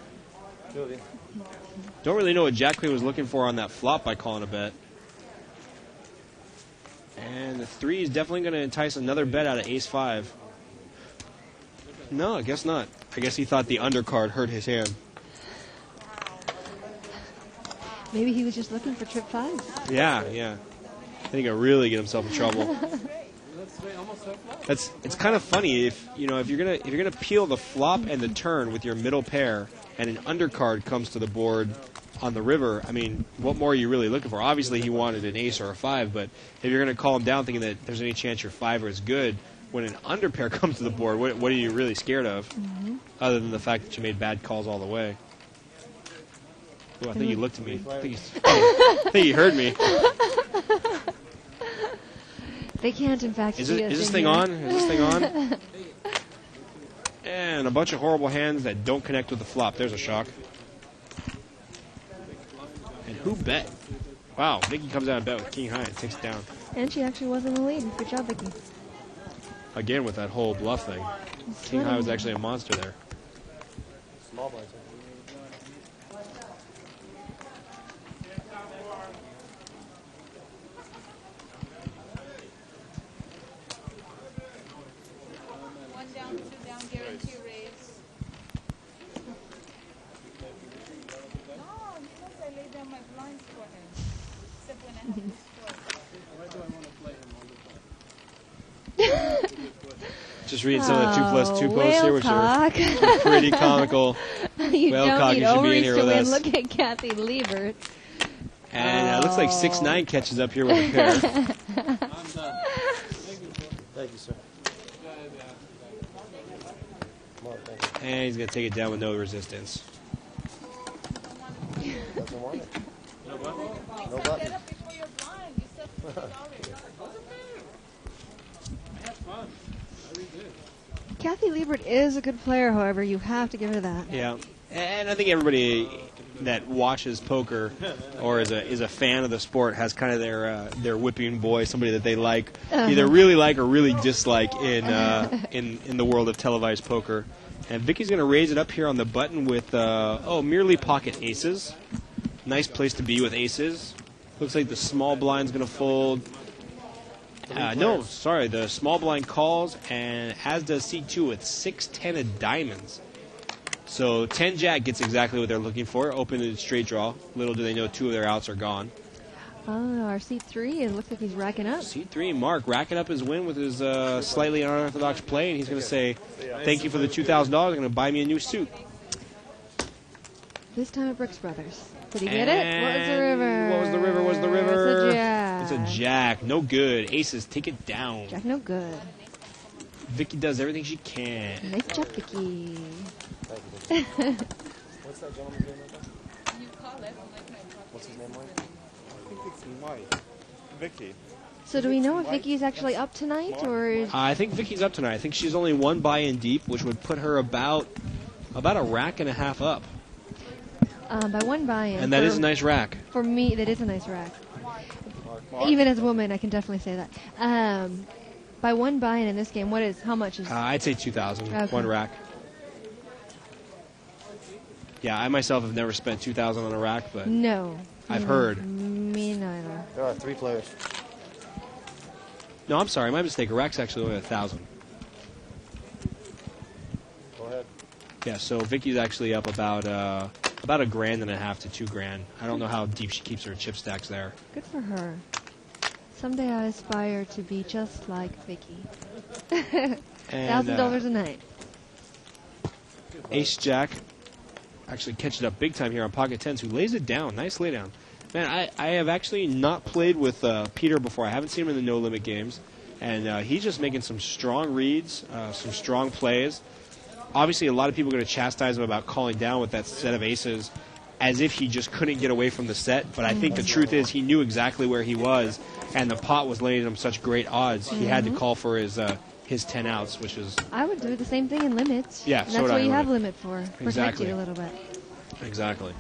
Don't really know what Jack Queen was looking for on that flop by calling a bet. And the 3 is definitely going to entice another bet out of Ace 5. No, I guess not. I guess he thought the undercard hurt his hand. Maybe he was just looking for trip 5. Yeah. I think he'll really get himself in trouble. It's kind of funny if you're gonna peel the flop and the turn with your middle pair, and an undercard comes to the board on the river. I mean, what more are you really looking for? Obviously, he wanted an ace or a 5, but if you're gonna call him down thinking that there's any chance your 5 is good, when an underpair comes to the board, what are you really scared of? Other than the fact that you made bad calls all the way. Ooh, I think he looked at me. I think he heard me. They can't, in fact, Is this thing on? Is this thing on? And a bunch of horrible hands that don't connect with the flop. There's a shock. And who bet? Wow, Vicky comes out and bet with King High and takes it down. And she actually was in the lead. Good job, Vicky. Again with that whole bluff thing. King High was actually a monster there. Small blinds. One down, 2 down, guarantee raise. No, because I laid down my blinds for him. Just reading some of the 2+2 posts here, which Whalecock. are pretty comical. You Whalecock, don't need you should be in ovaries here to with win. us. Look at Kathy Liebert. And it looks like 6'9" catches up here with a pair. Thank you, sir. Come on, thank you. And he's going to take it down with no resistance. Doesn't want it. No No button. before you're blind. You said sorry. Kathy Liebert is a good player, however. You have to give her that. Yeah. And I think everybody that watches poker or is a fan of the sport has kind of their whipping boy, somebody that they like, either really like or really dislike in the world of televised poker. And Vicky's going to raise it up here on the button with merely pocket aces. Nice place to be with aces. Looks like the small blind's going to fold. The small blind calls, and as does C2 with 6-10 of diamonds. So 10-jack gets exactly what they're looking for. Open to straight draw. Little do they know 2 of their outs are gone. Oh, our C3, it looks like he's racking up. C3, Mark racking up his win with his slightly unorthodox play, and he's going to say, thank you for the $2,000. They're going to buy me a new suit. This time at Brooks Brothers. Did he get it? What was the river? What was the river? What's the river? It's a jack. It's a jack. No good. Aces, take it down. Jack, no good. Vicky does everything she can. Nice job, Vicky. Thank you. What's that gentleman's name again? You call it. What's his name, Mike? I think it's Mike. Vicky. So do we know if Vicky's actually up tonight, or is... I think Vicky's up tonight. I think she's only one buy-in deep, which would put her about a rack and a half up. By one buy-in. And that is a nice rack. For me, that is a nice rack. Even as a woman, I can definitely say that. By one buy-in in this game, how much is... I'd say 2,000, okay. One rack. Yeah, I myself have never spent 2,000 on a rack, but no. I've heard. Me neither. There are 3 players. No, I'm sorry, my mistake. A rack's actually only 1,000. Go ahead. Yeah, so Vicky's actually up about $1.5 grand to $2 grand. I don't know how deep she keeps her chip stacks there. Good for her. Someday I aspire to be just like Vicky. $1,000 a night. Ace Jack actually catches it up big time here on pocket tens, who lays it down. Nice lay down. Man, I have actually not played with Peter before. I haven't seen him in the no limit games, and he's just making some strong reads, some strong plays. Obviously, a lot of people are going to chastise him about calling down with that set of aces, as if he just couldn't get away from the set. But I think the truth is he knew exactly where he was, and the pot was laying him such great odds. He had to call for his 10 outs, which is... I would do the same thing in limits. Yeah, and so that's would what I you in have limit. limit for. Protect Exactly. you a little bit. Exactly.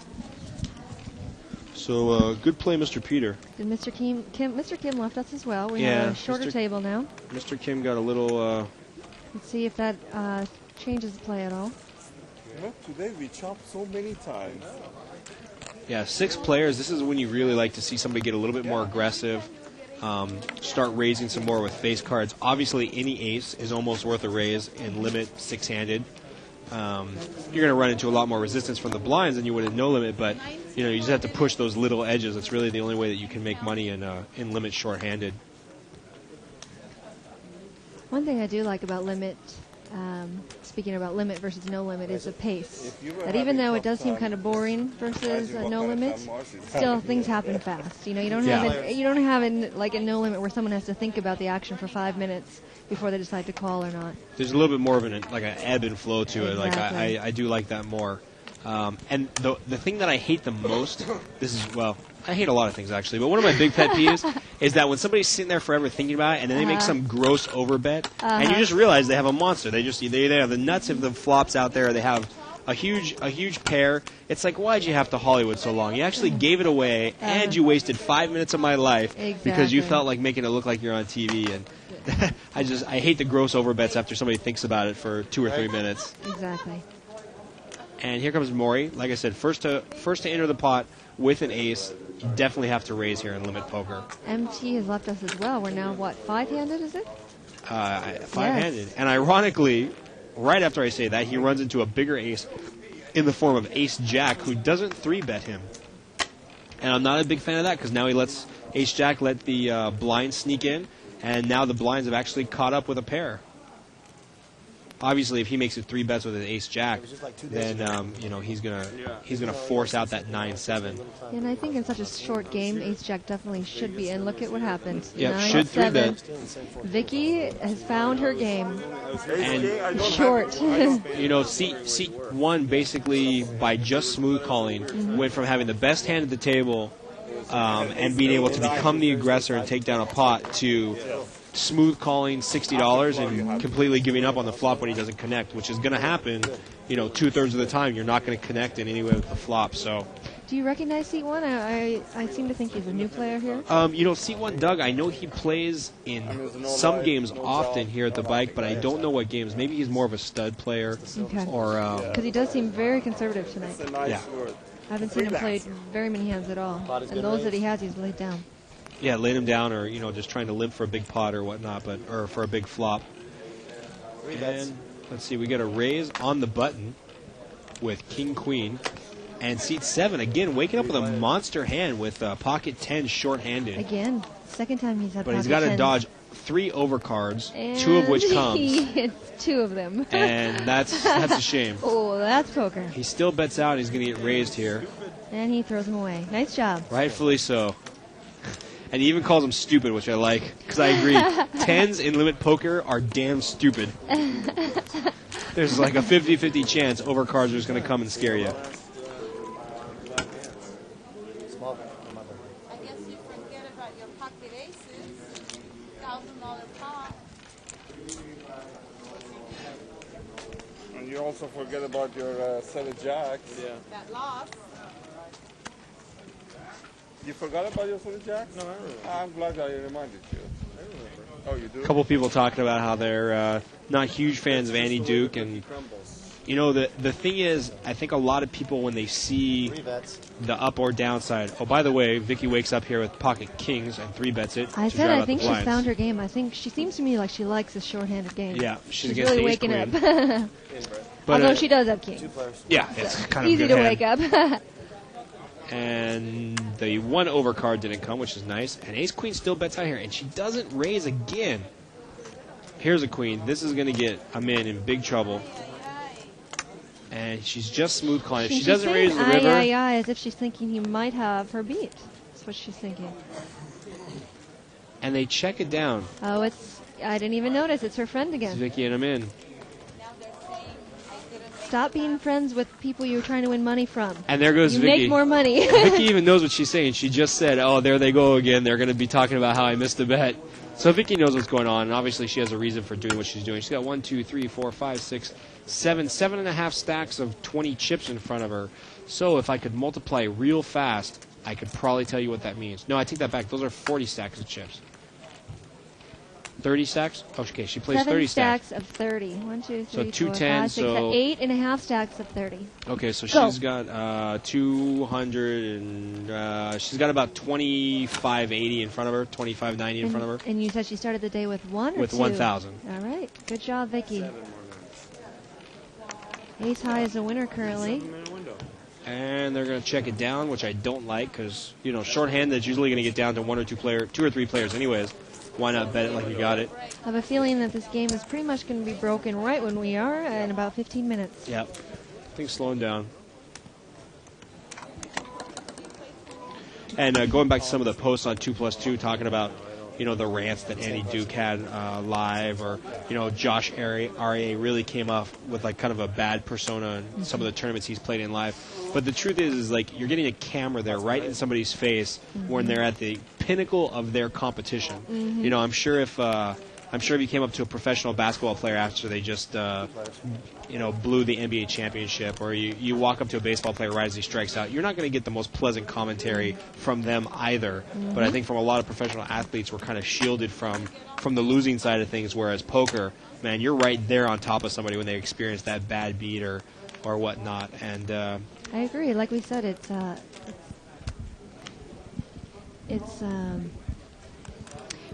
So, good play, Mr. Peter. Did Mr. Kim left us as well. We Yeah, have a shorter Mr. table now. Mr. Kim got a little... Let's see if that changes the play at all. You know, today we chopped so many times. Yeah, 6 players. This is when you really like to see somebody get a little bit more aggressive, start raising some more with face cards. Obviously, any ace is almost worth a raise in limit 6-handed. You're going to run into a lot more resistance from the blinds than you would in no limit, but you just have to push those little edges. It's really the only way that you can make money in limit short-handed. One thing I do like about limit, speaking about limit versus no limit, is the pace. That even though it does seem kind of boring versus no limit, still things happen fast. You don't have it like a no limit where someone has to think about the action for 5 minutes before they decide to call or not. There's a little bit more of an ebb and flow to it. Exactly. Like I do like that more. And the thing that I hate the most, I hate a lot of things actually, but one of my big pet peeves is that when somebody's sitting there forever thinking about it, and then they make some gross overbet, and you just realize they have a monster. They have the nuts of the flops out there. They have a huge pair. It's like, why'd you have to Hollywood so long? You actually gave it away, and you wasted 5 minutes of my life because you felt like making it look like you're on TV. And I hate the gross overbets after somebody thinks about it for 2 or 3 minutes. Exactly. And here comes Maury. Like I said, first to enter the pot with an ace. You definitely have to raise here in limit poker. MT has left us as well. We're now, 5-handed, is it? 5-handed. Yes. And ironically, right after I say that, he runs into a bigger ace in the form of Ace Jack, who doesn't 3-bet him. And I'm not a big fan of that because now he lets Ace-Jack let the blinds sneak in, and now the blinds have actually caught up with a pair. Obviously, if he makes it 3 bets with an Ace-Jack, then he's gonna force out that 9-7. And I think in such a short game, Ace-Jack definitely should be in. Look at what happened. Yep, should 3 bet. Vicky has found her game. And short. Seat 1 basically, by just smooth calling, went from having the best hand at the table and being able to become the aggressor and take down a pot to smooth calling $60 and completely giving up on the flop when he doesn't connect, which is going to happen, 2/3 of the time. You're not going to connect in any way with the flop. So, do you recognize Seat 1? I seem to think he's a new player here. Seat 1, Doug, I know he plays in some games often here at the bike, but I don't know what games. Maybe he's more of a stud player. Okay. Or because he does seem very conservative tonight. Yeah. I haven't seen him play very many hands at all. And those that he has, he's laid down. Yeah, laid him down, or just trying to limp for a big pot or whatnot, or for a big flop. And let's see, we got a raise on the button with King Queen, and Seat 7 again waking up with a monster hand with pocket 10 short-handed. Again, second time he's had. But pocket he's got to 10. dodge 3 overcards, and 2 of which comes. He hits 2 of them. And that's a shame. Oh, that's poker. He still bets out. He's going to get raised here. And he throws him away. Nice job. Rightfully so. And he even calls him stupid, which I like, because I agree. 10s in limit poker are damn stupid. There's like a 50-50 chance overcards are just going to come and scare you. I guess you forget about your pocket aces. $1,000 pot. And you also forget about your set of jacks. Yeah. That lost. You forgot about your set of jacks? No, I don't remember. I'm glad I reminded you. I remember. Oh, you do? A couple people talking about how they're not huge fans of Andy Duke, and the thing is, I think a lot of people when they see the up or downside. Oh, by the way, Vicky wakes up here with pocket kings and 3 bets it. I to said drive I out think the she's blinds. found her game. I think she seems to me like she likes this short-handed game. Yeah, she's she's against really the waking ace up. But, although she does have kings. Yeah, it's So kind of easy a to good wake hand. up. And the 1 overcard didn't come, which is nice. And ace queen still bets out here, and she doesn't raise again. Here's a queen. This is going to get Amin in big trouble. And she's just smooth calling. If she doesn't raise the river, as if she's thinking he might have her beat. That's what she's thinking. and they check it down. Oh, I didn't even notice. It's her friend again. It's Vicky and Amin. Stop being friends with people you're trying to win money from. And there goes you Vicky. Make more money. Vicky even knows what she's saying. She just said, oh, there they go again. They're going to be talking about how I missed a bet. So Vicky knows what's going on, and obviously she has a reason for doing what she's doing. She's got 1, 2, 3, 4, 5, 6, 7, 7.5 stacks of 20 chips in front of her. So if I could multiply real fast, I could probably tell you what that means. No, I take that back. Those are 40 stacks of chips. 30 stacks? Okay, she plays 30 stacks. 7 stacks of 30. 1, 2, 3, So 4, 210, 5, 6, so 8.5 stacks of 30. Okay, so Go. she's got 200 and she's got about 2580 in front of her, 2590 in front of her. And you said she started the day with 1 or With 2? 1,000. All right. Good job, Vicky. Ace high is a winner currently. And they're going to check it down, which I don't like because, you know, shorthand that's usually going to get down to 2 or 3 players anyways. Why not bet it like you got it? I have a feeling that this game is pretty much going to be broken right when we are in about 15 minutes. Yep. Things slowing down. And going back to some of the posts on 2+2 talking about, you know, the rants that Andy Duke had live, or, you know, Josh R.A. really came off with like kind of a bad persona in some of the tournaments he's played in live. But the truth is like you're getting a camera there right in somebody's face when they're at the pinnacle of their competition. Mhm. You know, I'm sure if you came up to a professional basketball player after they just you know, blew the NBA championship, or you walk up to a baseball player right as he strikes out, you're not going to get the most pleasant commentary from them either. But I think from a lot of professional athletes, we're kind of shielded from the losing side of things, whereas poker, man, you're right there on top of somebody when they experience that bad beat or whatnot. And I agree. Like we said, it's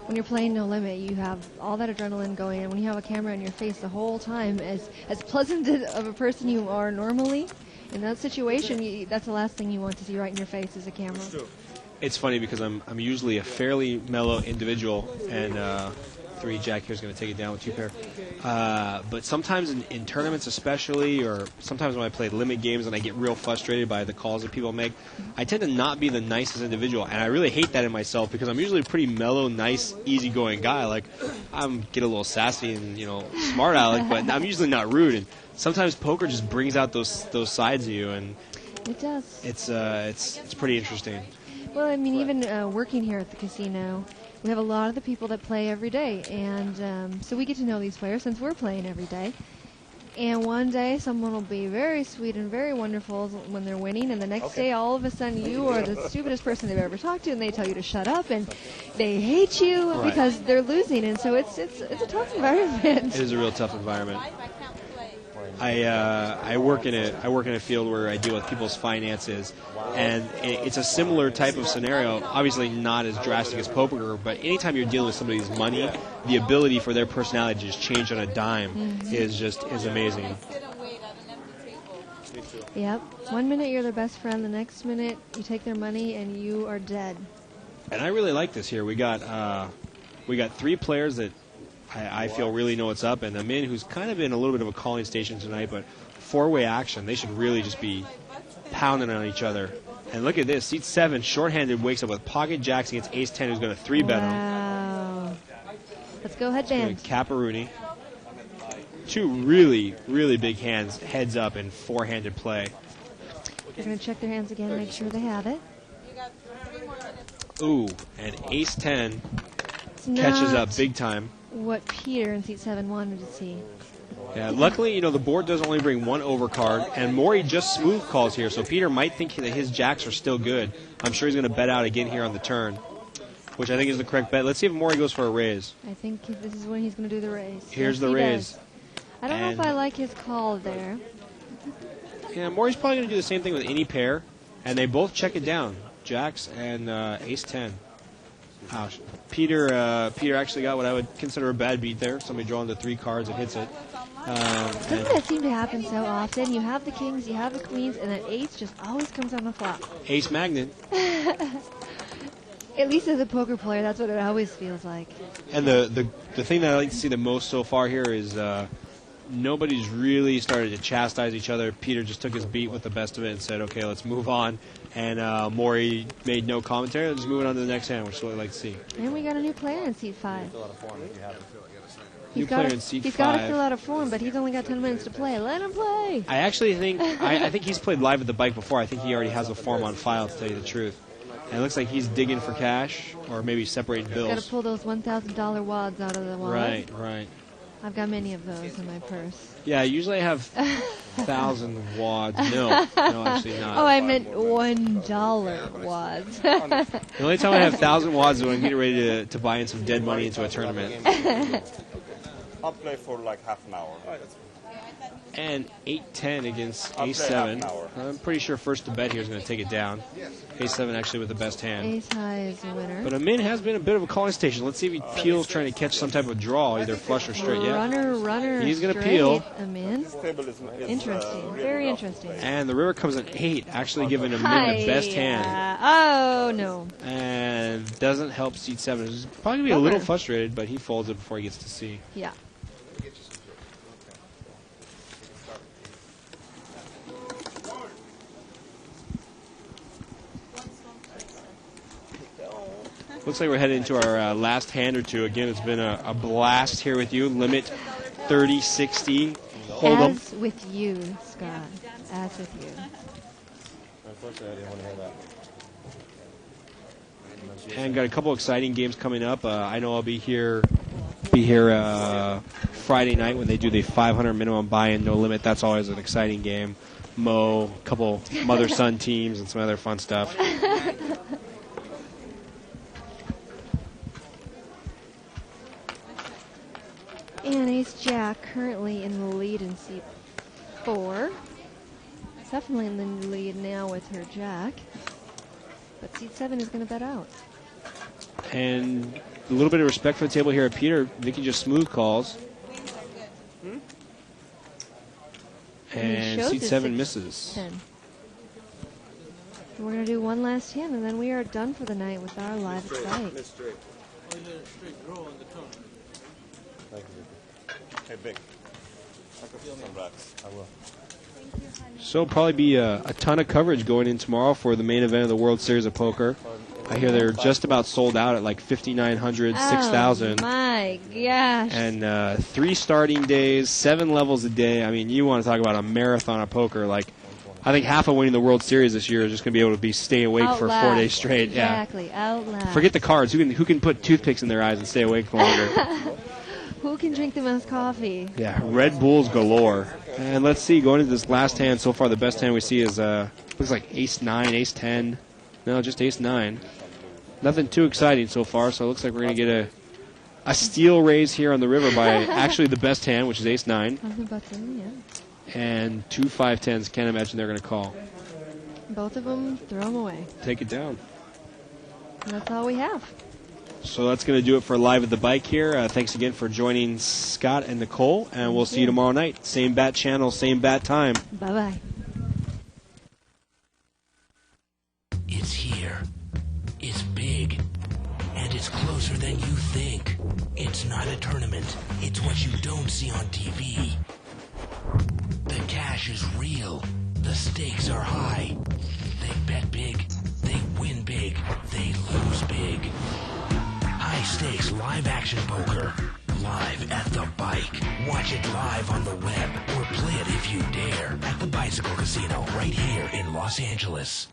when you're playing No Limit, you have all that adrenaline going, and when you have a camera in your face the whole time, as pleasant of a person you are normally, In that situation, that's the last thing you want to see right in your face is a camera. It's funny because I'm usually a fairly mellow individual, and 3 Jack here's going to take it down with 2 pair. But sometimes in tournaments especially, or sometimes when I play limit games and I get real frustrated by the calls that people make, I tend to not be the nicest individual, and I really hate that in myself because I'm usually a pretty mellow, nice, easygoing guy. Like, I'm get a little sassy and smart aleck, but I'm usually not rude. And sometimes poker just brings out those sides of you, and it does. It's pretty interesting. Well, I mean, even working here at the casino, we have a lot of the people that play every day, and so we get to know these players since we're playing every day. And one day, someone will be very sweet and very wonderful when they're winning, and the next day, all of a sudden, you are the stupidest person they've ever talked to, and they tell you to shut up, and they hate you because they're losing, and so it's a tough environment. It is a real tough environment. I work in a field where I deal with people's finances, and it's a similar type of scenario. Obviously, not as drastic as poker, but anytime you're dealing with somebody's money, the ability for their personality to just change on a dime is amazing. Yep. 1 minute you're their best friend, the next minute you take their money and you are dead. And I really like this here. We got 3 players that I feel really know what's up, and Amin, who's kind of in a little bit of a calling station tonight, but 4-way action. They should really just be pounding on each other. And look at this. Seat 7, shorthanded, wakes up with pocket jacks against ace 10, who's going to 3-bet him. Wow. Let's go headband. Caparuni. 2 really, really big hands, heads up, in 4-handed play. They're going to check their hands again, make sure they have it. Ooh, and ace 10 catches up big time. What Peter in seat 7 wanted to see. Yeah, luckily, the board does only bring 1 overcard, and Maury just smooth calls here, so Peter might think that his jacks are still good. I'm sure he's going to bet out again here on the turn, which I think is the correct bet. Let's see if Maury goes for a raise. I think this is when he's going to do the raise. Here's yes, the raise. Does. I don't know if I like his call there. Yeah, Maury's probably going to do the same thing with any pair, and they both check it down, jacks and ace 10. Ouch. Peter actually got what I would consider a bad beat there. Somebody drawing the 3 cards and hits it. Doesn't that seem to happen so often? You have the kings, you have the queens, and an ace just always comes on the flop. Ace magnet. At least as a poker player, that's what it always feels like. And the thing that I like to see the most so far here is nobody's really started to chastise each other. Peter just took his beat with the best of it and said, okay, let's move on. And Maury made no commentary. Let's move on to the next hand, which is what I like to see. And we got a new player in seat 5. New player in seat 5. He's got to fill out a form, but he's only got 10 minutes to play. Let him play. I actually think I think he's played live at the bike before. I think he already has a form on file, to tell you the truth. And it looks like he's digging for cash or maybe separating bills. Got to pull those $1,000 wads out of the wallet. Right. I've got many of those in my purse. Yeah, usually I have 1,000 wads. No, actually not. Oh, I meant $1 wads. The only time I have 1,000 wads is when I'm getting ready to buy in some dead money into a tournament. I'll play for like half an hour. And 8-10 against ace 7. I'm pretty sure first to bet here is going to take it down. Ace 7 actually with the best hand. Ace high is a winner. But Amin has been a bit of a calling station. Let's see if he peels trying to catch some type of draw, either flush or straight. Runner. He's going to peel. Amin. Interesting. Very interesting. And the river comes in 8, actually giving Amin the best hand. Oh, no. And doesn't help seat 7. He's probably going to be a little frustrated, but he folds it before he gets to C. Yeah. Looks like we're headed into our last hand or two. Again, it's been a blast here with you. Limit 30-60. Hold them. As with you, Scott. As with you. Unfortunately, I didn't want to hear that. And got a couple exciting games coming up. I know I'll be here Friday night when they do the 500 minimum buy-in, no limit. That's always an exciting game. Mo, a couple mother-son teams, and some other fun stuff. And ace-jack currently in the lead in seat 4. Definitely in the lead now with her jack. But seat 7 is going to bet out. And a little bit of respect for the table here at Peter. Vicky just smooth calls. And he shows seat his 7 6, misses. 10. And we're going to do one last hand, and then we are done for the night with our live at Spike. Thank you. Hey, Vic. Congrats. I will. So it'll probably be a ton of coverage going in tomorrow for the main event of the World Series of Poker. I hear they're just about sold out at like 5,900, 6,000. Oh my gosh. And 3 starting days, 7 levels a day. I mean, you want to talk about a marathon of poker. Like, I think half of winning the World Series this year is just going to be able to be stay awake Out for loud. 4 days straight. Exactly, out loud. Forget the cards. Who can put toothpicks in their eyes and stay awake longer? Who can drink the most coffee? Yeah, Red Bulls galore. And let's see, going into this last hand, so far the best hand we see is, looks like Ace-9, Ace-10. No, just Ace-9. Nothing too exciting so far, so it looks like we're going to get a steal raise here on the river by actually the best hand, which is Ace-9. On the button, yeah. And 2 5-10s. Can't imagine they're going to call. Both of them, throw them away. Take it down. And that's all we have. So that's going to do it for Live at the Bike here. Thanks again for joining Scott and Nicole, and we'll see you tomorrow night. Same bat channel, same bat time. Bye-bye. It's here. It's big. And it's closer than you think. It's not a tournament. It's what you don't see on TV. The cash is real. The stakes are high. They bet big. They win big. They lose big. High stakes live action poker. Live at the Bike. Watch it live on the web or play it if you dare at the Bicycle Casino right here in Los Angeles.